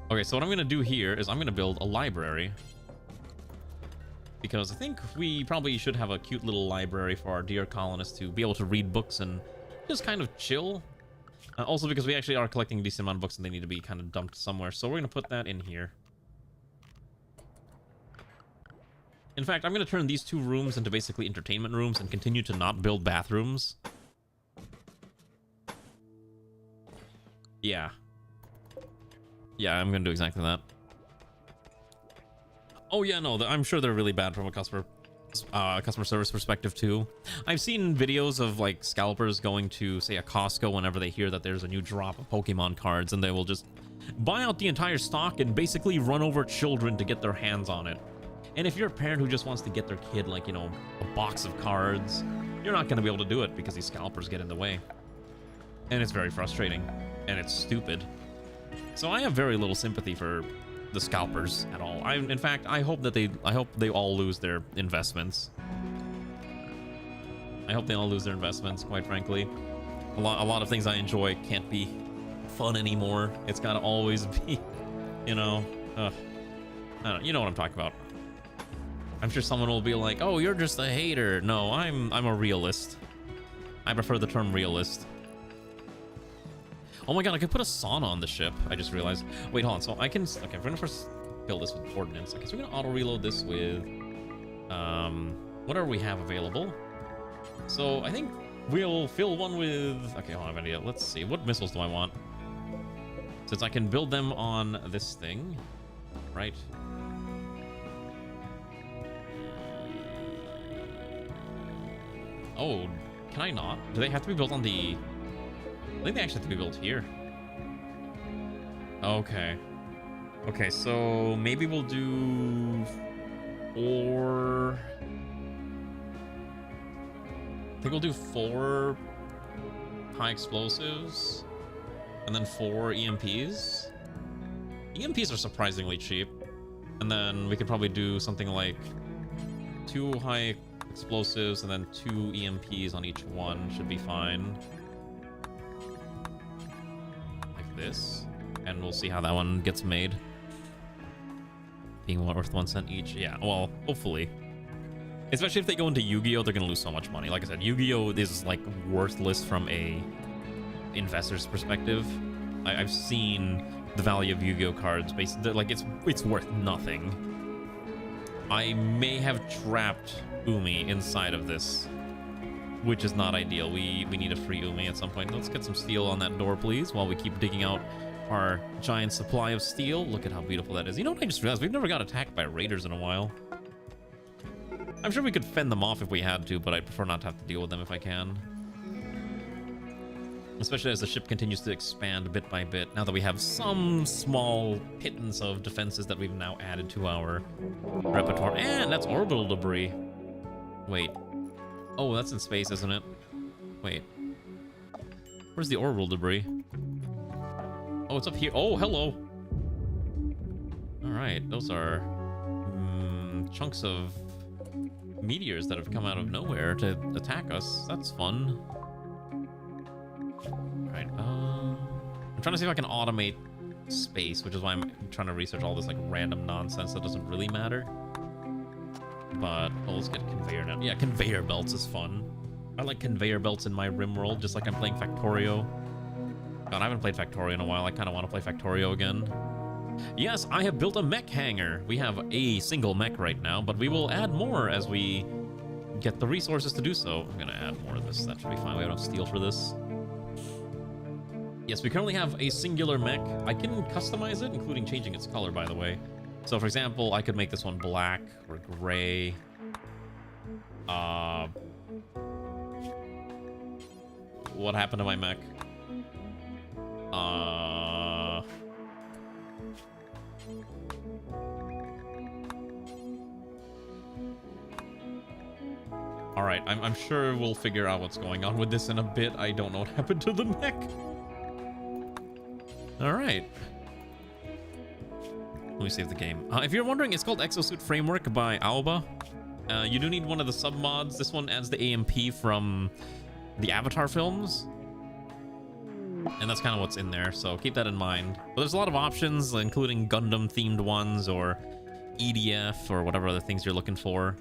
Okay, so what I'm gonna do here is I'm gonna build a library. Because I think we probably should have a cute little library for our dear colonists to be able to read books and just kind of chill. Also because we actually are collecting a decent amount of books and they need to be kind of dumped somewhere. So we're gonna put that in here. In fact, I'm going to turn these two rooms into basically entertainment rooms and continue to not build bathrooms. Yeah. Yeah, I'm going to do exactly that. Oh, yeah, no, I'm sure they're really bad from a customer service perspective, too. I've seen videos of, like, scalpers going to, say, a Costco whenever they hear that there's a new drop of Pokemon cards, and they will just buy out the entire stock and basically run over children to get their hands on it. And if you're a parent who just wants to get their kid, like, you know, a box of cards, you're not going to be able to do it because these scalpers get in the way. And it's very frustrating. And it's stupid. So I have very little sympathy for the scalpers at all. In fact, I hope they all lose their investments. I hope they all lose their investments, quite frankly. A lot of things I enjoy can't be fun anymore. It's got to always be, you know, I don't know, you know what I'm talking about. I'm sure someone will be like, oh, you're just a hater. No, I'm a realist. I prefer the term realist. Oh my god, I could put a sauna on the ship. I just realized. Wait, hold on. So I can... Okay, we're gonna first build this with ordnance. Okay, so we're gonna auto-reload this with... whatever we have available. So I think we'll fill one with... Okay, hold on, I have an idea. Let's see. What missiles do I want? Since I can build them on this thing. Right. Oh, can I not? Do they have to be built on the... I think they actually have to be built here. Okay. Okay, so maybe we'll do 4... I think we'll do 4 high explosives and then 4 EMPs. EMPs are surprisingly cheap. And then we could probably do something like 2 high explosives and then 2 EMPs on each one should be fine. Like this. And we'll see how that one gets made. Being worth 1 cent each. Yeah, well, hopefully. Especially if they go into Yu-Gi-Oh, they're gonna lose so much money. Like I said, Yu-Gi-Oh is like worthless from a investor's perspective. I've seen the value of Yu-Gi-Oh cards basically, like it's worth nothing. I may have trapped Umi inside of this, which is not ideal. We need a free Umi at some point. Let's get some steel on that door, please, while we keep digging out our giant supply of steel. Look at how beautiful that is. You know what I just realized? We've never got attacked by raiders in a while. I'm sure we could fend them off if we had to, but I'd prefer not to have to deal with them if I can. Especially as the ship continues to expand bit by bit, now that we have some small pittance of defenses that we've now added to our repertoire. And that's orbital debris. Wait. Oh, that's in space, isn't it? Wait. Where's the orbital debris? Oh, it's up here. Oh, hello. Alright, those are chunks of meteors that have come out of nowhere to attack us. That's fun. Alright, I'm trying to see if I can automate space, which is why I'm trying to research all this like random nonsense that doesn't really matter. But let's get conveyor now. Yeah, conveyor belts is fun. I like conveyor belts in my Rimworld, just like I'm playing Factorio. God, I haven't played Factorio in a while. I kind of want to play Factorio again. Yes, I have built a mech hangar. We have a single mech right now, but we will add more as we get the resources to do so. I'm gonna add more of this. That should be fine. We have enough steel for this. Yes, we currently have a singular mech. I can customize it, including changing its color, by the way. So, for example, I could make this one black or gray. What happened to my mech? Alright, I'm sure we'll figure out what's going on with this in a bit. I don't know what happened to the mech. Alright. Let me save the game. If you're wondering, it's called Exosuit Framework by Aoba. You do need one of the submods. This one adds the AMP from the Avatar films. And that's kind of what's in there, so keep that in mind. But there's a lot of options, including Gundam-themed ones or EDF or whatever other things you're looking for.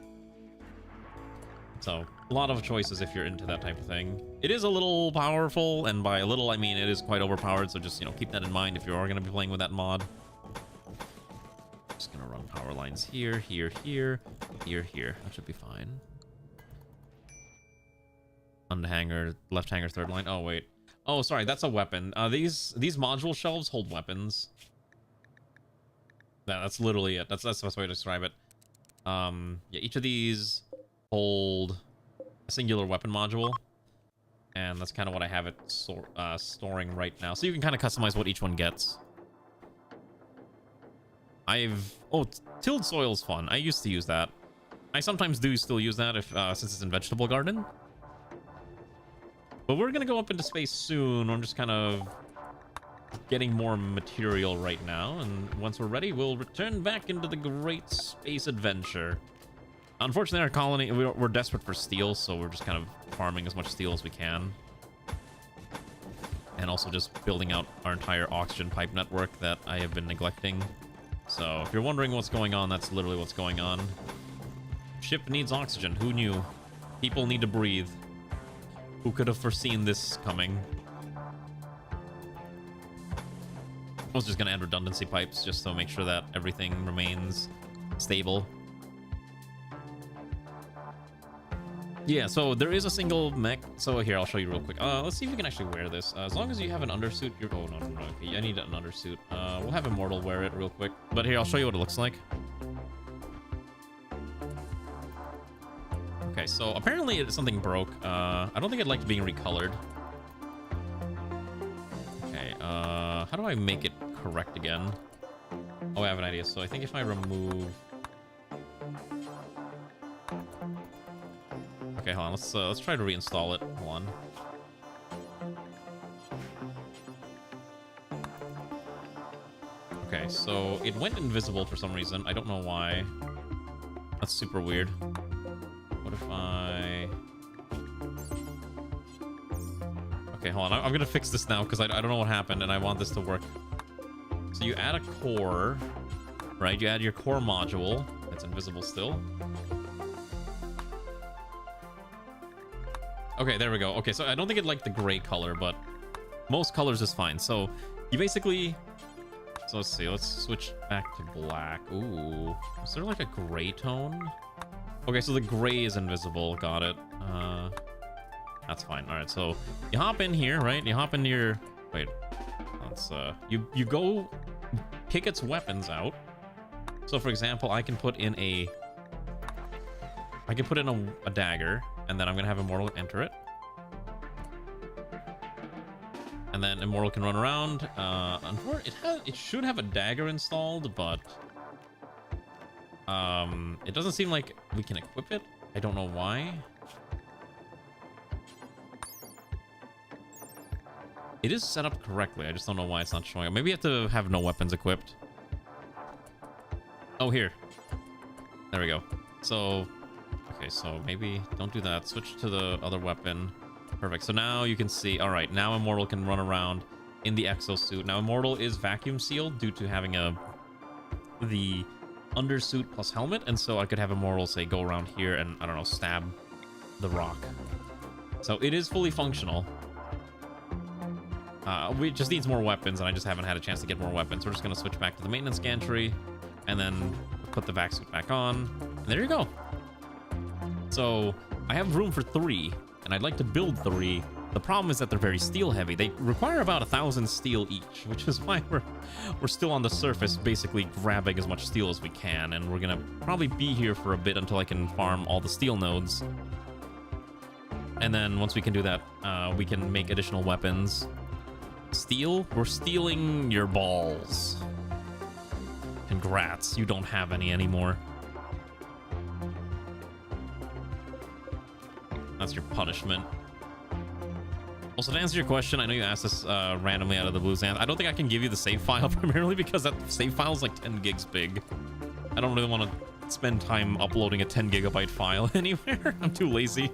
So, a lot of choices if you're into that type of thing. It is a little powerful, and by a little, I mean it is quite overpowered, so just, keep that in mind if you are going to be playing with that mod. Just going to run power lines here, here, here, here, here. That should be fine. Underhanger, left hanger, third line. Oh, wait. Oh, sorry, that's a weapon. These module shelves hold weapons. Yeah, that's literally it. That's the best way to describe it. Yeah, each of these hold a singular weapon module, and that's kind of what I have it storing right now. So you can kind of customize what each one gets. Tilled soil's fun. I used to use that. I sometimes do still use that if since it's in Vegetable Garden. But we're gonna go up into space soon. I'm just kind of getting more material right now, and once we're ready, we'll return back into the great space adventure. Unfortunately, our colony, we're desperate for steel, so we're just kind of farming as much steel as we can. And also just building out our entire oxygen pipe network that I have been neglecting. So if you're wondering what's going on, that's literally what's going on. Ship needs oxygen. Who knew? People need to breathe. Who could have foreseen this coming? I was just going to add redundancy pipes just to make sure that everything remains stable. Yeah, so there is a single mech. So here, I'll show you real quick. Let's see if we can actually wear this. As long as you have an undersuit, you're... Oh, no. Okay, I need an undersuit. We'll have Immortal wear it real quick. But here, I'll show you what it looks like. Okay, so apparently something broke. I don't think I'd like it being recolored. Okay, how do I make it correct again? Oh, I have an idea. So I think if I remove... Okay, hold on. Let's try to reinstall it. Hold on. Okay, so it went invisible for some reason. I don't know why. That's super weird. What if I... Okay, hold on. I'm gonna fix this now because I don't know what happened and I want this to work. So you add a core, right? You add your core module. That's invisible still. Okay, there we go. Okay, so I don't think it liked the gray color, but most colors is fine. So you basically... So let's see. Let's switch back to black. Ooh. Is there like a gray tone? Okay, so the gray is invisible. Got it. That's fine. All right, so you hop in here, right? You hop into your... Wait. Let's... You go pick its weapons out. So, for example, I can put in a... a dagger. And then I'm gonna have Immortal enter it. And then Immortal can run around. It should have a dagger installed, but it doesn't seem like we can equip it. I don't know why. It is set up correctly. I just don't know why it's not showing up. Maybe you have to have no weapons equipped. Oh, here. There we go. So... Okay, so maybe don't do that. Switch to the other weapon. Perfect. So now you can see, all right, now Immortal can run around in the exosuit. Now Immortal is vacuum sealed due to having the undersuit plus helmet, and so I could have Immortal, say, go around here and, I don't know, stab the rock. So it is fully functional. We just needs more weapons, and I just haven't had a chance to get more weapons. We're just going to switch back to the maintenance gantry, and then put the vac suit back on, and there you go. So I have room for 3. and I'd like to build 3. The problem is that they're very steel heavy. They require about 1,000 steel each, which is why we're still on the surface, basically grabbing as much steel as we can, and we're gonna probably be here for a bit until I can farm all the steel nodes. And then once we can do that, we can make additional weapons. Steel? We're stealing your balls. Congrats, you don't have any anymore. That's your punishment. Also, to answer your question, I know you asked this randomly out of the blue, Xanth. I don't think I can give you the save file primarily because that save file is like 10 gigs big. I don't really want to spend time uploading a 10 gigabyte file anywhere. I'm too lazy.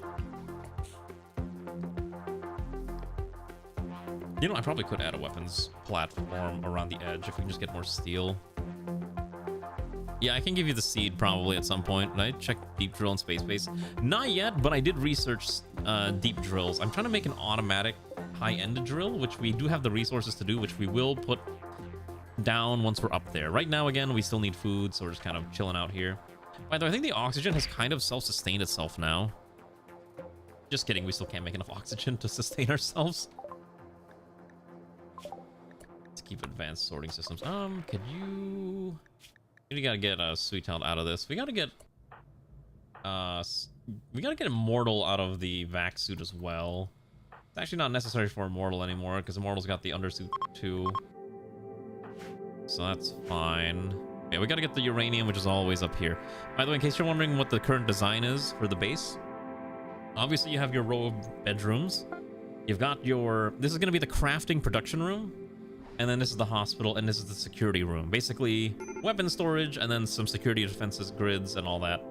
You know, I probably could add a weapons platform around the edge if we can just get more steel. Yeah, I can give you the seed probably at some point. Did I check deep drill and space base? Not yet, but I did research deep drills. I'm trying to make an automatic high-end drill, which we do have the resources to do, which we will put down once we're up there. Right now, again, we still need food, so we're just kind of chilling out here. By the way, I think the oxygen has kind of self-sustained itself now. Just kidding, we still can't make enough oxygen to sustain ourselves. Let's keep advanced sorting systems. Could you... We gotta get Sweet Child out of this. We gotta get Immortal out of the vac suit as well. It's actually not necessary for Immortal anymore because Immortal's got the undersuit too. So that's fine. Yeah, we gotta get the uranium, which is always up here. By the way, in case you're wondering what the current design is for the base, obviously you have your row of bedrooms. You've got your... This is gonna be the crafting production room. And then this is the hospital, and this is the security room. Basically, weapon storage, and then some security defenses, grids, and all that.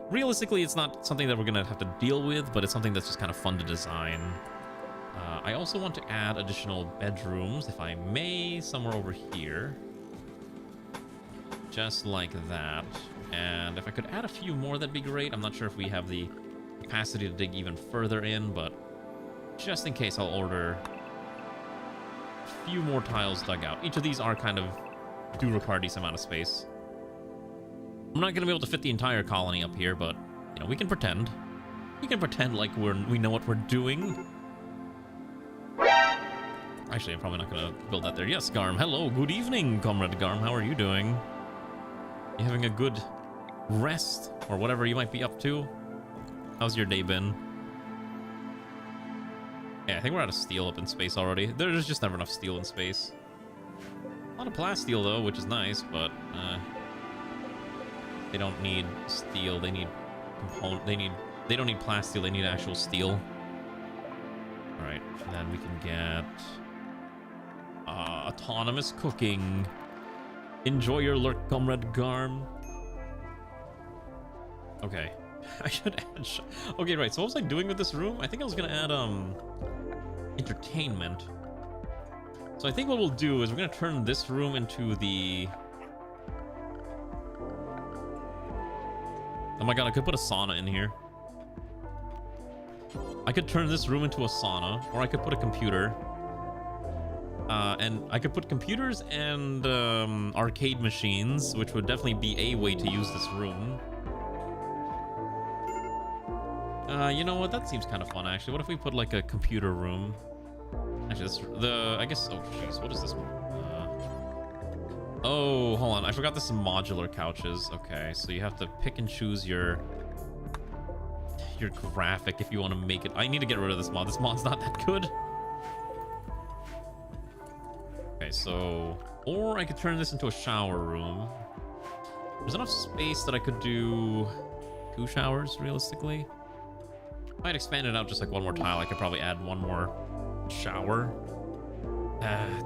Realistically, it's not something that we're going to have to deal with, but it's something that's just kind of fun to design. I also want to add additional bedrooms, if I may, somewhere over here. Just like that. And if I could add a few more, that'd be great. I'm not sure if we have the capacity to dig even further in, but just in case, I'll order... few more tiles dug out. Each of these are kind of do require a decent amount of space. I'm not gonna be able to fit the entire colony up here, but you know, we can pretend. We can pretend like we know what we're doing. Actually, I'm probably not gonna build that there. Yes, Garm. Hello, good evening, Comrade Garm. How are you doing? You having a good rest or whatever you might be up to? How's your day been? Yeah, I think we're out of steel up in space already. There's just never enough steel in space. A lot of plasteel though, which is nice, but they don't need steel. They need they don't need plasteel. They need actual steel. All right, and then we can get autonomous cooking. Enjoy your lurk, Comrade Garm. Okay, I should add. Okay, right. So what was I doing with this room? I think I was gonna add entertainment. So I think what we'll do is we're gonna turn this room into the... Oh my god, I could put a sauna in here. I could turn this room into a sauna, or I could put a computer. And I could put computers and arcade machines, which would definitely be a way to use this room. You know what? That seems kind of fun, actually. What if we put like a computer room? Actually, I guess. Oh, jeez, what is this one? Oh, hold on. I forgot there's some modular couches. Okay, so you have to pick and choose your graphic if you want to make it. I need to get rid of this mod. This mod's not that good. Okay, so, or I could turn this into a shower room. There's enough space that I could do 2 showers realistically. If I'd expand it out just like one more tile, I could probably add one more shower.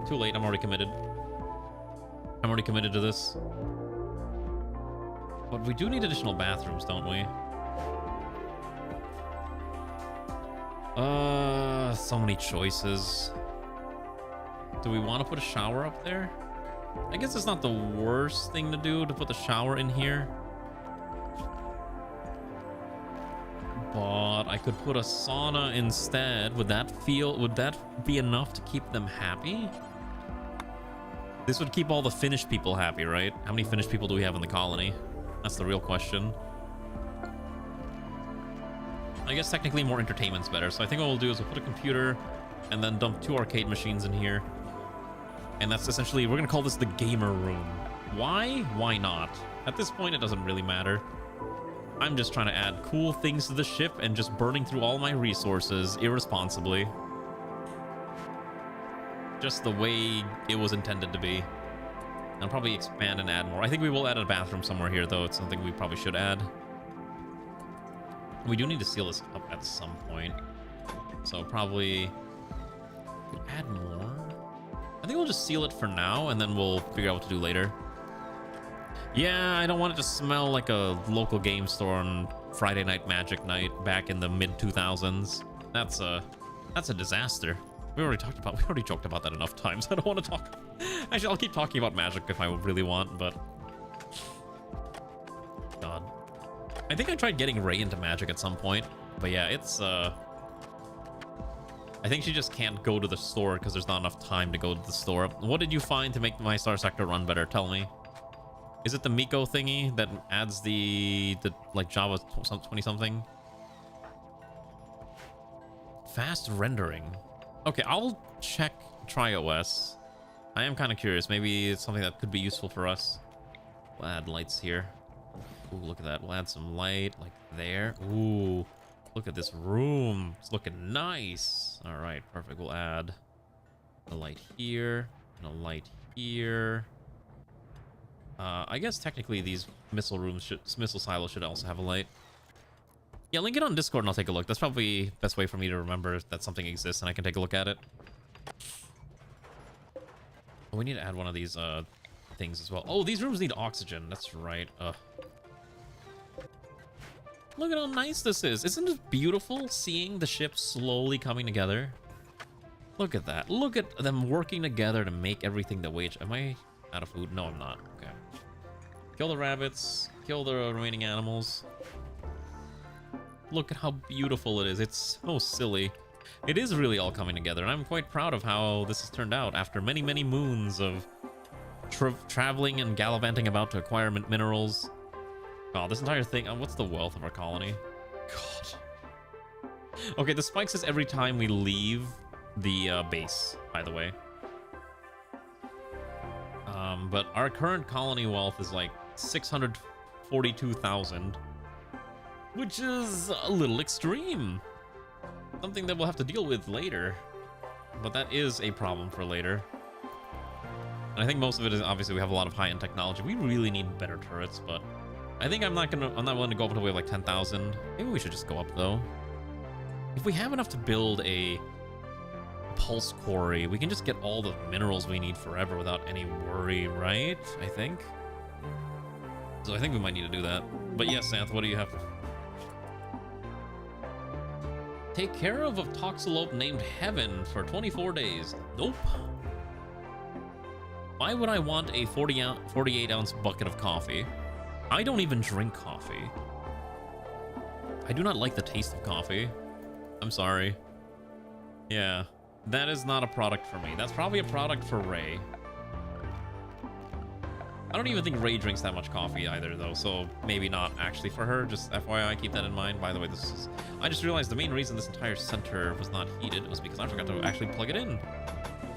Too late. I'm already committed. I'm already committed to this. But we do need additional bathrooms, don't we? So many choices. Do we want to put a shower up there? I guess it's not the worst thing to do to put the shower in here. But I could put a sauna instead. Would that be enough to keep them happy? This would keep all the Finnish people happy, right? How many Finnish people do we have in the colony? That's the real question. I guess technically more entertainment's better. So I think what we'll do is we'll put a computer and then dump 2 arcade machines in here. And that's essentially, we're going to call this the gamer room. Why? Why not? At this point, it doesn't really matter. I'm just trying to add cool things to the ship and just burning through all my resources irresponsibly. Just the way it was intended to be. I'll probably expand and add more. I think we will add a bathroom somewhere here, though. It's something we probably should add. We do need to seal this up at some point. So probably add more. I think we'll just seal it for now, and then we'll figure out what to do later. Yeah, I don't want it to smell like a local game store on Friday Night Magic night back in the mid-2000s. That's a disaster. We already joked about that enough times. I don't want to talk. Actually, I'll keep talking about Magic if I really want, but God. I think I tried getting Ray into Magic at some point, but yeah, it's I think she just can't go to the store because there's not enough time to go to the store. What did you find to make my Star Sector run better? Tell me. Is it the Miko thingy that adds the like Java 20 something? Fast rendering. Okay, I'll check TriOS. I am kind of curious. Maybe it's something that could be useful for us. We'll add lights here. Ooh, look at that. We'll add some light like there. Ooh, look at this room. It's looking nice. All right, perfect. We'll add a light here and a light here. I guess technically these missile silos should also have a light. Yeah, link it on Discord and I'll take a look. That's probably the best way for me to remember that something exists and I can take a look at it. Oh, we need to add one of these things as well. Oh, these rooms need oxygen. That's right. Look at how nice this is. Isn't it beautiful seeing the ship slowly coming together? Look at that. Look at them working together to make everything the way. Am I out of food? No, I'm not. Okay. Kill the rabbits. Kill the remaining animals. Look at how beautiful it is. It's so silly. It is really all coming together, and I'm quite proud of how this has turned out after many, many moons of traveling and gallivanting about to acquire minerals. Oh, this entire thing. What's the wealth of our colony? God. Okay, the spike says every time we leave the base, by the way. But our current colony wealth is like 642,000. Which is a little extreme. Something that we'll have to deal with later. But that is a problem for later. And I think most of it is obviously we have a lot of high-end technology. We really need better turrets, but I think I'm not willing to go up until we have like 10,000. Maybe we should just go up though. If we have enough to build a pulse quarry, we can just get all the minerals we need forever without any worry, right? I think. So I think we might need to do that. But yes, Santh, what do you have? Take care of a toxalope named Heaven for 24 days. Nope. Why would I want a 48-ounce bucket of coffee? I don't even drink coffee. I do not like the taste of coffee. I'm sorry. Yeah, that is not a product for me. That's probably a product for Ray. I don't even think Ray drinks that much coffee either, though, so maybe not actually for her. Just FYI, keep that in mind. By the way, I just realized the main reason this entire center was not heated was because I forgot to actually plug it in.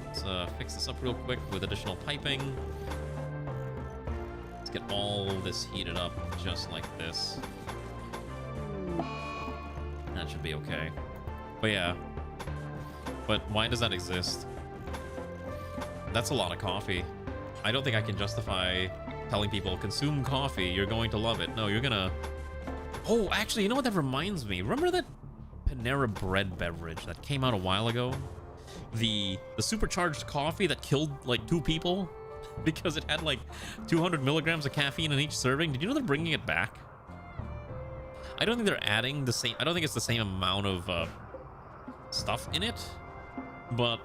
Let's fix this up real quick with additional piping. Let's get all this heated up just like this. That should be okay. But yeah. But why does that exist? That's a lot of coffee. I don't think I can justify telling people, consume coffee, you're going to love it. No, you're gonna... Oh, actually, you know what that reminds me? Remember that Panera Bread beverage that came out a while ago? The supercharged coffee that killed, like, 2 people? Because it had, like, 200 milligrams of caffeine in each serving? Did you know they're bringing it back? I don't think they're adding the same... I don't think it's the same amount of stuff in it. But...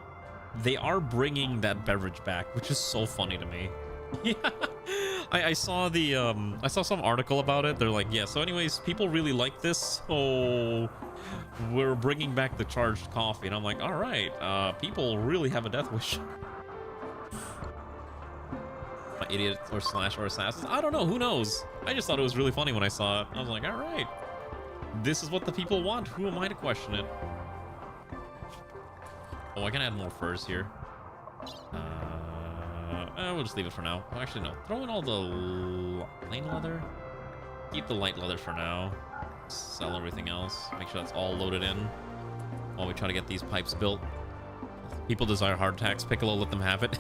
they are bringing that beverage back, which is so funny to me. Yeah, I saw the I saw some article about it. They're like, yeah. So, anyways, people really like this, so we're bringing back the charged coffee. And I'm like, all right, people really have a death wish. My idiot or assassins. I don't know. Who knows? I just thought it was really funny when I saw it. I was like, all right. This is what the people want. Who am I to question it? Oh, I can add more furs here. We'll just leave it for now. Oh, actually, no. Throw in all the plain leather. Keep the light leather for now. Sell everything else. Make sure that's all loaded in while we try to get these pipes built. People desire hard tax. Piccolo, let them have it.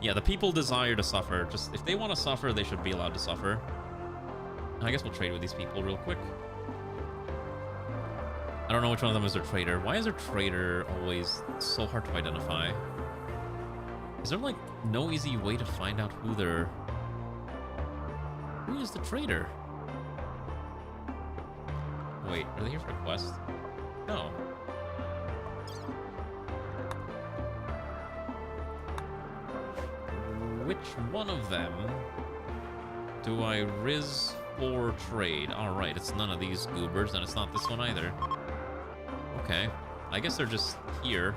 Yeah, the people desire to suffer. Just if they want to suffer, they should be allowed to suffer. I guess we'll trade with these people real quick. I don't know which one of them is their trader. Why is their trader always so hard to identify? Is there, like, no easy way to find out who they're... Who is the trader? Wait, are they here for a quest? No. Which one of them do I riz for trade? Alright, it's none of these goobers, and it's not this one either. Okay. I guess they're just here.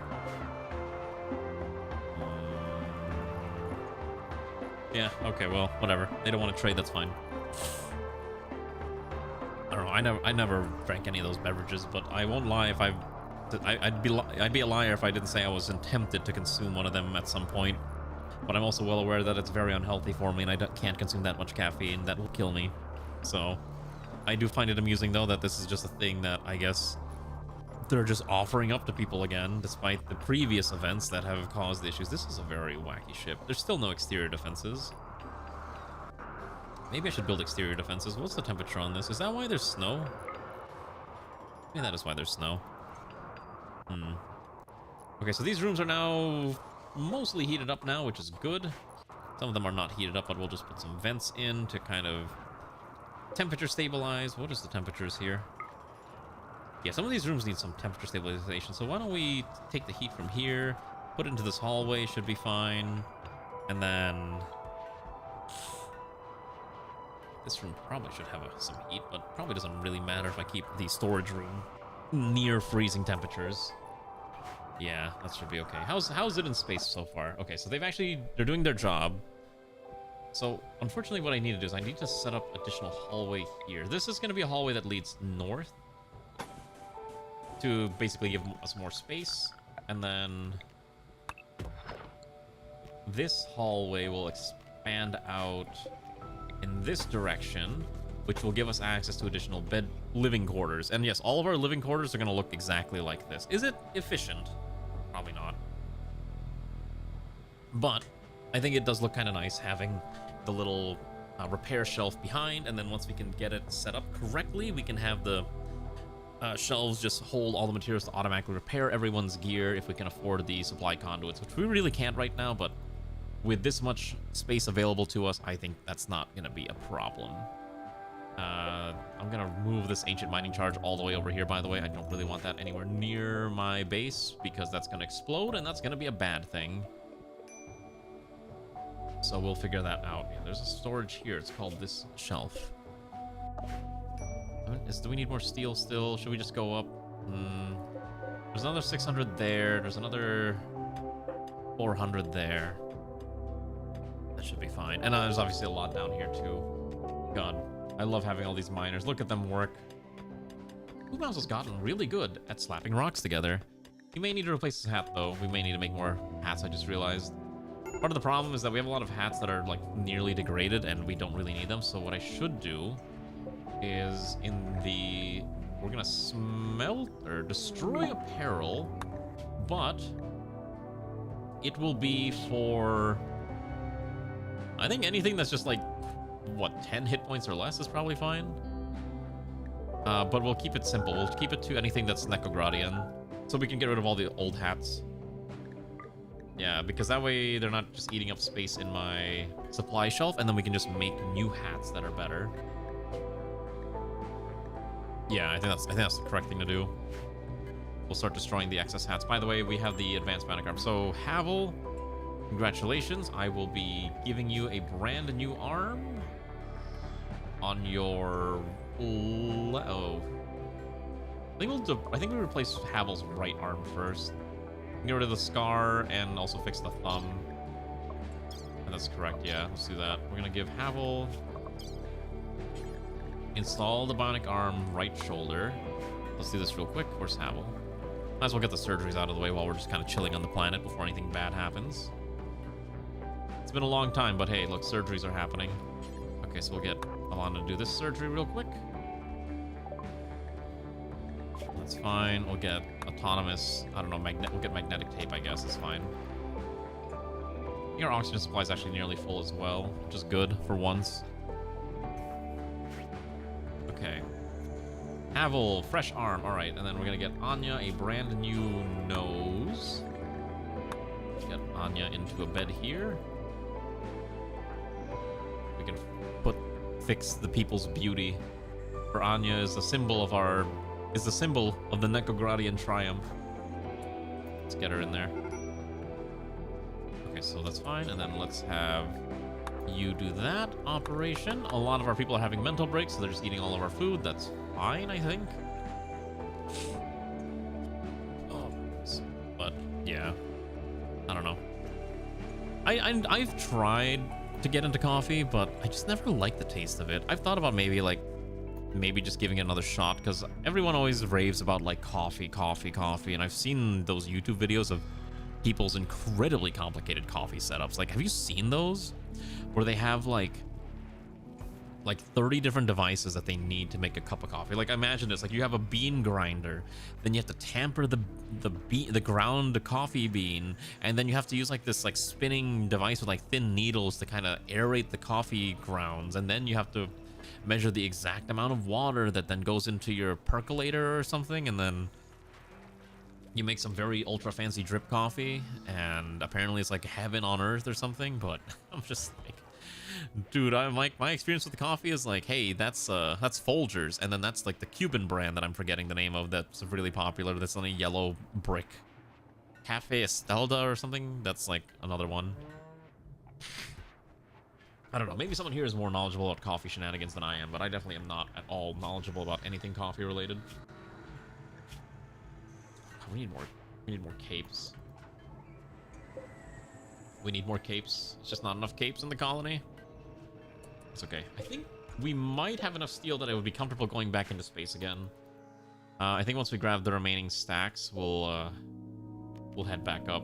Yeah, okay, well, whatever. They don't want to trade, that's fine. I don't know, I never drank any of those beverages, but I won't lie if I'd be a liar if I didn't say I was tempted to consume one of them at some point. But I'm also well aware that it's very unhealthy for me, and I can't consume that much caffeine. That will kill me. So, I do find it amusing, though, that this is just a thing that I guess they're just offering up to people again, despite the previous events that have caused issues. This is a very wacky ship. There's still no exterior defenses. Maybe I should build exterior defenses. What's the temperature on this? Is that why there's snow? Maybe that is why there's snow. Okay, so these rooms are now mostly heated up now, which is good. Some of them are not heated up, but we'll just put some vents in to kind of temperature stabilize. What is the temperatures here? Yeah, some of these rooms need some temperature stabilization, so why don't we take the heat from here, put it into this hallway, should be fine, and then this room probably should have some heat, but probably doesn't really matter if I keep the storage room near freezing temperatures. Yeah, that should be okay. How's it in space so far? Okay, so they're doing their job. So, unfortunately, what I need to do is I need to set up additional hallway here. This is going to be a hallway that leads north to basically give us more space, and then this hallway will expand out in this direction, which will give us access to additional living quarters. And yes, all of our living quarters are going to look exactly like this. Is it efficient? Probably not. But I think it does look kind of nice having the little repair shelf behind, and then once we can get it set up correctly, we can have the shelves just hold all the materials to automatically repair everyone's gear if we can afford the supply conduits, which we really can't right now, but with this much space available to us, I think that's not going to be a problem. I'm going to move this ancient mining charge all the way over here, by the way. I don't really want that anywhere near my base because that's going to explode, and that's going to be a bad thing. So we'll figure that out. Yeah, there's a storage here. It's called this shelf. Do we need more steel still? Should we just go up? There's another 600 there. There's another 400 there. That should be fine. And there's obviously a lot down here too. God, I love having all these miners. Look at them work. Mouse has gotten really good at slapping rocks together. You may need to replace his hat though. We may need to make more hats, I just realized. Part of the problem is that we have a lot of hats that are like nearly degraded and we don't really need them. So what I should do is we're gonna smelt or destroy apparel, but it will be for, I think anything that's just like, what, 10 hit points or less is probably fine. But we'll keep it simple. We'll keep it to anything that's NEKOGRADian, so we can get rid of all the old hats. Yeah, because that way they're not just eating up space in my supply shelf, and then we can just make new hats that are better. Yeah, I think that's the correct thing to do. We'll start destroying the excess hats. By the way, we have the advanced manic arm. So, Havel, congratulations. I will be giving you a brand new arm on your... Oh. I think we replace Havel's right arm first. Get rid of the scar and also fix the thumb. And that's correct, yeah. Let's do that. We're gonna give Havel Install the bionic arm, right shoulder. Let's do this real quick. Where's Havel? Might as well get the surgeries out of the way while we're just kind of chilling on the planet before anything bad happens. It's been a long time, but hey, look, surgeries are happening. Okay, so we'll get Alana to do this surgery real quick. That's fine. We'll get autonomous, I don't know, we'll get magnetic tape, I guess. It's fine. Your oxygen supply is actually nearly full as well, which is good for once. Okay. Havel, fresh arm. All right, and then we're gonna get Anya a brand new nose. Get Anya into a bed here. We can fix the people's beauty. For Anya is the symbol of the Nekogradian triumph. Let's get her in there. Okay, so that's fine, and then let's have you do that operation. A lot of our people are having mental breaks, so they're just eating all of our food. That's fine, I think. Oh, but yeah, I don't know. I've tried to get into coffee, but I just never liked the taste of it. I've thought about maybe just giving it another shot, because everyone always raves about like coffee, and I've seen those YouTube videos of people's incredibly complicated coffee setups. Like, have you seen those where they have like 30 different devices that they need to make a cup of coffee? Like, imagine this, like you have a bean grinder, then you have to tamper the ground coffee bean, and then you have to use like this like spinning device with like thin needles to kind of aerate the coffee grounds, and then you have to measure the exact amount of water that then goes into your percolator or something, and then you make some very ultra fancy drip coffee, and apparently it's like heaven on earth or something. But I'm just like, dude, my experience with the coffee is like, hey, that's Folgers, and then that's like the Cuban brand that I'm forgetting the name of that's really popular, that's on a yellow brick, Cafe Estelda or something. That's like another one. I don't know, maybe someone here is more knowledgeable about coffee shenanigans than I am, but I definitely am not at all knowledgeable about anything coffee related. We need more capes. We need more capes. It's just not enough capes in the colony. It's okay. I think we might have enough steel that I would be comfortable going back into space again. I think once we grab the remaining stacks, we'll head back up.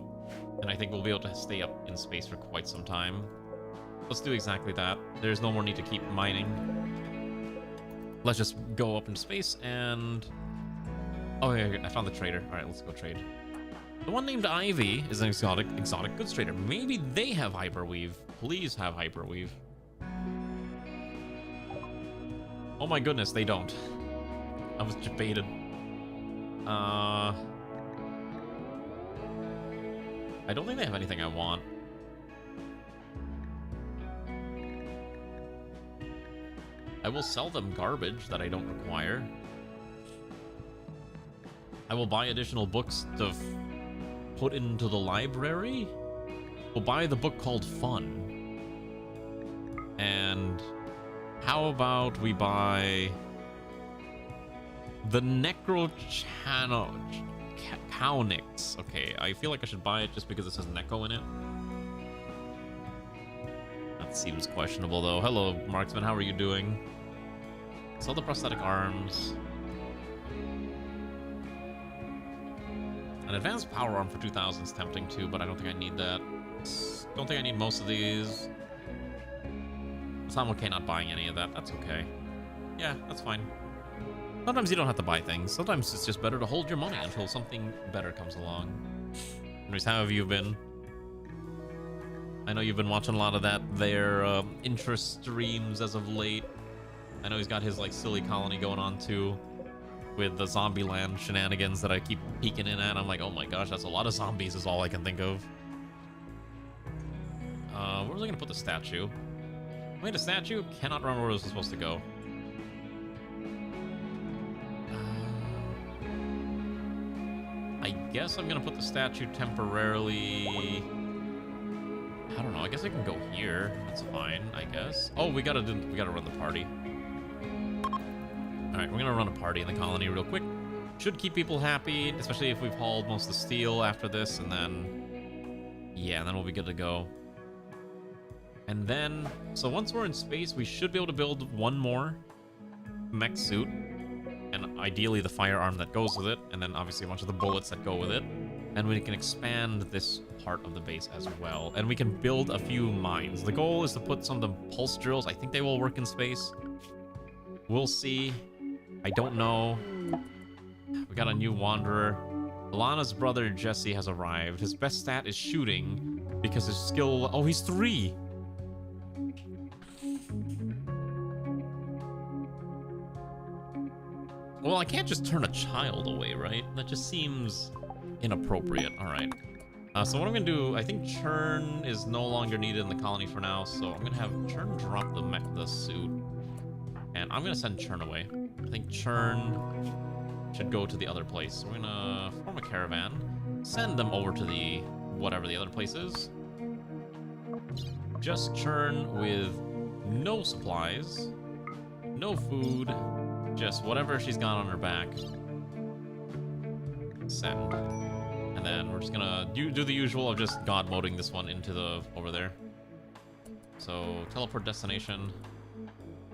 And I think we'll be able to stay up in space for quite some time. Let's do exactly that. There's no more need to keep mining. Let's just go up into space and... Oh, yeah, I found the trader. All right, let's go trade. The one named Ivy is an exotic goods trader. Maybe they have hyperweave. Please have hyperweave. Oh my goodness, they don't. I was baited. I don't think they have anything I want. I will sell them garbage that I don't require. I will buy additional books to put into the library. We'll buy the book called Fun. And how about we buy the Necrocaunix. Okay, I feel like I should buy it just because it says Neko in it. That seems questionable though. Hello, Marksman, how are you doing? Sell the prosthetic arms. An advanced power arm for 2,000 is tempting too, but I don't think I need that. Don't think I need most of these. So I'm okay not buying any of that. That's okay. Yeah, that's fine. Sometimes you don't have to buy things. Sometimes it's just better to hold your money until something better comes along. Anyways, how have you been? I know you've been watching a lot of their interest streams as of late. I know he's got his like silly colony going on too, with the Zombieland shenanigans that I keep peeking in at. I'm like, oh my gosh, that's a lot of zombies is all I can think of. Where was I gonna put the statue? Wait, a statue? Cannot remember where it was supposed to go. I guess I'm gonna put the statue temporarily... I don't know, I guess I can go here. That's fine, I guess. Oh, we gotta run the party. Alright, we're gonna run a party in the colony real quick. Should keep people happy, especially if we've hauled most of the steel after this, and then... yeah, and then we'll be good to go. And then... so once we're in space, we should be able to build one more. mech suit, and ideally the firearm that goes with it, and then obviously a bunch of the bullets that go with it. And we can expand this part of the base as well. And we can build a few mines. The goal is to put some of the pulse drills. I think they will work in space. We'll see. I don't know. We got a new wanderer. Alana's brother Jesse has arrived. His best stat is shooting because his skill... Oh, he's 3! Well, I can't just turn a child away, right? That just seems inappropriate. Alright. So what I'm gonna do, I think Churn is no longer needed in the colony for now, so I'm gonna have Churn drop the suit. And I'm gonna send Churn away. I think Churn should go to the other place. So we're gonna form a caravan, send them over to the whatever the other place is. Just Churn with no supplies, no food, just whatever she's got on her back. Send. And then we're just gonna do the usual of just god moding this one into the over there. So teleport destination,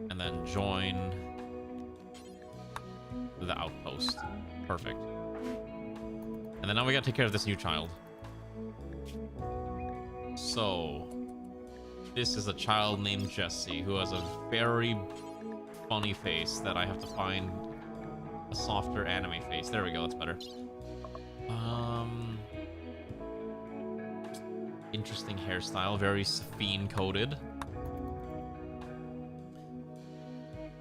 and then join the outpost. Perfect. And then now we gotta take care of this new child. So this is a child named Jesse who has a very funny face that I have to find a softer anime face. There we go, that's better. Interesting hairstyle, very Safine coded.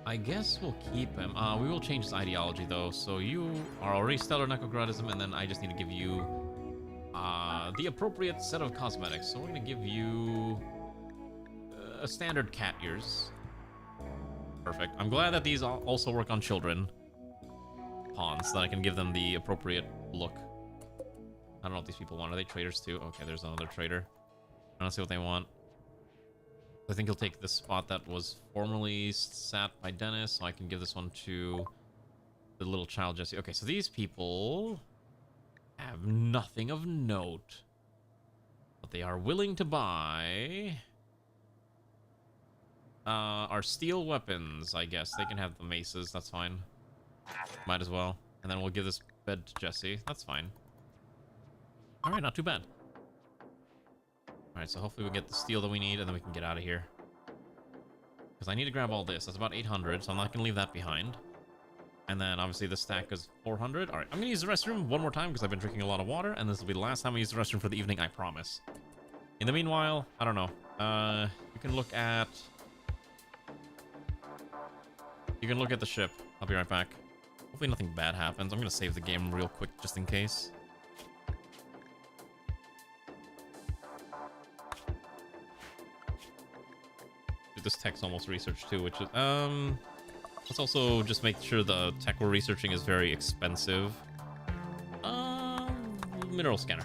I guess we'll keep him. We will change his ideology though. So you are already stellar NEKOGRADism, and then I just need to give you the appropriate set of cosmetics. So we're gonna give you a standard cat ears. Perfect. I'm glad that these also work on children pawns, so that I can give them the appropriate look. I don't know what these people want. Are they traders too? Okay, there's another trader. I don't see what they want. I think he'll take the spot that was formerly sat by Dennis, so I can give this one to the little child Jesse. Okay, so these people have nothing of note, but they are willing to buy our steel weapons, I guess. They can have the maces, that's fine. Might as well. And then we'll give this bed to Jesse. That's fine. Alright, not too bad. Alright, so hopefully we get the steel that we need, and then we can get out of here. Because I need to grab all this. That's about 800, so I'm not going to leave that behind. And then, obviously, the stack is 400. Alright, I'm going to use the restroom one more time, because I've been drinking a lot of water, and this will be the last time I use the restroom for the evening, I promise. In the meanwhile, I don't know. You can look at... You can look at the ship. I'll be right back. Hopefully nothing bad happens. I'm going to save the game real quick, just in case. This tech's almost researched too, which is let's also just make sure the tech we're researching is very expensive. Mineral scanner.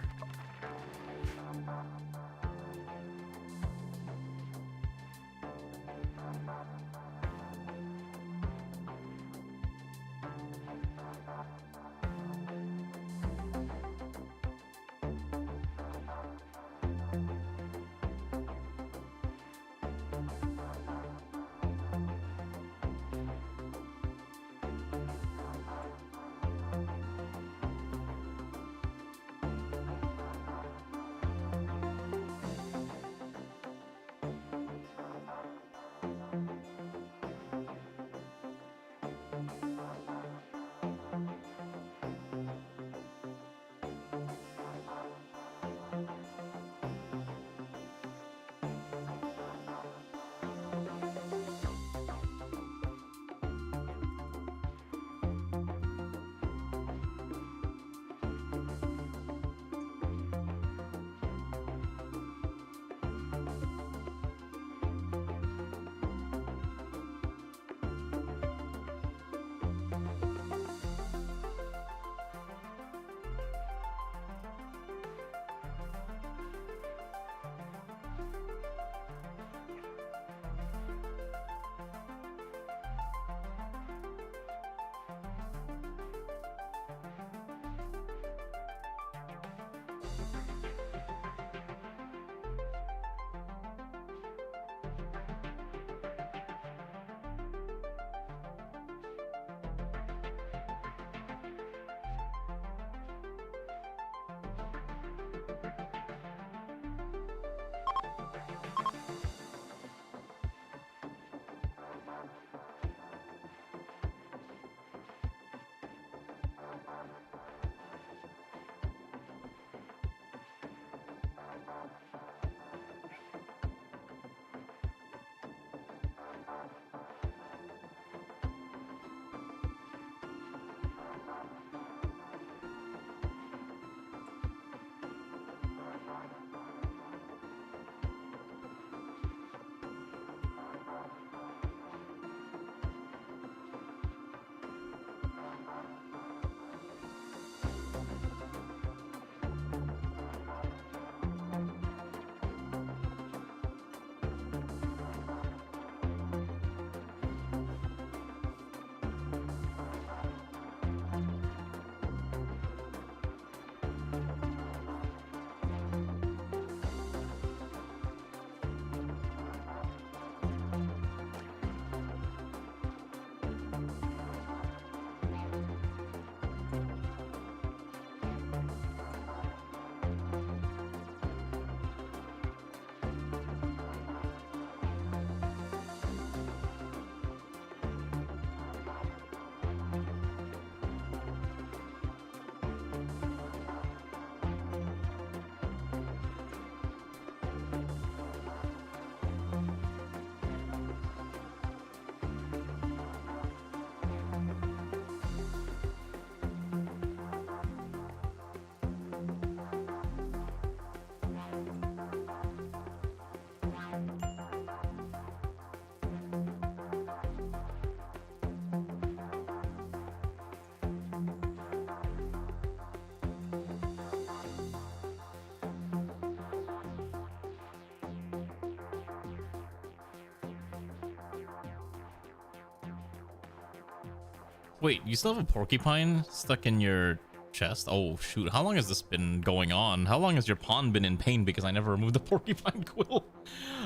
Wait, you still have a porcupine stuck in your chest? Oh shoot, how long has this been going on? How long has your pawn been in pain because I never removed the porcupine quill?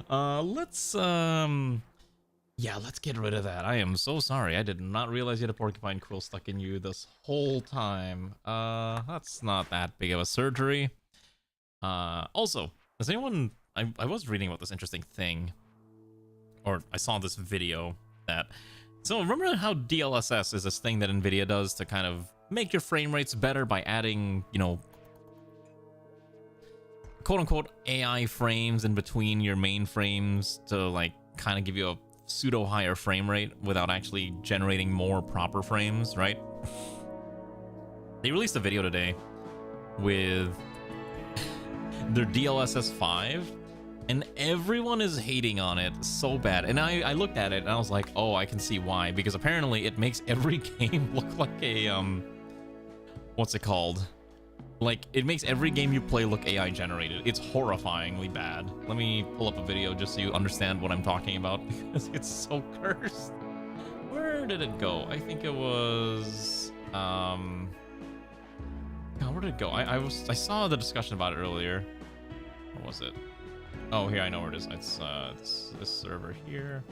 Let's get rid of that. I am so sorry. I did not realize you had a porcupine quill stuck in you this whole time. That's not that big of a surgery. Also, does anyone... I was reading about this interesting thing, or I saw this video that... So remember how DLSS is this thing that NVIDIA does to kind of make your frame rates better by adding, you know, quote-unquote AI frames in between your main frames to, like, kind of give you a pseudo higher frame rate without actually generating more proper frames, right? They released a video today with their DLSS 5, and everyone is hating on it so bad. And I looked at it and I was like, oh, I can see why, because apparently it makes every game look like a what's it called? Like, it makes every game you play look AI generated. It's horrifyingly bad. Let me pull up a video just so you understand what I'm talking about, because it's so cursed. Where did it go? I think it was God, where did it go? I saw the discussion about it earlier. Where was it? Oh, here, I know where it is. It's this server here.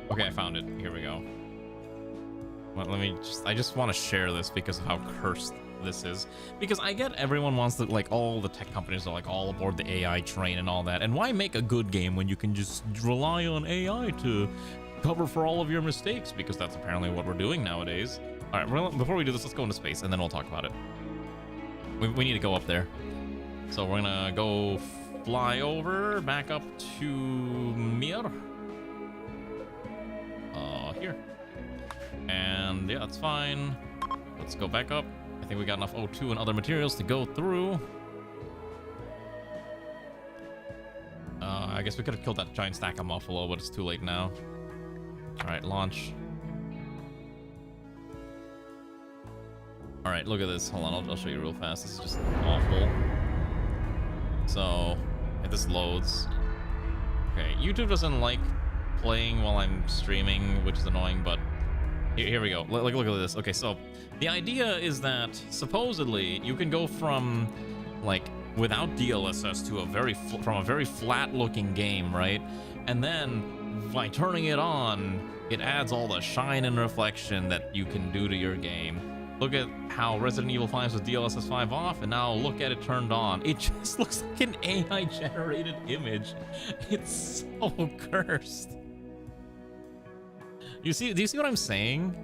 Okay, I found it. Here we go. Well, I just want to share this because of how cursed this is. Because I get everyone wants to, like, all the tech companies are like all aboard the AI train and all that. And why make a good game when you can just rely on AI to cover for all of your mistakes? Because that's apparently what we're doing nowadays. All right, before we do this, let's go into space and then we'll talk about it. We need to go up there. So we're gonna go fly over, back up to Mir. Here. And yeah, that's fine. Let's go back up. I think we got enough O2 and other materials to go through. I guess we could have killed that giant stack of buffalo, but it's too late now. All right, launch. All right, look at this. Hold on, I'll show you real fast. This is just awful. So, if this loads. Okay, YouTube doesn't like playing while I'm streaming, which is annoying, but here we go. Look at this. Okay, so the idea is that supposedly you can go from, like, without DLSS to from a very flat-looking game, right? And then by turning it on, it adds all the shine and reflection that you can do to your game. Look at how Resident Evil 5 with DLSS 5 off, and now look at it turned on. It just looks like an AI-generated image. It's so cursed. Do you see what I'm saying?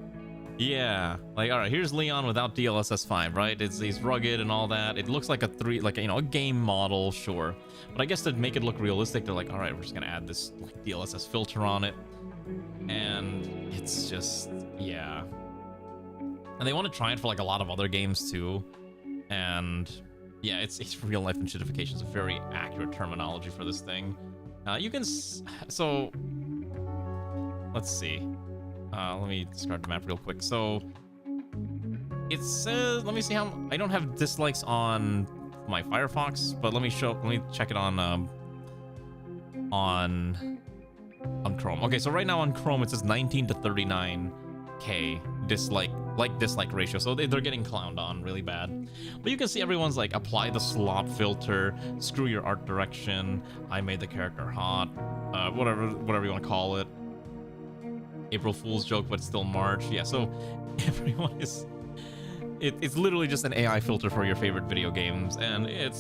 Yeah, like, all right, here's Leon without DLSS 5, right? He's rugged and all that. It looks like a game model, sure. But I guess to make it look realistic, they're like, all right, we're just gonna add this, like, DLSS filter on it. And it's just, yeah. And they want to try it for, like, a lot of other games too. And yeah, it's real life enshittification. It's a very accurate terminology for this thing. You can, so let's see. Let me describe the map real quick. So it says, let me see how, I don't have dislikes on my Firefox, but let me check it on Chrome. Okay, so right now on Chrome it says 19 to 39k dislike ratio, so they're getting clowned on really bad. But you can see everyone's like, apply the slop filter, screw your art direction, I made the character hot, whatever you want to call it. April Fool's joke, but still March. Yeah, so everyone is... It's literally just an AI filter for your favorite video games, and it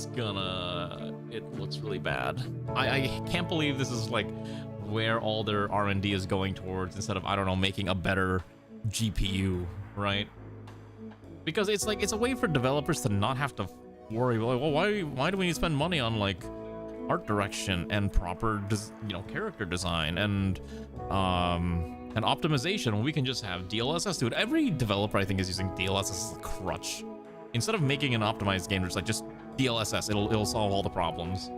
looks really bad. I can't believe this is, like, where all their R&D is going towards, instead of, I don't know, making a better GPU, right? Because it's like, it's a way for developers to not have to worry, well, why do we need to spend money on, like, art direction and proper, character design and optimization when we can just have DLSS do it. Every developer, I think, is using DLSS as a crutch. Instead of making an optimized game, just DLSS, it'll solve all the problems.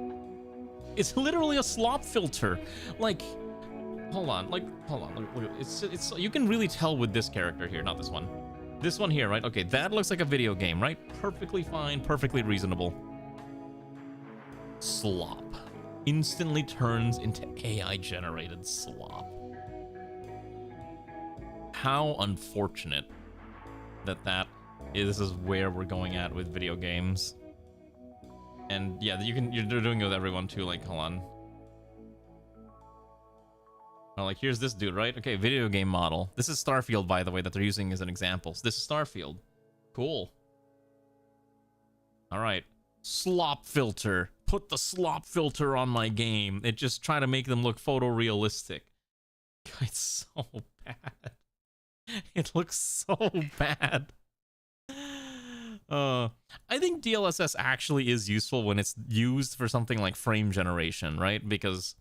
It's literally a slop filter. Like, hold on, look, it's you can really tell with this character here, not this one. This one here, right? Okay, that looks like a video game, right? Perfectly fine, perfectly reasonable. Slop. instantly turns into AI-generated slop. How unfortunate that this is where we're going at with video games. And yeah, you're doing it with everyone too. Like, hold on. Oh, like, here's this dude, right? Okay, video game model. This is Starfield, by the way, that they're using as an example. So this is Starfield. Cool. All right. Slop filter. Put the slop filter on my game. It just try to make them look photorealistic. It's so bad. It looks so bad. I think DLSS actually is useful when it's used for something like frame generation, right? Because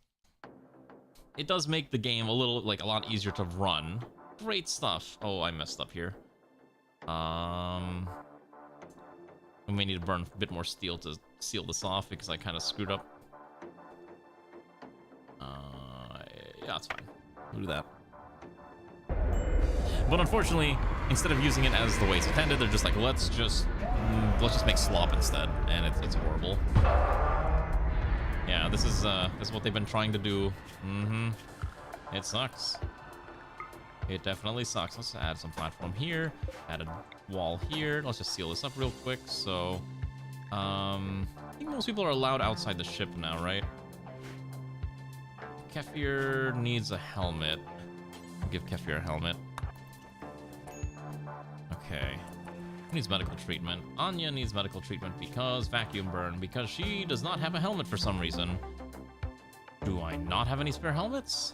it does make the game a lot easier to run. Great stuff. Oh, I messed up here. We may need to burn a bit more steel to seal this off because I kind of screwed up. Yeah, that's fine. We'll do that. But unfortunately, instead of using it as the way it's intended, they're just like, let's just make slop instead, and it's horrible. Yeah, this is what they've been trying to do. It sucks. It definitely sucks. Let's add some platform here, add a wall here. Let's just seal this up real quick. So, I think most people are allowed outside the ship now, right? Kefir needs a helmet. I'll give Kefir a helmet. Okay. Who needs medical treatment? Anya needs medical treatment because vacuum burn, because she does not have a helmet for some reason. Do I not have any spare helmets?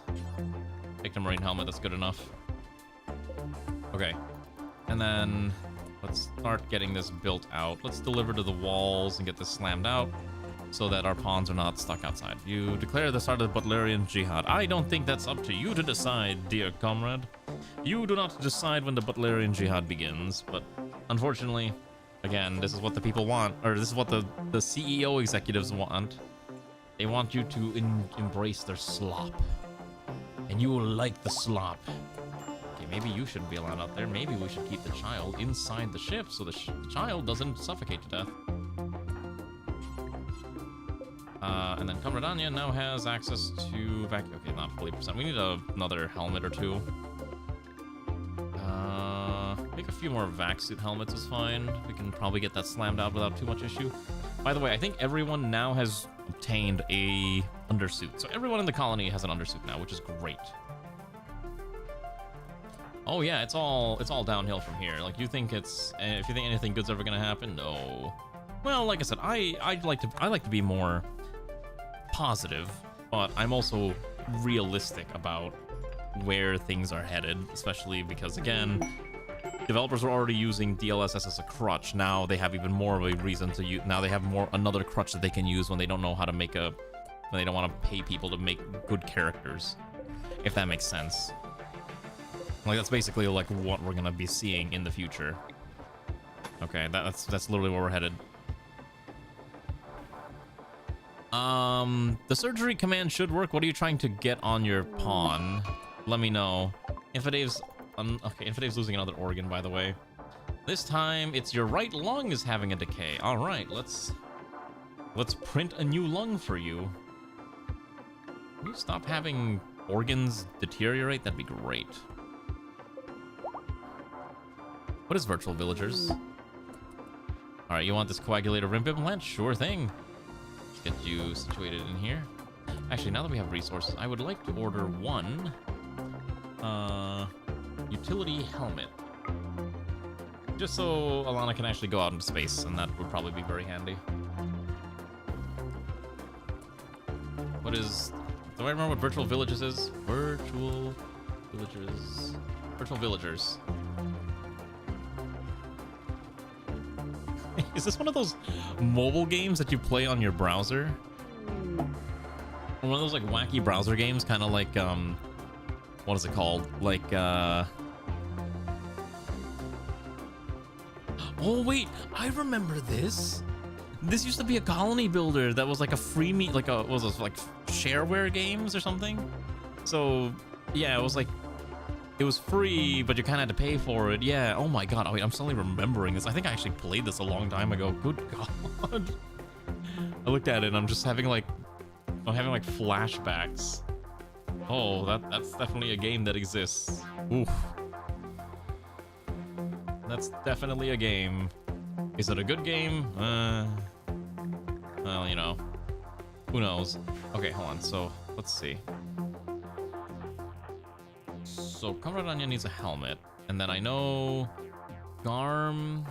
Take the marine helmet, that's good enough. Okay. And then let's start getting this built out. Let's deliver to the walls and get this slammed out so that our pawns are not stuck outside. You declare the start of the Butlerian Jihad. I don't think that's up to you to decide, dear comrade. You do not decide when the Butlerian Jihad begins, but unfortunately, again, this is what the people want, or this is what the CEO executives want. They want you to embrace their slop. And you will like the slop. Okay, maybe you shouldn't be allowed out there. Maybe we should keep the child inside the ship so the child doesn't suffocate to death. And then Comrade Anya now has access to vacuum. Okay, not 40%. We need another helmet or two. Make a few more vac suit helmets is fine. We can probably get that slammed out without too much issue. By the way, I think everyone now has obtained a undersuit. So everyone in the colony has an undersuit now, which is great. Oh yeah, it's all downhill from here. Like, if you think anything good's ever gonna happen, no. Well, like I said, I like to be more positive, but I'm also realistic about where things are headed, especially because, again, developers are already using DLSS as a crutch. Now they have even more of a reason to use. Now they have another crutch that they can use when they don't know how to when they don't want to pay people to make good characters, if that makes sense. Like, that's basically like what we're gonna be seeing in the future. Okay, that's literally where we're headed. The surgery command should work. What are you trying to get on your pawn? Let me know. Infidave's okay, Infidave's losing another organ, by the way. This time, it's your right lung is having a decay. All right, let's print a new lung for you. Can you stop having organs deteriorate? That'd be great. What is virtual villagers? All right, you want this coagulator rimp implant? Sure thing. Get you situated in here. Actually, now that we have resources, I would like to order one utility helmet. Just so Alana can actually go out into space, and that would probably be very handy. What is... Do I remember what virtual villages is? Virtual villagers. Virtual villagers. Is this one of those mobile games that you play on your browser? One of those like wacky browser games, kind of like what is it called? Like oh wait, I remember this. This used to be a colony builder that was like a freemium, like what was this, like shareware games or something? So yeah, it was like, it was free, but you kind of had to pay for it. Yeah, oh my god, I'm suddenly remembering this. I think I actually played this a long time ago. Good god. I looked at it and I'm just having like I'm having like flashbacks. Oh, that's definitely a game that exists. Oof. That's definitely a game. Is it a good game? Well, you know, who knows? Okay, hold on. So let's see. So Comrade Anya needs a helmet, and then I know Garm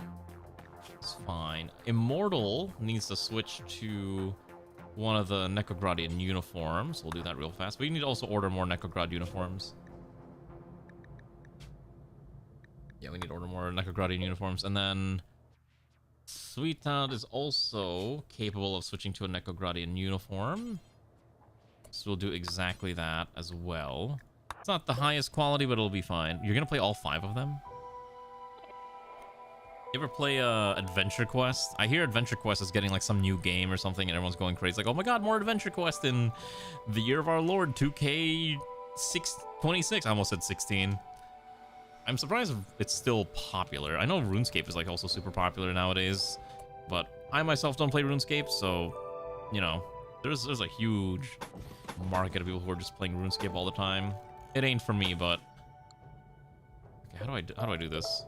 is fine. Immortal needs to switch to one of the NEKOGRADian uniforms. We'll do that real fast. We need to also order more NEKOGRAD uniforms. Yeah, we need to order more NEKOGRADian uniforms. And then Sweetheart is also capable of switching to a NEKOGRADian uniform. So we'll do exactly that as well. It's not the highest quality, but it'll be fine. You're going to play all 5 of them? You ever play Adventure Quest? I hear Adventure Quest is getting like some new game or something and everyone's going crazy. Like, oh my god, more Adventure Quest in the year of our Lord, 2K26. I almost said 16. I'm surprised it's still popular. I know RuneScape is like also super popular nowadays, but I myself don't play RuneScape, so, you know, there's a huge market of people who are just playing RuneScape all the time. It ain't for me, but... Okay, how do I do this?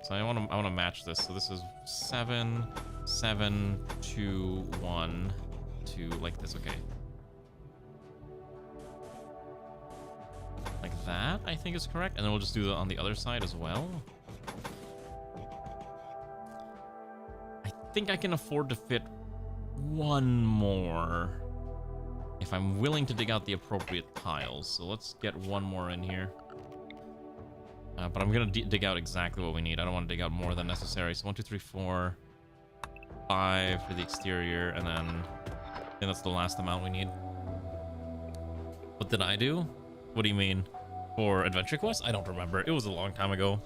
So I want to match this. So this is 7, 7, 2, 1, 2, like this. Okay. Like that, I think is correct. And then we'll just do that on the other side as well. I think I can afford to fit one more if I'm willing to dig out the appropriate tiles. So let's get one more in here. But I'm going to dig out exactly what we need. I don't want to dig out more than necessary. So 1, 2, 3, 4, 5 for the exterior. And then I think that's the last amount we need. What did I do? What do you mean? For Adventure Quest? I don't remember. It was a long time ago.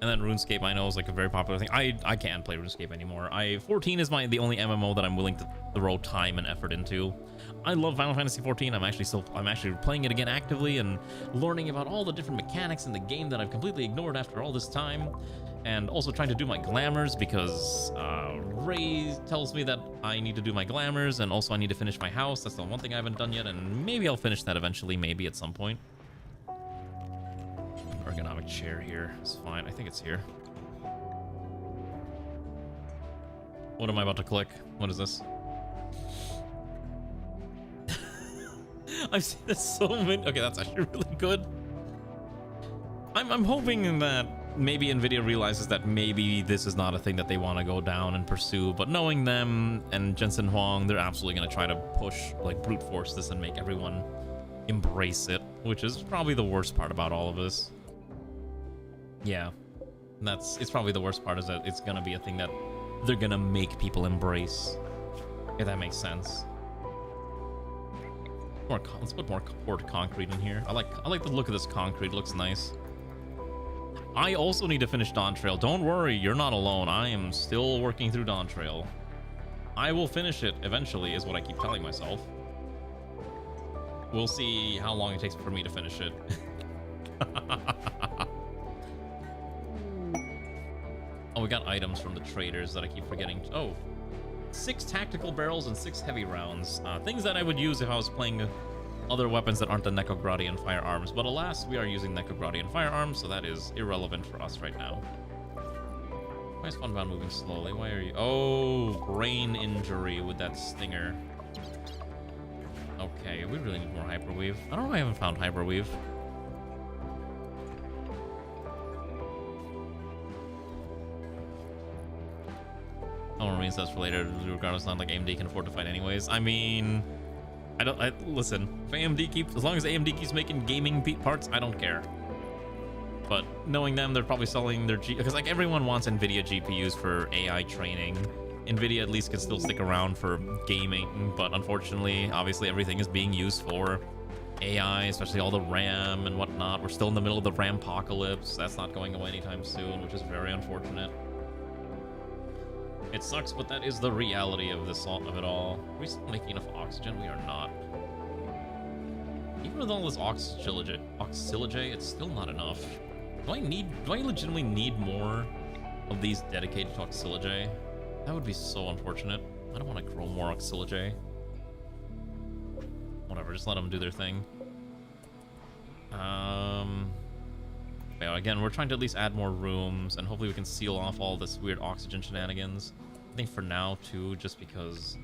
And then RuneScape, I know, is like a very popular thing. I can't play RuneScape anymore. 14 is the only MMO that I'm willing to throw time and effort into. I love Final Fantasy 14. I'm actually playing it again actively and learning about all the different mechanics in the game that I've completely ignored after all this time. And also trying to do my glamours because Ray tells me that I need to do my glamours, and also I need to finish my house. That's the one thing I haven't done yet, and maybe I'll finish that eventually, maybe at some point. Ergonomic chair here is fine. I think it's here. What am I about to click? What is this? I've seen this so many. Okay, that's actually really good. I'm hoping that maybe Nvidia realizes that maybe this is not a thing that they want to go down and pursue, but knowing them and Jensen Huang, they're absolutely going to try to push, like, brute force this and make everyone embrace it, which is probably the worst part about all of this. Yeah, it's probably the worst part, is that it's gonna be a thing that they're gonna make people embrace, if that makes sense. Let's put more poured concrete in here. I like the look of this concrete. It looks nice. I also need to finish Dawn Trail. Don't worry, you're not alone. I am still working through Dawn Trail. I will finish it eventually, is what I keep telling myself. We'll see how long it takes for me to finish it. Oh, we got items from the traders that I keep forgetting. Oh, 6 tactical barrels and 6 heavy rounds. Things that I would use if I was playing other weapons that aren't the NEKOGRADian firearms. But alas, we are using NEKOGRADian firearms, so that is irrelevant for us right now. Why is Funbound moving slowly? Why are you... Oh, brain injury with that stinger. Okay, we really need more hyperweave. I don't know why I haven't found hyperweave. Someone means that's related regardless, not like AMD can afford to fight anyways. I mean, listen, if AMD keeps, as long as AMD keeps making gaming parts, I don't care. But knowing them, they're probably selling their because like everyone wants NVIDIA GPUs for AI training. NVIDIA at least can still stick around for gaming, but unfortunately, obviously everything is being used for AI, especially all the RAM and whatnot. We're still in the middle of the RAM apocalypse. That's not going away anytime soon, which is very unfortunate. It sucks, but that is the reality of this of it all. Are we still making enough oxygen? We are not. Even with all this auxiliary, it's still not enough. Do I legitimately need more of these dedicated to auxiliary? That would be so unfortunate. I don't want to grow more auxiliary. whatever, just let them do their thing. Yeah, again, we're trying to at least add more rooms, and hopefully we can seal off all this weird oxygen shenanigans. I think for now, too, just because,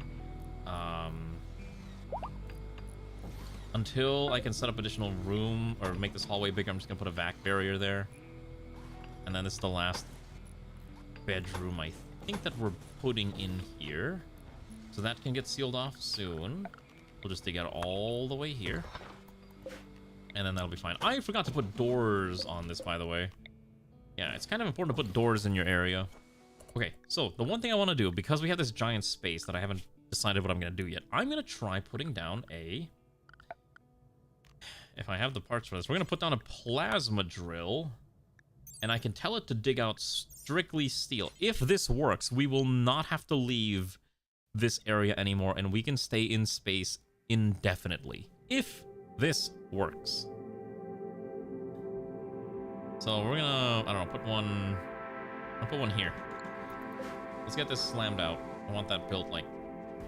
until I can set up additional room, or make this hallway bigger, I'm just gonna put a vac barrier there. And then this is the last bedroom, I think, that we're putting in here. So that can get sealed off soon. We'll just dig out all the way here. And then that'll be fine. I forgot to put doors on this, by the way. Yeah, it's kind of important to put doors in your area. Okay, so the one thing I want to do, because we have this giant space that I haven't decided what I'm going to do yet, I'm going to try putting down a... If I have the parts for this, we're going to put down a plasma drill. And I can tell it to dig out strictly steel. If this works, we will not have to leave this area anymore, and we can stay in space indefinitely. If this works. So we're gonna, I don't know, I'll put one here. Let's get this slammed out. I want that built like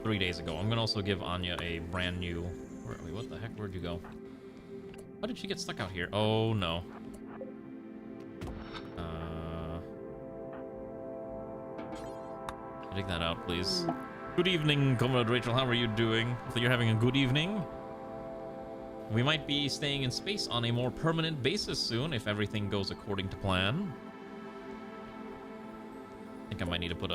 3 days ago. I'm gonna also give Anya a brand new, wait, what the heck, where'd you go? How did she get stuck out here? Oh no. Dig that out, please. Good evening, Comrade Rachel. How are you doing? Hopefully you're having a good evening. We might be staying in space on a more permanent basis soon if everything goes according to plan. I think I might need to put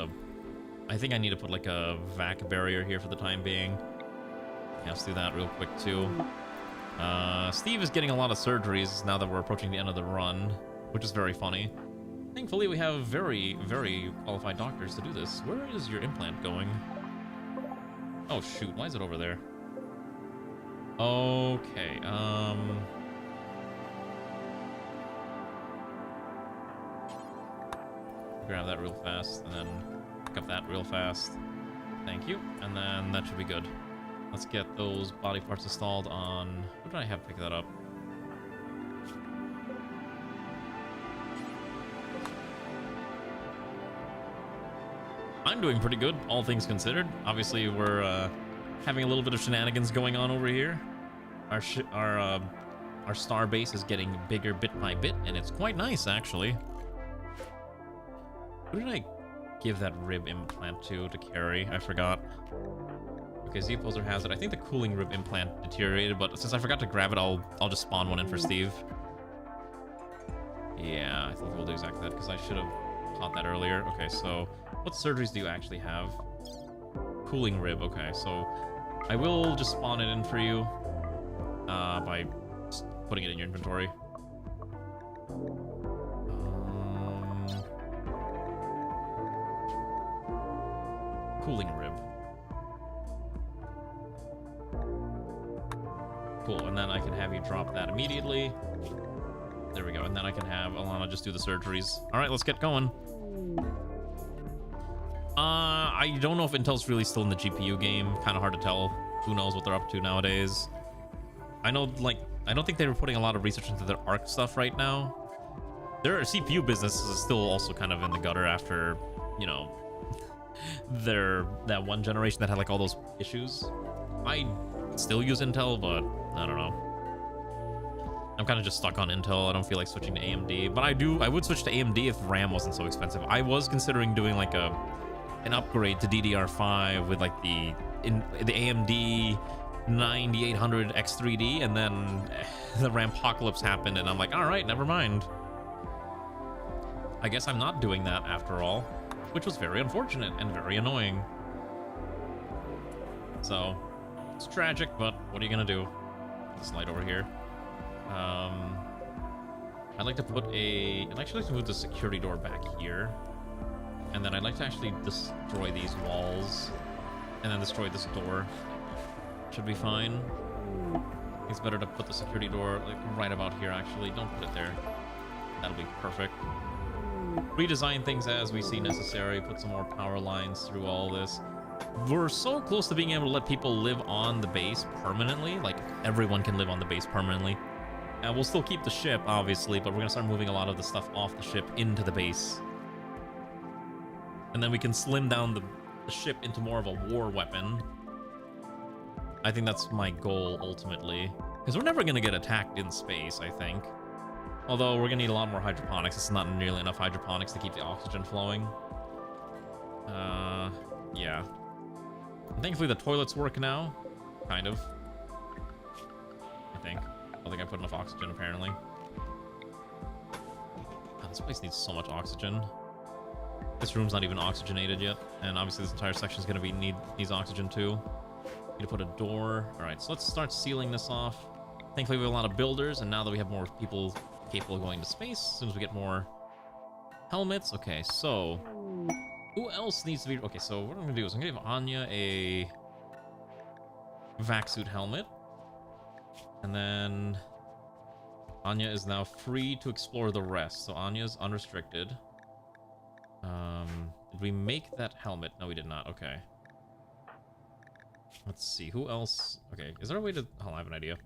like a vac barrier here for the time being. Yeah, let's do that real quick too. Steve is getting a lot of surgeries now that we're approaching the end of the run, which is very funny. Thankfully, we have very, very qualified doctors to do this. Where is your implant going? Oh, shoot. Why is it over there? Okay, grab that real fast, and then pick up that real fast. Thank you. And then that should be good. Let's get those body parts installed on... Where did I have pick that up? I'm doing pretty good, all things considered. Obviously, we're having a little bit of shenanigans going on over here. Our star base is getting bigger bit by bit, and it's quite nice, actually. Who did I give that rib implant to carry? I forgot. Okay, Z-Poser has it. I think the cooling rib implant deteriorated, but since I forgot to grab it, I'll just spawn one in for Steve. Yeah, I think we'll do exactly that, because I should have taught that earlier. Okay, so what surgeries do you actually have? Cooling rib. Okay, so I will just spawn it in for you by just putting it in your inventory. Cooling rib. Cool, and then I can have you drop that immediately. There we go, and then I can have Alana just do the surgeries. All right, let's get going. I don't know if Intel's really still in the GPU game. Kind of hard to tell. Who knows what they're up to nowadays. I know, like, I don't think they were putting a lot of research into their ARC stuff right now. Their CPU business is still also kind of in the gutter after, you know, that one generation that had like all those issues. I still use Intel, but I don't know. I'm kind of just stuck on Intel. I don't feel like switching to AMD, but I would switch to AMD if RAM wasn't so expensive. I was considering doing like an upgrade to DDR5 with like the AMD 9800 X3D, and then the Rampocalypse happened, and I'm like, all right, never mind. I guess I'm not doing that after all, which was very unfortunate and very annoying. So it's tragic, but what are you gonna do? This light over here. I'd like to move the security door back here, and then I'd like to actually destroy these walls, and then destroy this door. Should be fine. It's better to put the security door like right about here. Actually, don't put it there. That'll be perfect. Redesign things as we see necessary. Put some more power lines through all this. We're so close to being able to let people live on the base permanently. Like, everyone can live on the base permanently. And we'll still keep the ship, obviously, but we're gonna start moving a lot of the stuff off the ship into the base. And then we can slim down the ship into more of a war weapon. I think that's my goal ultimately. Because we're never going to get attacked in space, I think. Although we're going to need a lot more hydroponics. It's not nearly enough hydroponics to keep the oxygen flowing. Yeah. Thankfully the toilets work now. Kind of. I think. I don't think I put enough oxygen, apparently. God, this place needs so much oxygen. This room's not even oxygenated yet. And obviously this entire section's going to needs oxygen too. Need to put a door. Alright, so let's start sealing this off. Thankfully we have a lot of builders, and now that we have more people capable of going to space, as soon as we get more helmets. Okay, so who else needs to be... Okay, so what I'm gonna do is I'm gonna give Anya a vac suit helmet, and then Anya is now free to explore the rest. So Anya's unrestricted. Did we make that helmet? No, we did not. Okay. Let's see, who else? Okay, is there a way to... Oh, I have an idea.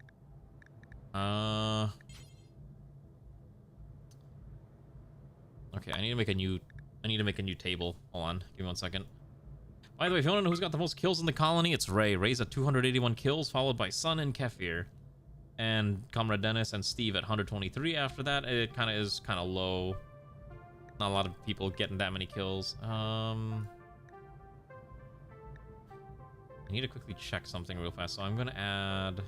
Okay, I need to make a new table. Hold on, give me 1 second. By the way, if you want to know who's got the most kills in the colony, it's Ray. Ray's at 281 kills, followed by Sun and Kefir. And Comrade Dennis and Steve at 123. After that, it kind of low. Not a lot of people getting that many kills. I need to quickly check something real fast. So I'm going to add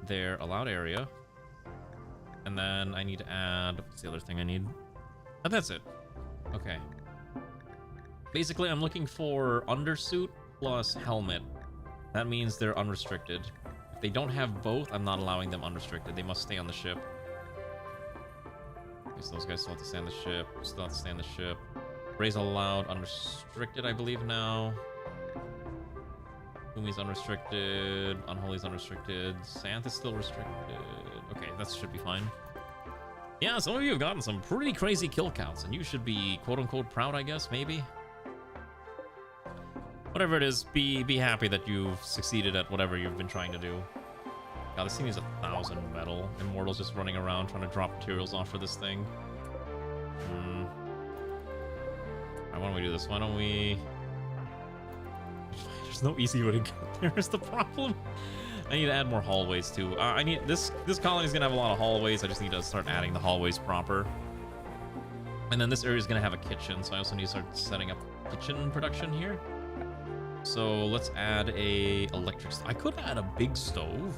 their allowed area. And then I need to add... What's the other thing I need? Oh, that's it. Okay. Basically, I'm looking for undersuit plus helmet. That means they're unrestricted. If they don't have both, I'm not allowing them unrestricted. They must stay on the ship. Okay, so those guys still have to stay on the ship. Still have to stay on the ship. Ray's allowed unrestricted, I believe, now. Umi's unrestricted. Unholy's unrestricted. Santh is still restricted. Okay, that should be fine. Yeah, some of you have gotten some pretty crazy kill counts, and you should be quote-unquote proud, I guess, maybe? Whatever it is, be happy that you've succeeded at whatever you've been trying to do. God, this thing is 1,000 metal. Immortal's just running around trying to drop materials off for this thing. Alright, why don't we do this? Why don't we... There's no easy way to get there is the problem. I need to add more hallways too. I need this colony is gonna have a lot of hallways. I just need to start adding the hallways proper. And then this area is gonna have a kitchen, so I also need to start setting up kitchen production here. So let's add a electric. I could add a big stove.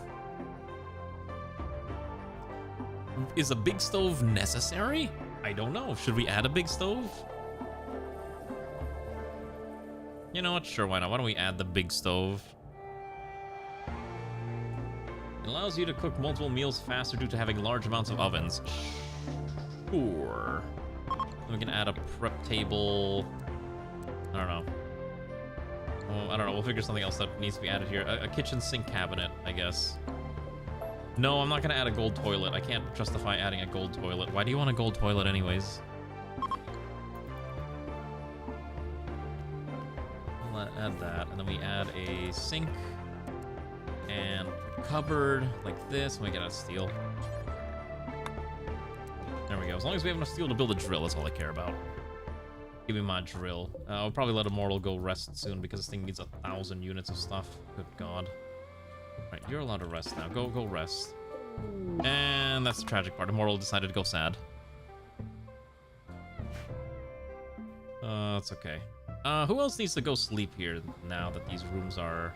Is a big stove necessary? I don't know. Should we add a big stove? You know what? Sure, why not? Why don't we add the big stove? It allows you to cook multiple meals faster due to having large amounts of ovens. Sure. We can add a prep table. I don't know. Well, I don't know. We'll figure something else that needs to be added here. A kitchen sink cabinet, I guess. No, I'm not going to add a gold toilet. I can't justify adding a gold toilet. Why do you want a gold toilet anyways? We'll add that. And then we add a sink. And a cupboard like this. Let me get out of steel. There we go. As long as we have enough steel to build a drill, that's all I care about. Give me my drill. I'll probably let Immortal go rest soon because this thing needs 1,000 units of stuff. Good God. Alright, you're allowed to rest now. Go rest. And that's the tragic part. Immortal decided to go sad. It's okay. Who else needs to go sleep here now that these rooms are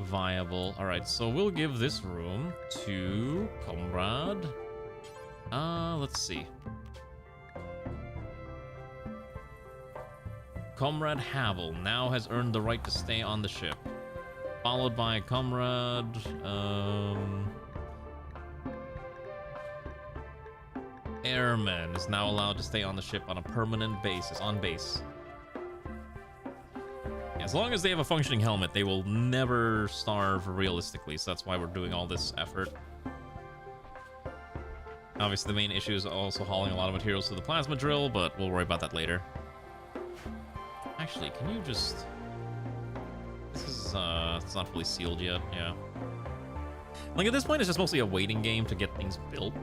viable? Alright, so we'll give this room to Comrade. Let's see. Comrade Havel now has earned the right to stay on the ship. Followed by Comrade... Airman is now allowed to stay on the ship on a permanent basis, on base. As long as they have a functioning helmet, they will never starve realistically, so that's why we're doing all this effort. Obviously, the main issue is also hauling a lot of materials to the plasma drill, but we'll worry about that later. Actually, can you just... This is, it's not fully sealed yet, yeah. Like, at this point, it's just mostly a waiting game to get things built.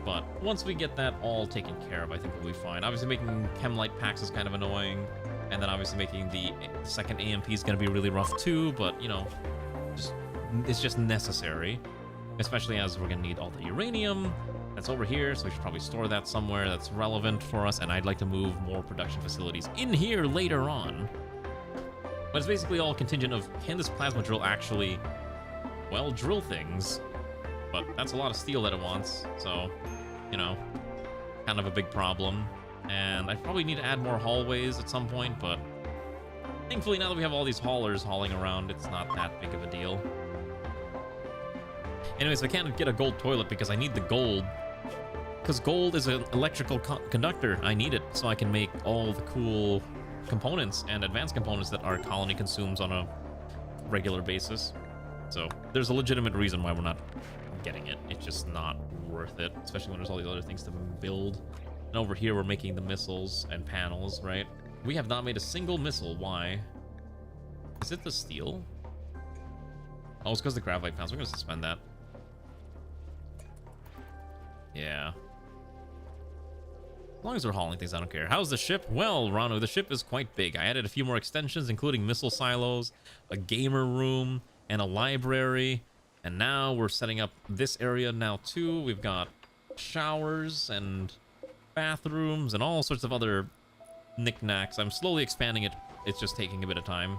But once we get that all taken care of, I think we'll be fine. Obviously, making Chemlite packs is kind of annoying. And then obviously making the second AMP is going to be really rough too, but, you know, It's just necessary, especially as we're gonna need all the uranium that's over here, so we should probably store that somewhere that's relevant for us, and I'd like to move more production facilities in here later on. But it's basically all contingent of, can this plasma drill actually, well, drill things? But that's a lot of steel that it wants, so, you know, kind of a big problem. And I probably need to add more hallways at some point, but thankfully now that we have all these haulers hauling around, it's not that big of a deal. Anyways, I can't get a gold toilet because I need the gold. Because gold is an electrical conductor. I need it so I can make all the cool components and advanced components that our colony consumes on a regular basis. So there's a legitimate reason why we're not getting it. It's just not worth it, especially when there's all these other things to build. And over here, we're making the missiles and panels, right? We have not made a single missile. Why? Is it the steel? Oh, it's because the graphite pounds. We're going to suspend that. Yeah. As long as we're hauling things, I don't care. How's the ship? Well, Ranu, the ship is quite big. I added a few more extensions, including missile silos, a gamer room, and a library. And now we're setting up this area now, too. We've got showers and bathrooms and all sorts of other knickknacks. I'm slowly expanding it. It's just taking a bit of time.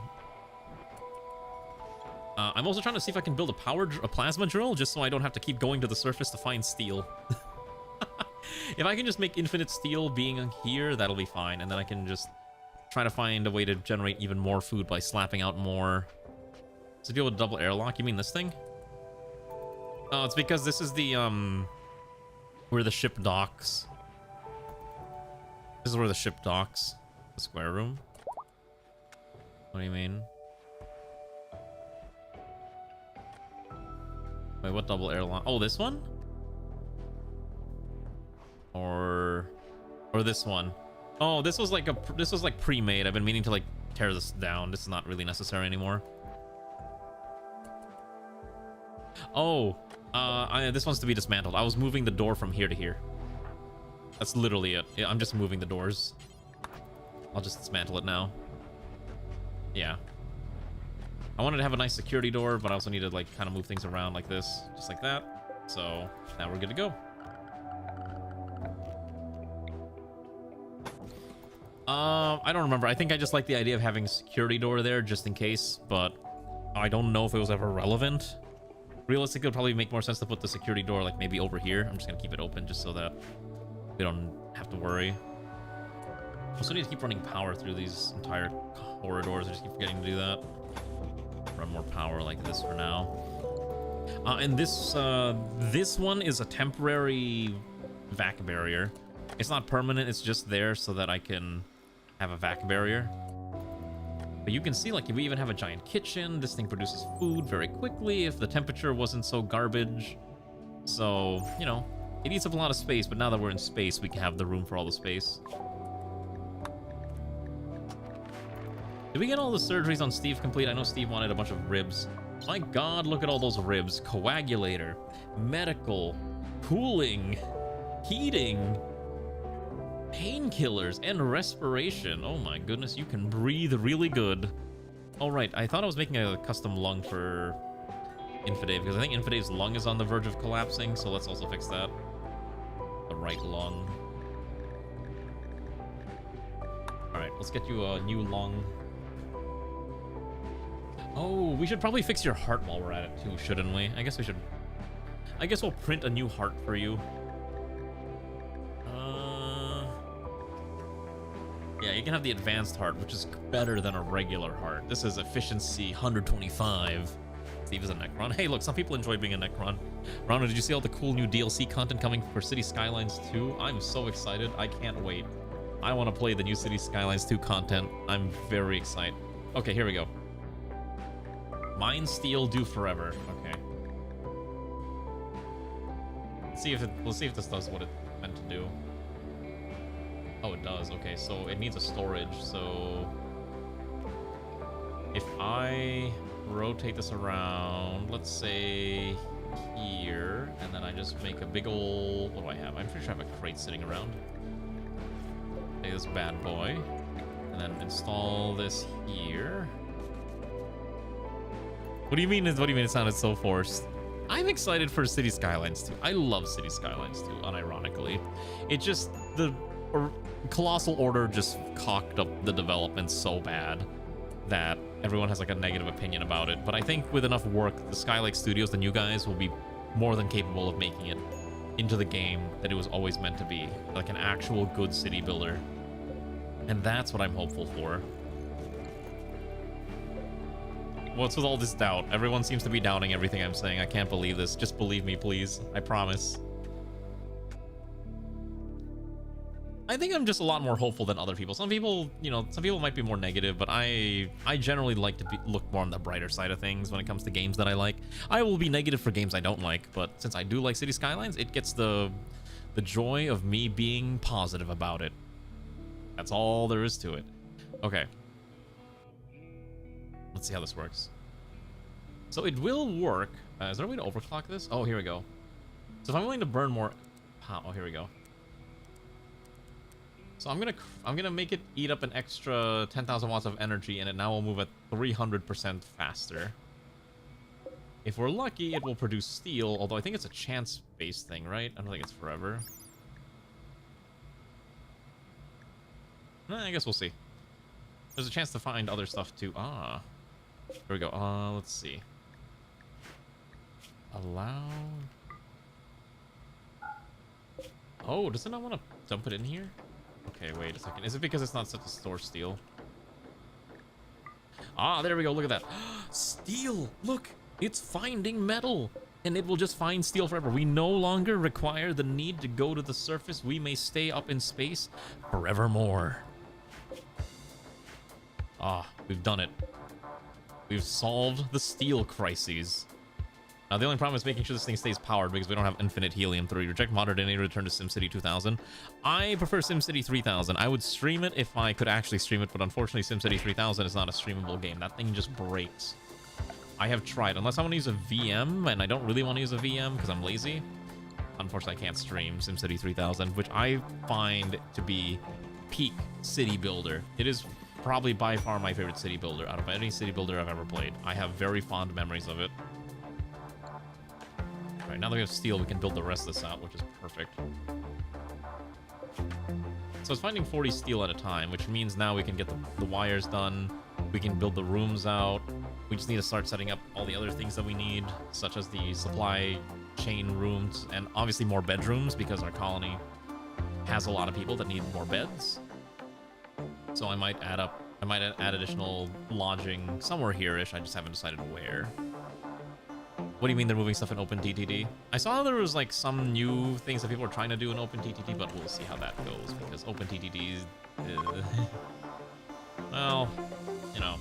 I'm also trying to see if I can build a plasma drill, just so I don't have to keep going to the surface to find steel. If I can just make infinite steel being here, that'll be fine. And then I can just try to find a way to generate even more food by slapping out more. To deal with double airlock, you mean this thing? Oh, it's because this is the, where the ship docks. This is where the ship docks. The square room. What do you mean? Wait, what double airlock? Oh, this one? Or this one? Oh, this was like pre-made. I've been meaning to like tear this down. This is not really necessary anymore. Oh, this wants to be dismantled. I was moving the door from here to here. That's literally it. Yeah, I'm just moving the doors. I'll just dismantle it now. Yeah. I wanted to have a nice security door, but I also need to like kind of move things around like this, just like that. So now we're good to go. I don't remember. I think I just like the idea of having a security door there just in case, but I don't know if it was ever relevant. Realistically, it would probably make more sense to put the security door like maybe over here. I'm just gonna keep it open just so that we don't have to worry. I also need to keep running power through these entire corridors. I just keep forgetting to do that. Run more power like this for now. And this one is a temporary vac barrier. It's not permanent, it's just there so that I can have a vac barrier. But you can see, like, we even have a giant kitchen. This thing produces food very quickly if the temperature wasn't so garbage. So, you know, it eats up a lot of space, but now that we're in space, we can have the room for all the space. Did we get all the surgeries on Steve complete? I know Steve wanted a bunch of ribs. My God, look at all those ribs. Coagulator, medical, cooling, heating, painkillers, and respiration. Oh my goodness, you can breathe really good. All right, I thought I was making a custom lung for Infidave, because I think Infidave's lung is on the verge of collapsing, so let's also fix that. The right lung. All right, let's get you a new lung. Oh, we should probably fix your heart while we're at it too, shouldn't we? I guess we should. I guess we'll print a new heart for you. Yeah, you can have the advanced heart, which is better than a regular heart. This is efficiency 125. Steve is a Necron. Hey, look, some people enjoy being a Necron. Rana, did you see all the cool new DLC content coming for City Skylines 2? I'm so excited. I can't wait. I want to play the new City Skylines 2 content. I'm very excited. Okay, here we go. Mine Steel do forever. Okay. Let's see if this does what it meant to do. Oh, it does. Okay, so it needs a storage. So if I rotate this around, let's say here, and then I just make a big old, what do I have? I'm pretty sure I have a crate sitting around. Take this bad boy, and then install this here. What do you mean? What do you mean it sounded so forced? I'm excited for City Skylines 2. I love City Skylines 2, unironically. It just, the Colossal Order just cocked up the development so bad that everyone has like a negative opinion about it. But I think with enough work, the Skylake Studios, the new guys, will be more than capable of making it into the game that it was always meant to be, like an actual good city builder. And that's what I'm hopeful for. What's with all this doubt? Everyone seems to be doubting everything I'm saying. I can't believe this. Just believe me, please. I promise. I think I'm just a lot more hopeful than other people. Some people, you know, some people might be more negative, but I generally like to look more on the brighter side of things when it comes to games that I like. I will be negative for games I don't like, but since I do like City Skylines, it gets the joy of me being positive about it. That's all there is to it. Okay. Let's see how this works. So it will work. Is there a way to overclock this? Oh, here we go. So if I'm willing to burn more... Oh, here we go. So I'm gonna make it eat up an extra 10,000 watts of energy, and it now will move at 300% faster. If we're lucky, it will produce steel, although I think it's a chance-based thing, right? I don't think it's forever. I guess we'll see. There's a chance to find other stuff too. Ah. Here we go. Let's see. Allow... Oh, does it not want to dump it in here? Okay, wait a second. Is it because it's not set to store steel? Ah, there we go. Look at that. Steel! Look! It's finding metal! And it will just find steel forever. We no longer require the need to go to the surface. We may stay up in space forevermore. Ah, we've done it. We've solved the steel crises. Now, the only problem is making sure this thing stays powered because we don't have infinite helium 3. Reject modernity, return to SimCity 2000. I prefer SimCity 3000. I would stream it if I could actually stream it, but unfortunately SimCity 3000 is not a streamable game. That thing just breaks. I have tried. Unless I want to use a VM, and I don't really want to use a VM because I'm lazy, unfortunately I can't stream SimCity 3000, which I find to be peak city builder. It is probably by far my favorite city builder out of any city builder I've ever played. I have very fond memories of it. Alright, now that we have steel, we can build the rest of this out, which is perfect. So it's finding 40 steel at a time, which means now we can get the wires done. We can build the rooms out. We just need to start setting up all the other things that we need, such as the supply chain rooms, and obviously more bedrooms, because our colony has a lot of people that need more beds. So I might add additional lodging somewhere here-ish. I just haven't decided where. What do you mean they're moving stuff in OpenTTD? I saw there was like some new things that people are trying to do in OpenTTD, but we'll see how that goes because OpenTTD is, well, you know,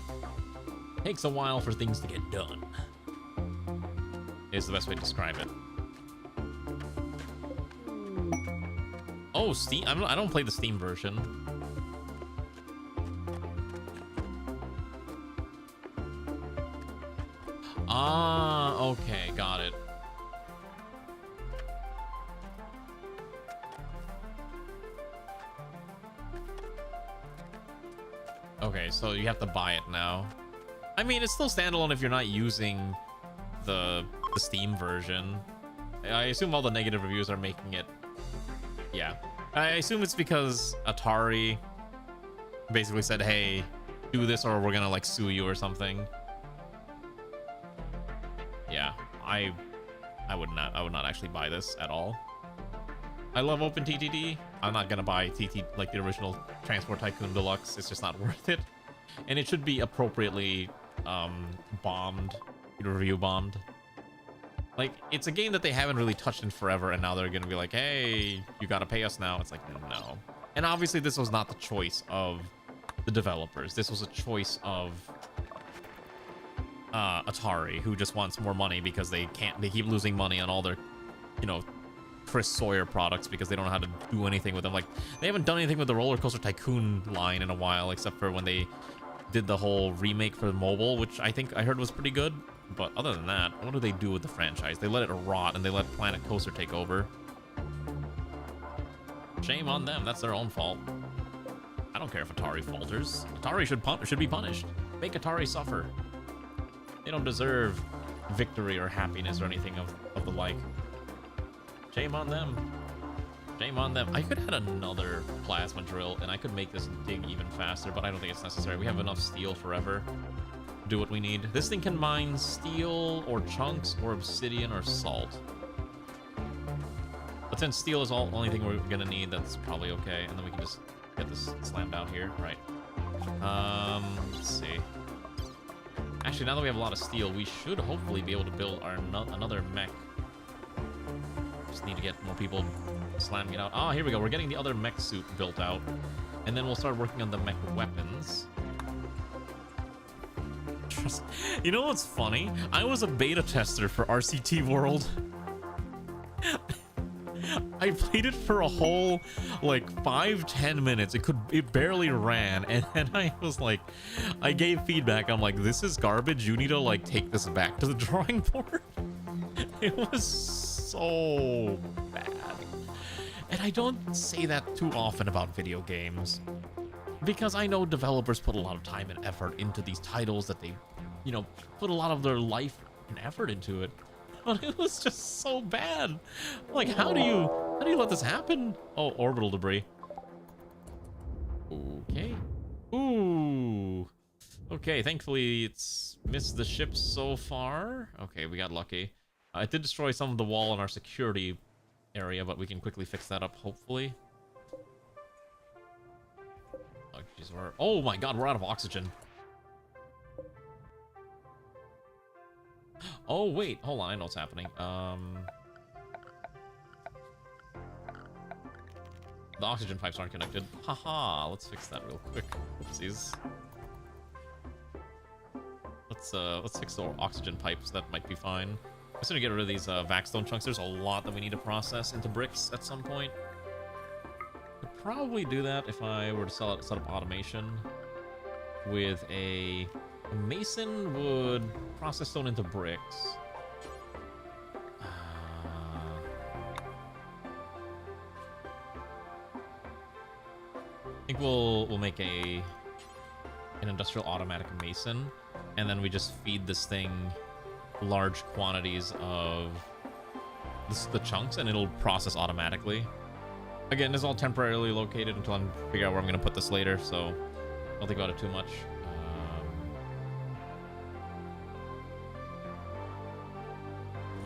takes a while for things to get done. Is the best way to describe it. Oh, Steam! I don't play the Steam version. Ah, okay, got it. Okay, so you have to buy it now. I mean, it's still standalone if you're not using the Steam version. I assume all the negative reviews are making it... Yeah. I assume it's because Atari basically said, hey, do this or we're gonna, like, sue you or something. Yeah, I would not actually buy this at all. I love OpenTTD. I'm not gonna buy TT like the original Transport Tycoon Deluxe. It's just not worth it. And it should be appropriately bombed, review bombed. Like, it's a game that they haven't really touched in forever, and now they're gonna be like, hey, you gotta pay us now. It's like, no. And obviously this was not the choice of the developers. This was a choice of Atari, who just wants more money because they keep losing money on all their, you know, Chris Sawyer products because they don't know how to do anything with them. Like, they haven't done anything with the Roller Coaster Tycoon line in a while, except for when they did the whole remake for the mobile, which I think I heard was pretty good. But other than that, what do they do with the franchise? They let it rot and they let Planet Coaster take over. Shame on them. That's their own fault. I don't care if Atari falters. Atari should be punished. Make Atari suffer. They don't deserve victory or happiness or anything of the like. Shame on them. Shame on them. I could add another plasma drill and I could make this dig even faster, but I don't think it's necessary. We have enough steel forever. Do what we need. This thing can mine steel or chunks or obsidian or salt. But since steel is the only thing we're gonna need, that's probably okay. And then we can just get this slammed out here. Right. Let's see. Actually, now that we have a lot of steel, we should hopefully be able to build our another mech. Just need to get more people slamming it out. Ah, here we go. We're getting the other mech suit built out. And then we'll start working on the mech weapons. You know what's funny? I was a beta tester for RCT World. I played it for a whole like 5-10 minutes. It barely ran, and then I was like, I gave feedback. I'm like, this is garbage. You need to like take this back to the drawing board. It was so bad. And I don't say that too often about video games, because I know developers put a lot of time and effort into these titles that they, you know, put a lot of their life and effort into it. But it was just so bad. Like, how do you let this happen? Oh, orbital debris. Okay. Ooh. Okay, thankfully it's missed the ship so far. Okay, we got lucky. It did destroy some of the wall in our security area, but we can quickly fix that up, hopefully. Oh, geez, oh my god, we're out of oxygen. Oh, wait, hold on, I know what's happening. The oxygen pipes aren't connected. Haha, let's fix that real quick. Oopsies. Let's fix the oxygen pipes, that might be fine. I'm just gonna get rid of these vaxstone chunks. There's a lot that we need to process into bricks at some point. Could probably do that if I were to set up automation with a mason would process stone into bricks. I think we'll make an industrial automatic mason, and then we just feed this thing large quantities of the chunks, and it'll process automatically. Again, this is all temporarily located until I figure out where I'm going to put this later, so don't think about it too much.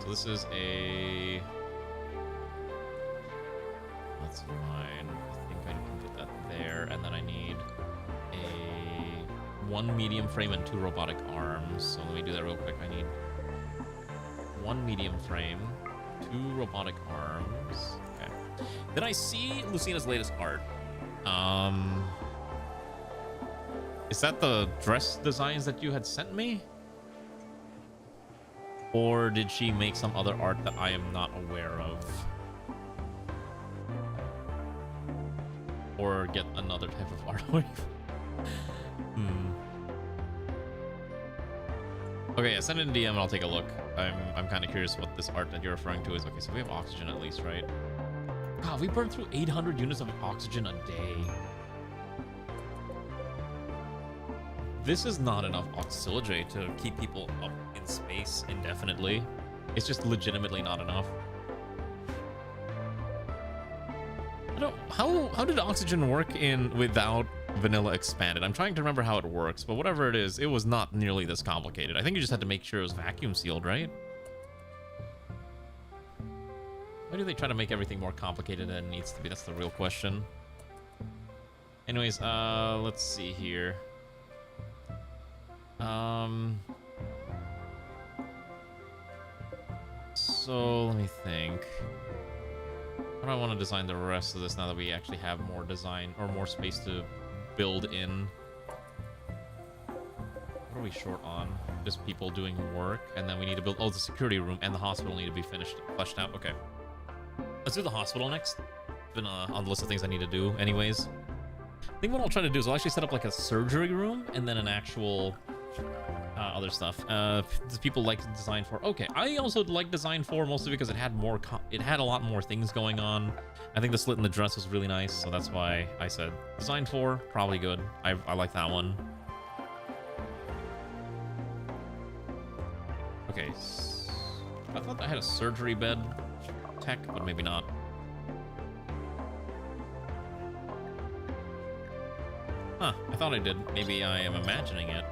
So this is a... That's fine. I think I can put that there, and then I need one medium frame and 2 robotic arms. So let me do that real quick. I need 1 medium frame, 2 robotic arms. Okay. Then I see Lucina's latest art. Is that the dress designs that you had sent me? Or did she make some other art that I am not aware of? Or get another type of art? Okay, yeah, send it in DM and I'll take a look. I'm kind of curious what this art that you're referring to is. Okay, so we have oxygen at least, right? God, we burn through 800 units of oxygen a day. This is not enough oxygen to keep people up in space indefinitely. It's just legitimately not enough. How did oxygen work without vanilla expanded? I'm trying to remember how it works, but whatever it is, it was not nearly this complicated. I think you just had to make sure it was vacuum sealed, right? Why do they try to make everything more complicated than it needs to be? That's the real question. Anyways, let's see here. So let me think. How do I want to design the rest of this now that we actually have more design or more space to build in? What are we short on? Just people doing work, and then we need to build. Oh, the security room and the hospital need to be fleshed out. Okay, let's do the hospital next. It's been on the list of things I need to do, anyways. I think what I'll try to do is I'll actually set up like a surgery room and then an actual other stuff. People like Design 4. Okay, I also like Design 4 mostly because it had more. It had a lot more things going on. I think the slit in the dress was really nice, so that's why I said Design 4 probably good. I like that one. Okay. I thought I had a surgery bed tech, but maybe not. Huh, I thought I did. Maybe I am imagining it.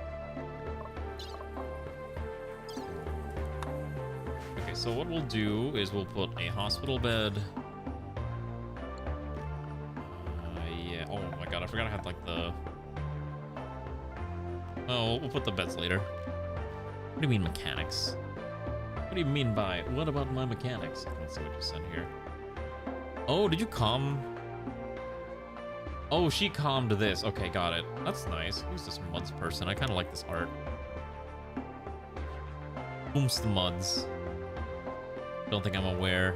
Okay, so what we'll do is we'll put a hospital bed. Yeah. Oh my god, I forgot I had like the... Oh, we'll put the beds later. What do you mean mechanics? What do you mean by, what about my mechanics? Let's see what you said here. Oh, did you calm? Oh, she calmed this. Okay, got it. That's nice. Who's this Muds person? I kind of like this art. Whom's the Muds? Don't think I'm aware.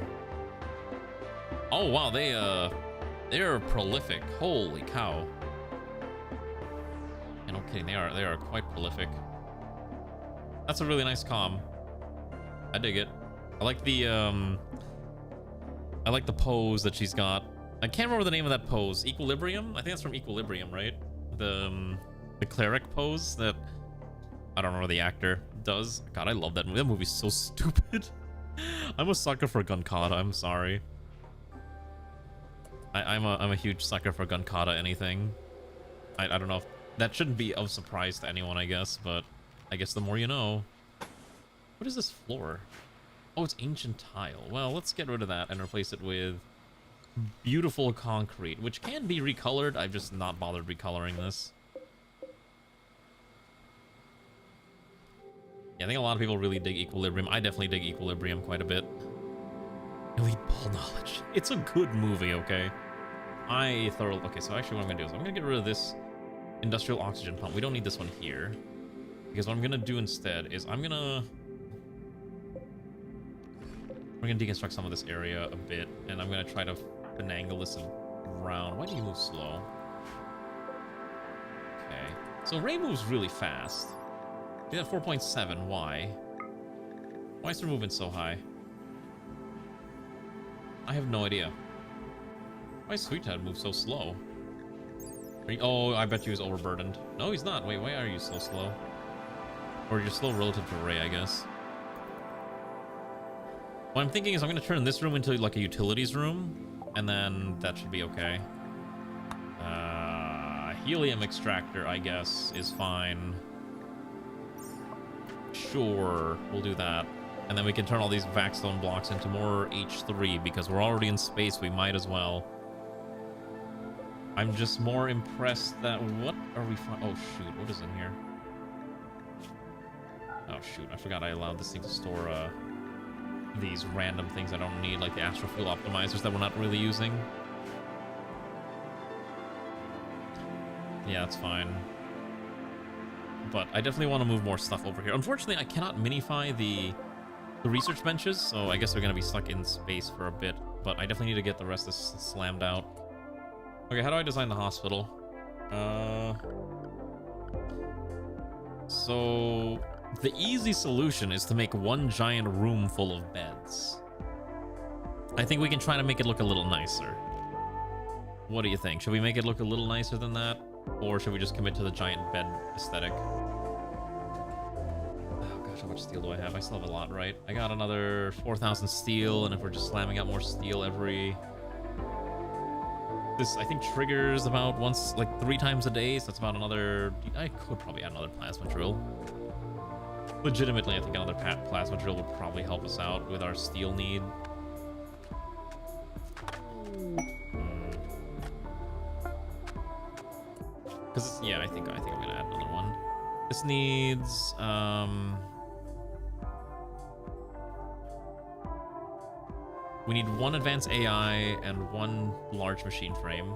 Oh, wow, they're prolific. Holy cow. And no kidding, they are quite prolific. That's a really nice comm. I dig it. I like the pose that she's got. I can't remember the name of that pose. Equilibrium? I think that's from Equilibrium, right? The cleric pose that I don't remember the actor does. God, I love that movie. That movie's so stupid. I'm a sucker for gun kata. I'm sorry. I'm a huge sucker for gun kata anything. I don't know if that shouldn't be of surprise to anyone, I guess, but I guess the more you know. What is this floor? Oh, it's ancient tile. Well, let's get rid of that and replace it with beautiful concrete, which can be recolored. I've just not bothered recoloring this. Yeah, I think a lot of people really dig Equilibrium. I definitely dig Equilibrium quite a bit. Elite ball knowledge. It's a good movie, okay? Okay, so actually what I'm gonna do is I'm gonna get rid of this industrial oxygen pump. We don't need this one here. Because what I'm gonna do instead is we're gonna deconstruct some of this area a bit, and I'm gonna try to finagle this around. Why do you move slow? Okay, so Ray moves really fast. She's at 4.7. Why? Why is her movement so high? I have no idea. Why is Sweetheart move so slow? Oh, I bet you he's overburdened. No, he's not. Wait, why are you so slow? Or you're slow relative to Ray, I guess. What I'm thinking is I'm going to turn this room into like a utilities room, and then that should be okay. Helium extractor, I guess, is fine. Sure, we'll do that. And then we can turn all these vaxstone blocks into more H3, because we're already in space, we might as well. I'm just more impressed that... What are we... Oh, shoot, what is in here? Oh, shoot, I forgot I allowed this thing to store, these random things I don't need, like the astrofuel optimizers that we're not really using. Yeah, that's fine. But I definitely want to move more stuff over here. Unfortunately, I cannot minify the research benches, so I guess they're going to be stuck in space for a bit. But I definitely need to get the rest of this slammed out. Okay, how do I design the hospital? So the easy solution is to make one giant room full of beds. I think we can try to make it look a little nicer. What do you think? Should we make it look a little nicer than that? Or should we just commit to the giant bed aesthetic? Oh gosh, how much steel do I have? I still have a lot, right? I got another 4,000 steel, and if we're just slamming out more steel every... This, I think, triggers about once, like 3 times a day, so that's about another... I could probably add another plasma drill. Legitimately, I think another plasma drill would probably help us out with our steel need. Because, yeah, I think I'm gonna add another one. This needs, we need 1 advanced AI and 1 large machine frame.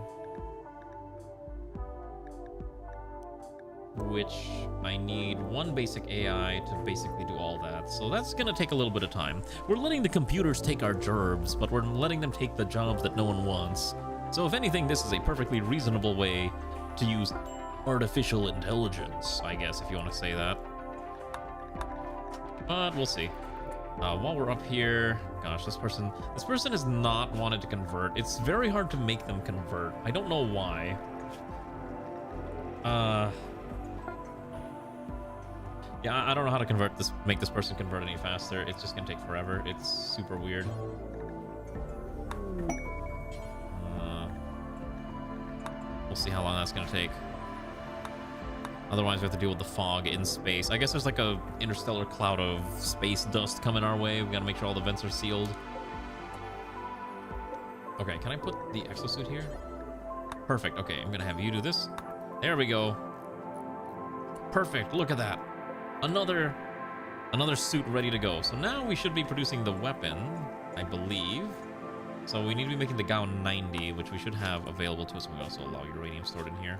Which I need 1 basic AI to basically do all that. So that's gonna take a little bit of time. We're letting the computers take our jobs, but we're letting them take the jobs that no one wants. So if anything, this is a perfectly reasonable way to use artificial intelligence, I guess, if you want to say that. But we'll see. While we're up here, gosh, this person has not wanted to convert. It's very hard to make them convert. I don't know why. Yeah, I don't know how to convert this, make this person convert any faster. It's just gonna take forever. It's super weird. We'll see how long that's gonna take. Otherwise, we have to deal with the fog in space. I guess there's like a interstellar cloud of space dust coming our way. We gotta make sure all the vents are sealed. Okay, can I put the exosuit here? Perfect. Okay, I'm gonna have you do this. There we go. Perfect. Look at that. Another suit ready to go. So now we should be producing the weapon, I believe. So we need to be making the gown 90, which we should have available to us. We also allow uranium stored in here,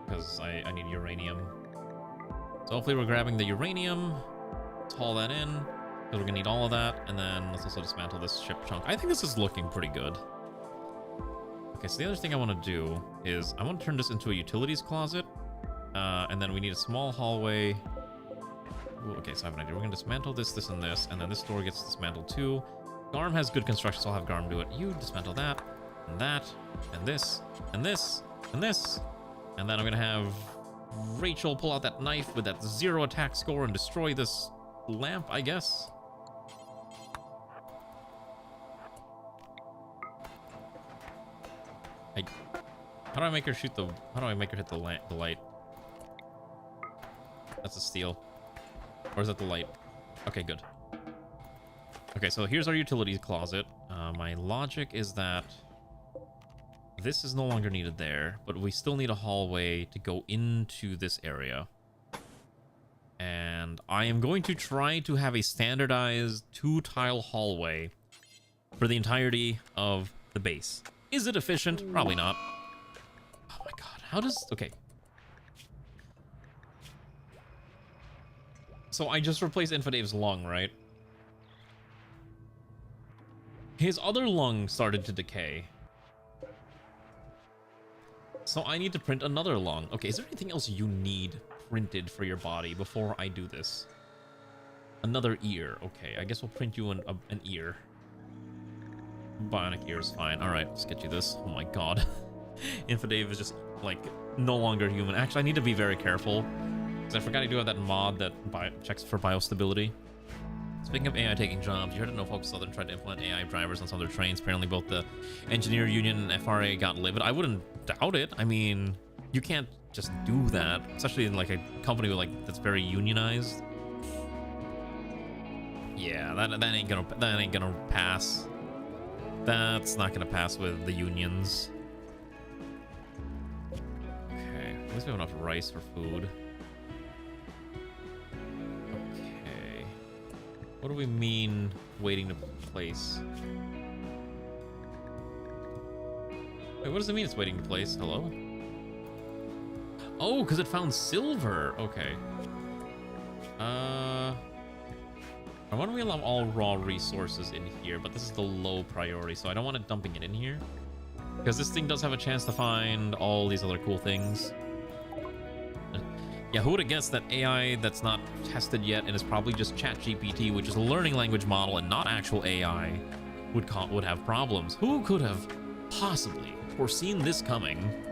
because I need uranium. So hopefully we're grabbing the uranium. Let's haul that in, because we're gonna need all of that. And then let's also dismantle this ship chunk. I think this is looking pretty good. Okay, so the other thing I want to do is I want to turn this into a utilities closet. And then we need a small hallway. Ooh, okay, so I have an idea. We're going to dismantle this, this, and this. And then this door gets dismantled too. Garm has good construction, so I'll have Garm do it. You dismantle that, and this, and this, and this. And then I'm going to have Rachel pull out that knife with that 0 attack score and destroy this lamp, I guess. How do I make her shoot the... How do I make her hit the light? That's a steal. Or is that the light? Okay, good. Okay, so here's our utilities closet. My logic is that this is no longer needed there, but we still need a hallway to go into this area. And I am going to try to have a standardized 2-tile hallway for the entirety of the base. Is it efficient? Probably not. Oh my god, how does... Okay. So I just replaced Infidave's lung, right? His other lung started to decay. So I need to print another lung. Okay, is there anything else you need printed for your body before I do this? Another ear. Okay, I guess we'll print you an ear. Bionic ear is fine. Alright, let's get you this. Oh my god. Infidave is just, like, no longer human. Actually, I need to be very careful, because I forgot to do have that mod that checks for biostability. Speaking of AI taking jobs, you heard that Norfolk Southern tried to implement AI drivers on some of their trains. Apparently both the engineer union and FRA got livid. I wouldn't doubt it. I mean, you can't just do that, especially in like a company with that's very unionized. Yeah, that ain't gonna pass. That's not gonna pass with the unions. Okay, at least we have enough rice for food. Okay, what do we mean waiting to place? Wait, what does it mean it's waiting to place? Hello? Oh, because it found silver. Okay. Why don't we allow all raw resources in here? But this is the low priority, so I don't want it dumping it in here, because this thing does have a chance to find all these other cool things. Yeah, who would have guessed that AI that's not tested yet and is probably just ChatGPT, which is a learning language model and not actual AI, would have problems? Who could have possibly foreseen this coming?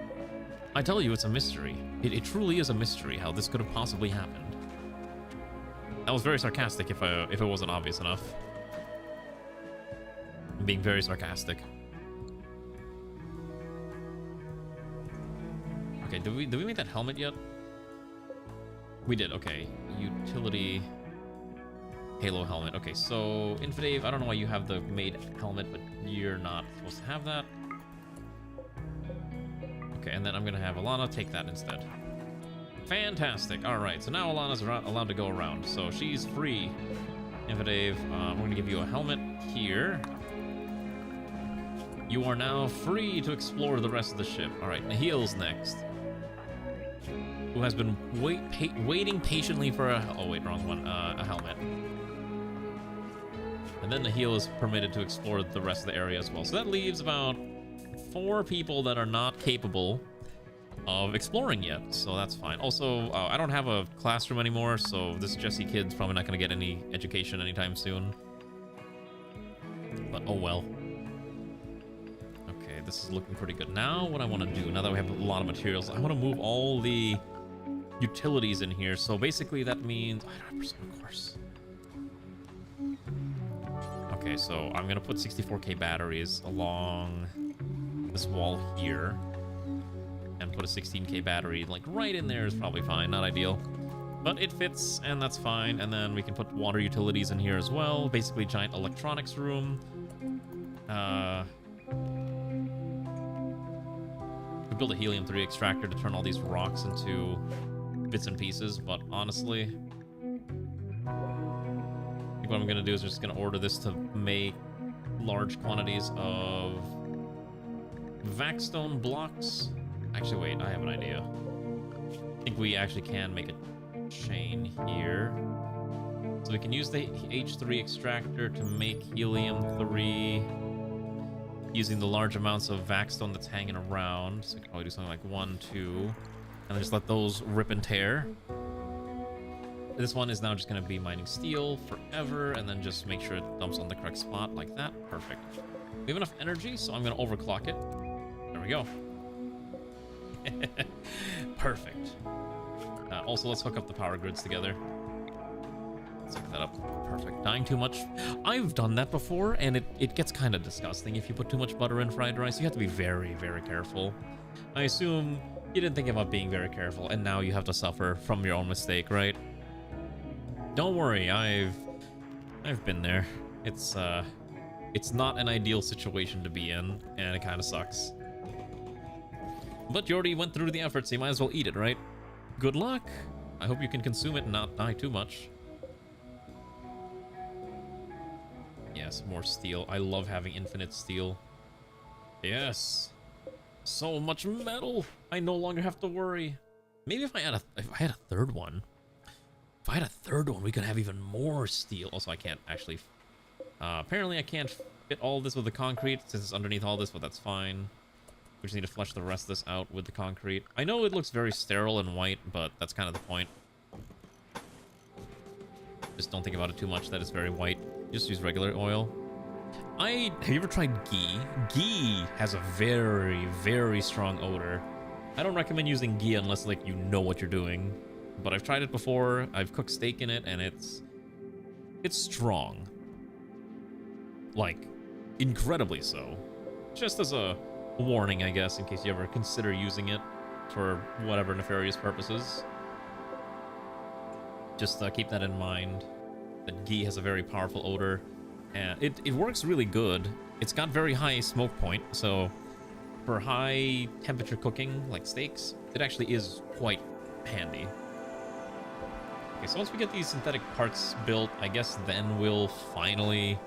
I tell you, it's a mystery. It truly is a mystery how this could have possibly happened. That was very sarcastic if it wasn't obvious enough. I'm being very sarcastic. Okay, did we make that helmet yet? We did, okay. Utility Halo helmet. Okay, so Infidave, I don't know why you have the made helmet, but you're not supposed to have that. Okay, and then I'm gonna have Alana take that instead. Fantastic. All right, so now Alana's allowed to go around, so she's free. Infidave, we're gonna give you a helmet here. You are now free to explore the rest of the ship. All right, Nahil's next, who has been waiting patiently for a... Oh, wait, wrong one. A helmet. And then Nahil is permitted to explore the rest of the area as well. So that leaves about 4 people that are not capable of exploring yet, so that's fine. Also, I don't have a classroom anymore, so this Jessie kid's probably not going to get any education anytime soon. But oh well. Okay, this is looking pretty good. Now what I want to do, now that we have a lot of materials, I want to move all the utilities in here. So basically that means 100% of course. Okay, so I'm gonna put 64k batteries along this wall here, and put a 16k battery like right in there is probably fine. Not ideal, but it fits, and that's fine. And then we can put water utilities in here as well. Basically, giant electronics room. We build a helium-3 extractor to turn all these rocks into bits and pieces, but honestly, I think what I'm gonna do is just gonna order this to make large quantities of vaxstone blocks. Actually, wait, I have an idea. I think we actually can make a chain here. So we can use the H3 extractor to make helium-3 using the large amounts of vaxstone that's hanging around. So we can probably do something like 1, 2, and then just let those rip and tear. This one is now just going to be mining steel forever, and then just make sure it dumps on the correct spot like that. Perfect. We have enough energy, so I'm going to overclock it. There we go. Perfect. Also, let's hook up the power grids together. Let's hook that up. Perfect. Dying too much. I've done that before, and it gets kind of disgusting if you put too much butter in fried rice. You have to be very, very careful. I assume you didn't think about being very careful, and now you have to suffer from your own mistake, right? Don't worry, I've been there. It's not an ideal situation to be in, and it kind of sucks. But you already went through the effort, so you might as well eat it, right? Good luck. I hope you can consume it and not die too much. Yes, more steel. I love having infinite steel. Yes. So much metal. I no longer have to worry. Maybe if I had a third one. If I had a third one, we could have even more steel. Also, I can't actually... apparently, I can't fit all this with the concrete since it's underneath all this, but that's fine. We just need to flesh the rest of this out with the concrete. I know it looks very sterile and white, but that's kind of the point. Just don't think about it too much that it's very white. Just use regular oil. Have you ever tried ghee? Ghee has a very, very strong odor. I don't recommend using ghee unless, like, you know what you're doing. But I've tried it before. I've cooked steak in it, and it's strong. Like, incredibly so. Just as a warning, I guess, in case you ever consider using it for whatever nefarious purposes. Just keep that in mind. That ghee has a very powerful odor, and it works really good. It's got very high smoke point, so for high temperature cooking, like steaks, it actually is quite handy. Okay, so once we get these synthetic parts built, I guess then we'll finally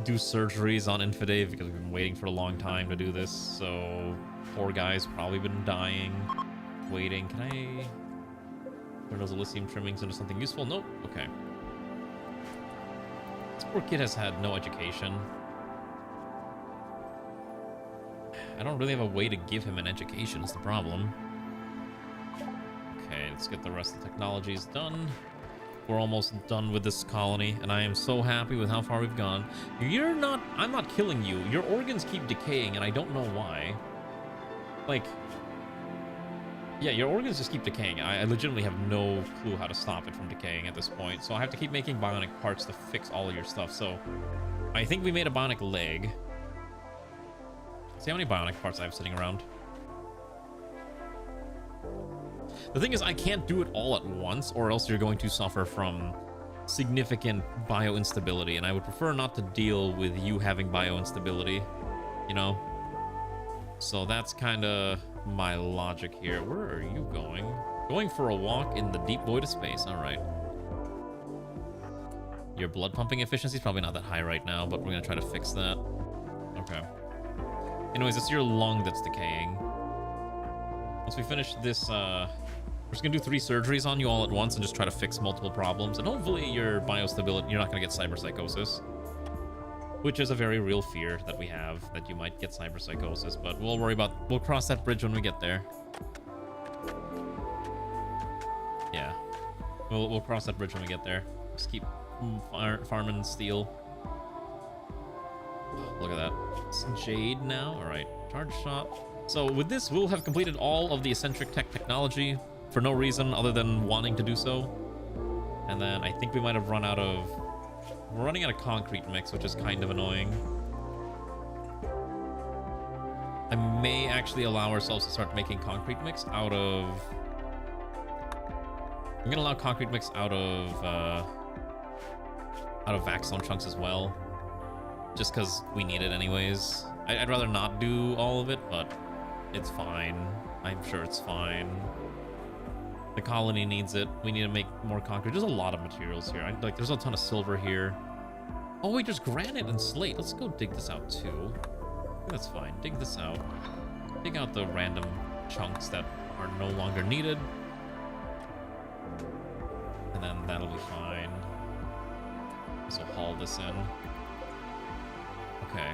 do surgeries on Infidave, because we've been waiting for a long time to do this, so poor guy's probably been dying, waiting. Can I turn those lithium trimmings into something useful? Nope. Okay. This poor kid has had no education. I don't really have a way to give him an education is the problem. Okay, let's get the rest of the technologies done. We're almost done with this colony, and I am so happy with how far we've gone. I'm not killing you. Your organs keep decaying, and I don't know why. Like, yeah, your organs just keep decaying. I legitimately have no clue how to stop it from decaying at this point, so I have to keep making bionic parts to fix all of your stuff. So I think we made a bionic leg. See how many bionic parts I have sitting around. The thing is, I can't do it all at once, or else you're going to suffer from significant bioinstability, and I would prefer not to deal with you having bioinstability, you know? So that's kind of my logic here. Where are you going? Going for a walk in the deep void of space. All right. Your blood pumping efficiency is probably not that high right now, but we're going to try to fix that. Okay. Anyways, it's your lung that's decaying. Once we finish this, we're just going to do 3 surgeries on you all at once and just try to fix multiple problems. And hopefully your biostability, you're not going to get cyberpsychosis. Which is a very real fear that we have, that you might get cyberpsychosis, but we'll cross that bridge when we get there. Yeah. We'll cross that bridge when we get there. Just keep farming steel. Look at that. It's jade now. Alright. Charge shot. So with this, we'll have completed all of the eccentric technology. for no reason other than wanting to do so. And then I think we might have run out of... We're running out of concrete mix, which is kind of annoying. I may actually allow ourselves to start making concrete mix out of... I'm gonna allow concrete mix out of Vaxstone chunks as well. Just because we need it anyways. I'd rather not do all of it, but it's fine. I'm sure it's fine. The colony needs it. We need to make more concrete. There's a lot of materials here. Like, there's a ton of silver here. Oh wait, there's granite and slate. Let's go dig this out too. That's fine. Dig this out. Dig out the random chunks that are no longer needed. And then that'll be fine. So haul this in. Okay.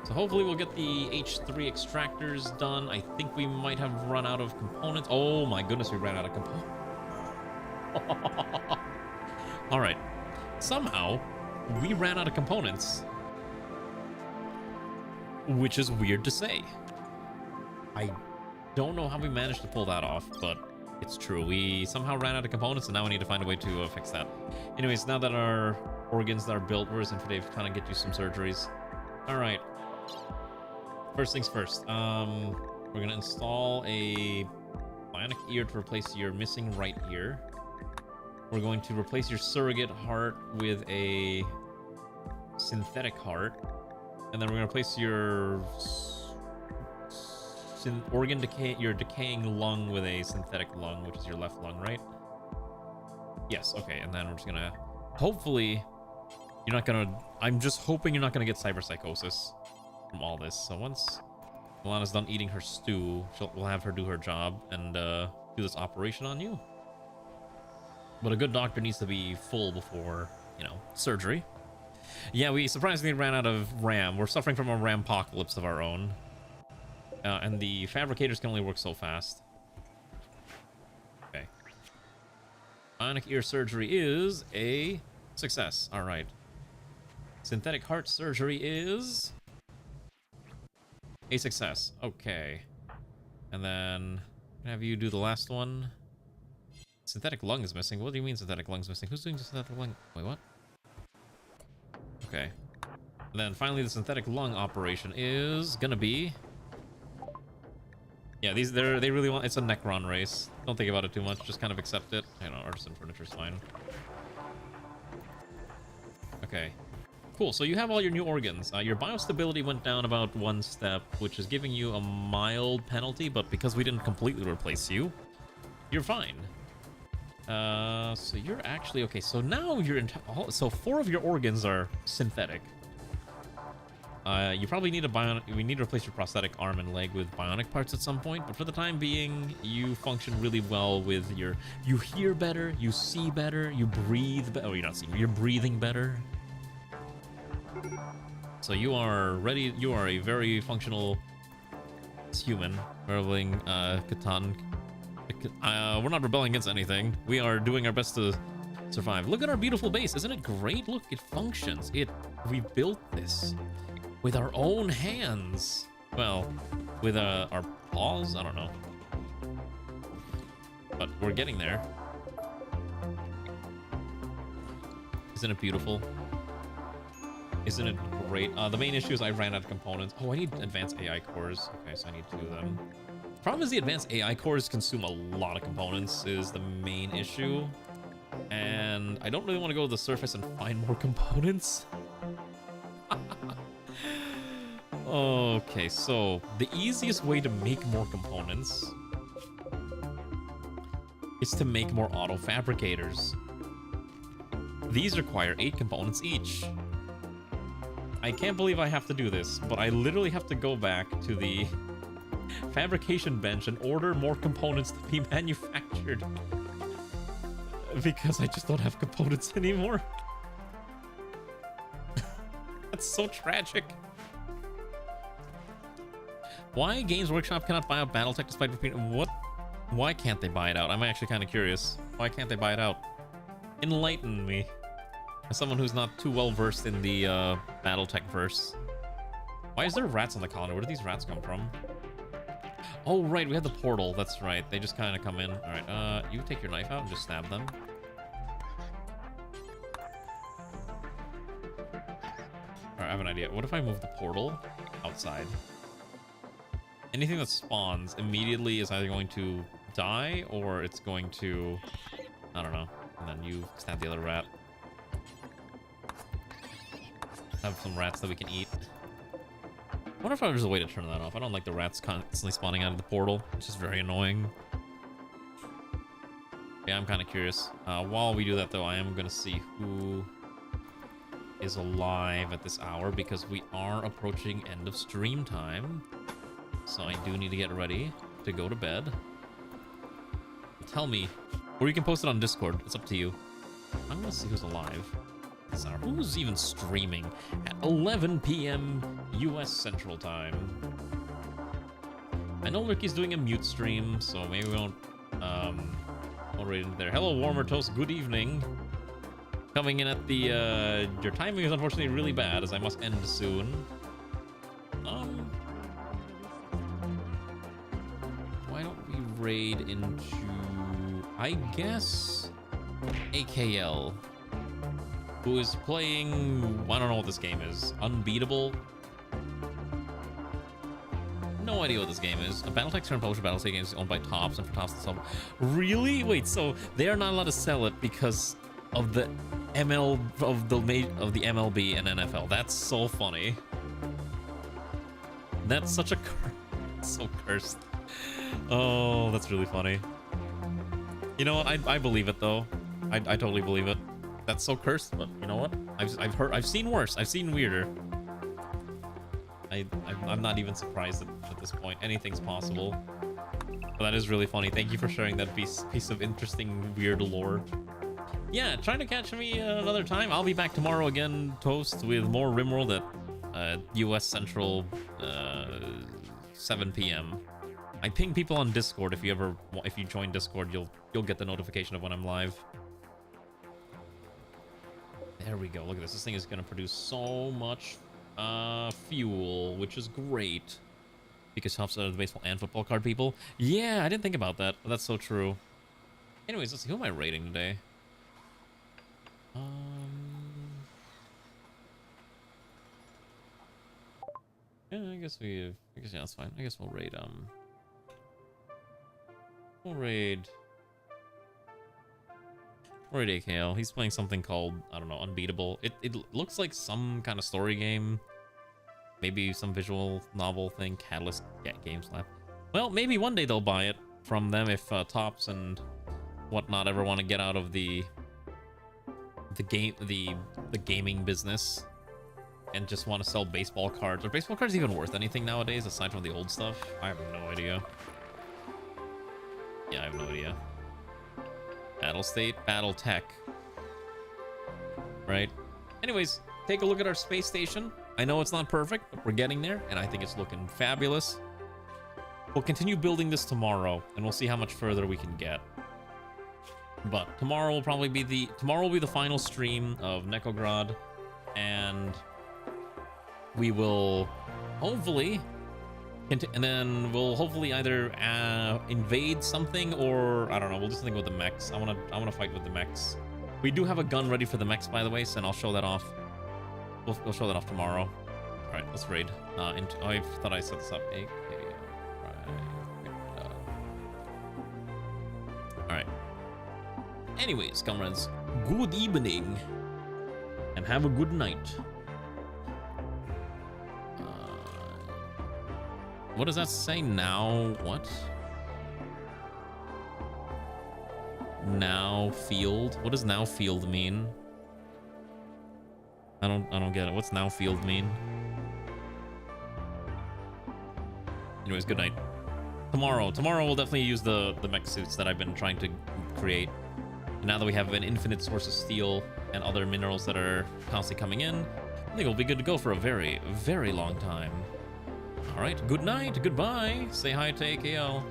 So hopefully we'll get the H3 extractors done. I think we might have run out of components. Oh my goodness, we ran out of components. All right. Somehow, we ran out of components. Which is weird to say. I don't know how we managed to pull that off, but it's true. We somehow ran out of components, and now we need to find a way to fix that. Anyways, now that our organs that are built, where's Infidave? Kind of get you some surgeries. All right. First things first. We're gonna install a bionic ear to replace your missing right ear. We're going to replace your surrogate heart with a synthetic heart, and then we're gonna replace your your decaying lung with a synthetic lung, which is your left lung, right? Yes. Okay. And then we're just gonna hopefully you're not gonna. I'm just hoping you're not gonna get cyberpsychosis from all this. So once Alana's done eating her stew, we'll have her do her job and do this operation on you. But a good doctor needs to be full before, you know, surgery. Yeah, we surprisingly ran out of RAM. We're suffering from a RAM-pocalypse of our own. And the fabricators can only work so fast. Okay. Bionic ear surgery is a success. All right. Synthetic heart surgery is a success. Okay. And then have you do the last one. Synthetic lung is missing. What do you mean synthetic lung is missing? Who's doing synthetic lung? Wait, what? Okay. And then finally the synthetic lung operation is gonna be... Yeah, they really want... It's a Necron race. Don't think about it too much. Just kind of accept it. I don't know, artisan furniture's fine. Okay. Cool, so you have all your new organs. Your biostability went down about 1 step, which is giving you a mild penalty, but because we didn't completely replace you, you're fine. So you're actually... Okay, so now you're... So 4 of your organs are synthetic. You probably need we need to replace your prosthetic arm and leg with bionic parts at some point, but for the time being, you function really well with your... You hear better, you see better, you breathe better. Oh, you're not seeing, you're breathing better. So you are ready, you are a very functional human, rebelling, Catan. We're not rebelling against anything. We are doing our best to survive. Look at our beautiful base, isn't it great? Look, it functions. We built this with our own hands. Well, with our paws, I don't know. But we're getting there. Isn't it beautiful? Isn't it great? The main issue is I ran out of components. Oh, I need advanced AI cores. Okay, so I need 2 of them. Problem is the advanced AI cores consume a lot of components is the main issue. And I don't really want to go to the surface and find more components. Okay, so the easiest way to make more components is to make more auto fabricators. These require 8 components each. I can't believe I have to do this, but I literally have to go back to the fabrication bench and order more components to be manufactured because I just don't have components anymore. That's so tragic. Why Games Workshop cannot buy out Battletech despite repeating... What? Why can't they buy it out? I'm actually kind of curious. Why can't they buy it out? Enlighten me. As someone who's not too well versed in the Battletech verse. Why is there rats on the colony? Where did these rats come from? Oh, right, we have the portal. That's right. They just kind of come in. All right, you take your knife out and just stab them. All right, I have an idea. What if I move the portal outside? Anything that spawns immediately is either going to die or it's going to... I don't know. And then you stab the other rat. Have some rats that we can eat. I wonder if there's a way to turn that off. I don't like the rats constantly spawning out of the portal. It's just very annoying. Yeah, I'm kind of curious. While we do that, though, I am going to see who is alive at this hour because we are approaching end of stream time. So I do need to get ready to go to bed. Tell me, or you can post it on Discord. It's up to you. I'm going to see who's alive. Who's even streaming at 11 p.m. US Central Time? I know Ricky's doing a mute stream, so maybe we won't read it there. Hello, Warmer Toast. Good evening. Coming in at the your timing is unfortunately really bad, as I must end soon. Why don't we raid into, I guess, AKL? Who is playing, I don't know what this game is, Unbeatable? No idea what this game is. A Battletech turn publisher Battletech game is owned by Tops, and for Tops to sell. Really? Wait, so they are not allowed to sell it because of the of the MLB and NFL. That's so funny. That's such a so cursed. Oh, that's really funny. You know what? I believe it though. I totally believe it. That's so cursed, but you know what? I've seen worse. I've seen weirder. I'm not even surprised at this point. Anything's possible. But that is really funny. Thank you for sharing that piece of interesting, weird lore. Yeah, trying to catch me another time. I'll be back tomorrow again, Toast, with more Rimworld at US Central 7 p.m. I ping people on Discord. If you join Discord, you'll get the notification of when I'm live. There we go. Look at this. This thing is going to produce so much fuel, which is great. Because it helps the baseball and football card people. Yeah, I didn't think about that, but that's so true. Anyways, let's see. Who am I rating today? Yeah, I guess yeah, that's fine. I guess we'll raid, We'll raid AKL. He's playing something called, I don't know, Unbeatable. It looks like some kind of story game. Maybe some visual novel thing. Catalyst Games Lab. Well, maybe one day they'll buy it from them if Tops and whatnot ever want to get out of the gaming business and just want to sell baseball cards. Are baseball cards even worth anything nowadays aside from the old stuff? I have no idea. Yeah, I have no idea. Battle State, Battle Tech. Right? Anyways, take a look at our space station. I know it's not perfect, but we're getting there, and I think it's looking fabulous. We'll continue building this tomorrow, and we'll see how much further we can get. But tomorrow will probably be the final stream of NEKOGRAD, and we will hopefully and then we'll hopefully either invade something, or I don't know, we'll do something with the mechs. I wanna fight with the mechs. We do have a gun ready for the mechs, by the way, so I'll show that off. We'll show that off tomorrow. All right, let's raid. I thought I set this up. Okay, all right. Anyways, comrades, good evening, and have a good night. What does that say now? What? Now field? What does now field mean? I don't get it. What's now field mean? Anyways, good night. Tomorrow we'll definitely use the mech suits that I've been trying to create. And now that we have an infinite source of steel and other minerals that are constantly coming in, I think we'll be good to go for a very, very long time. All right, good night, goodbye. Say hi to AKL.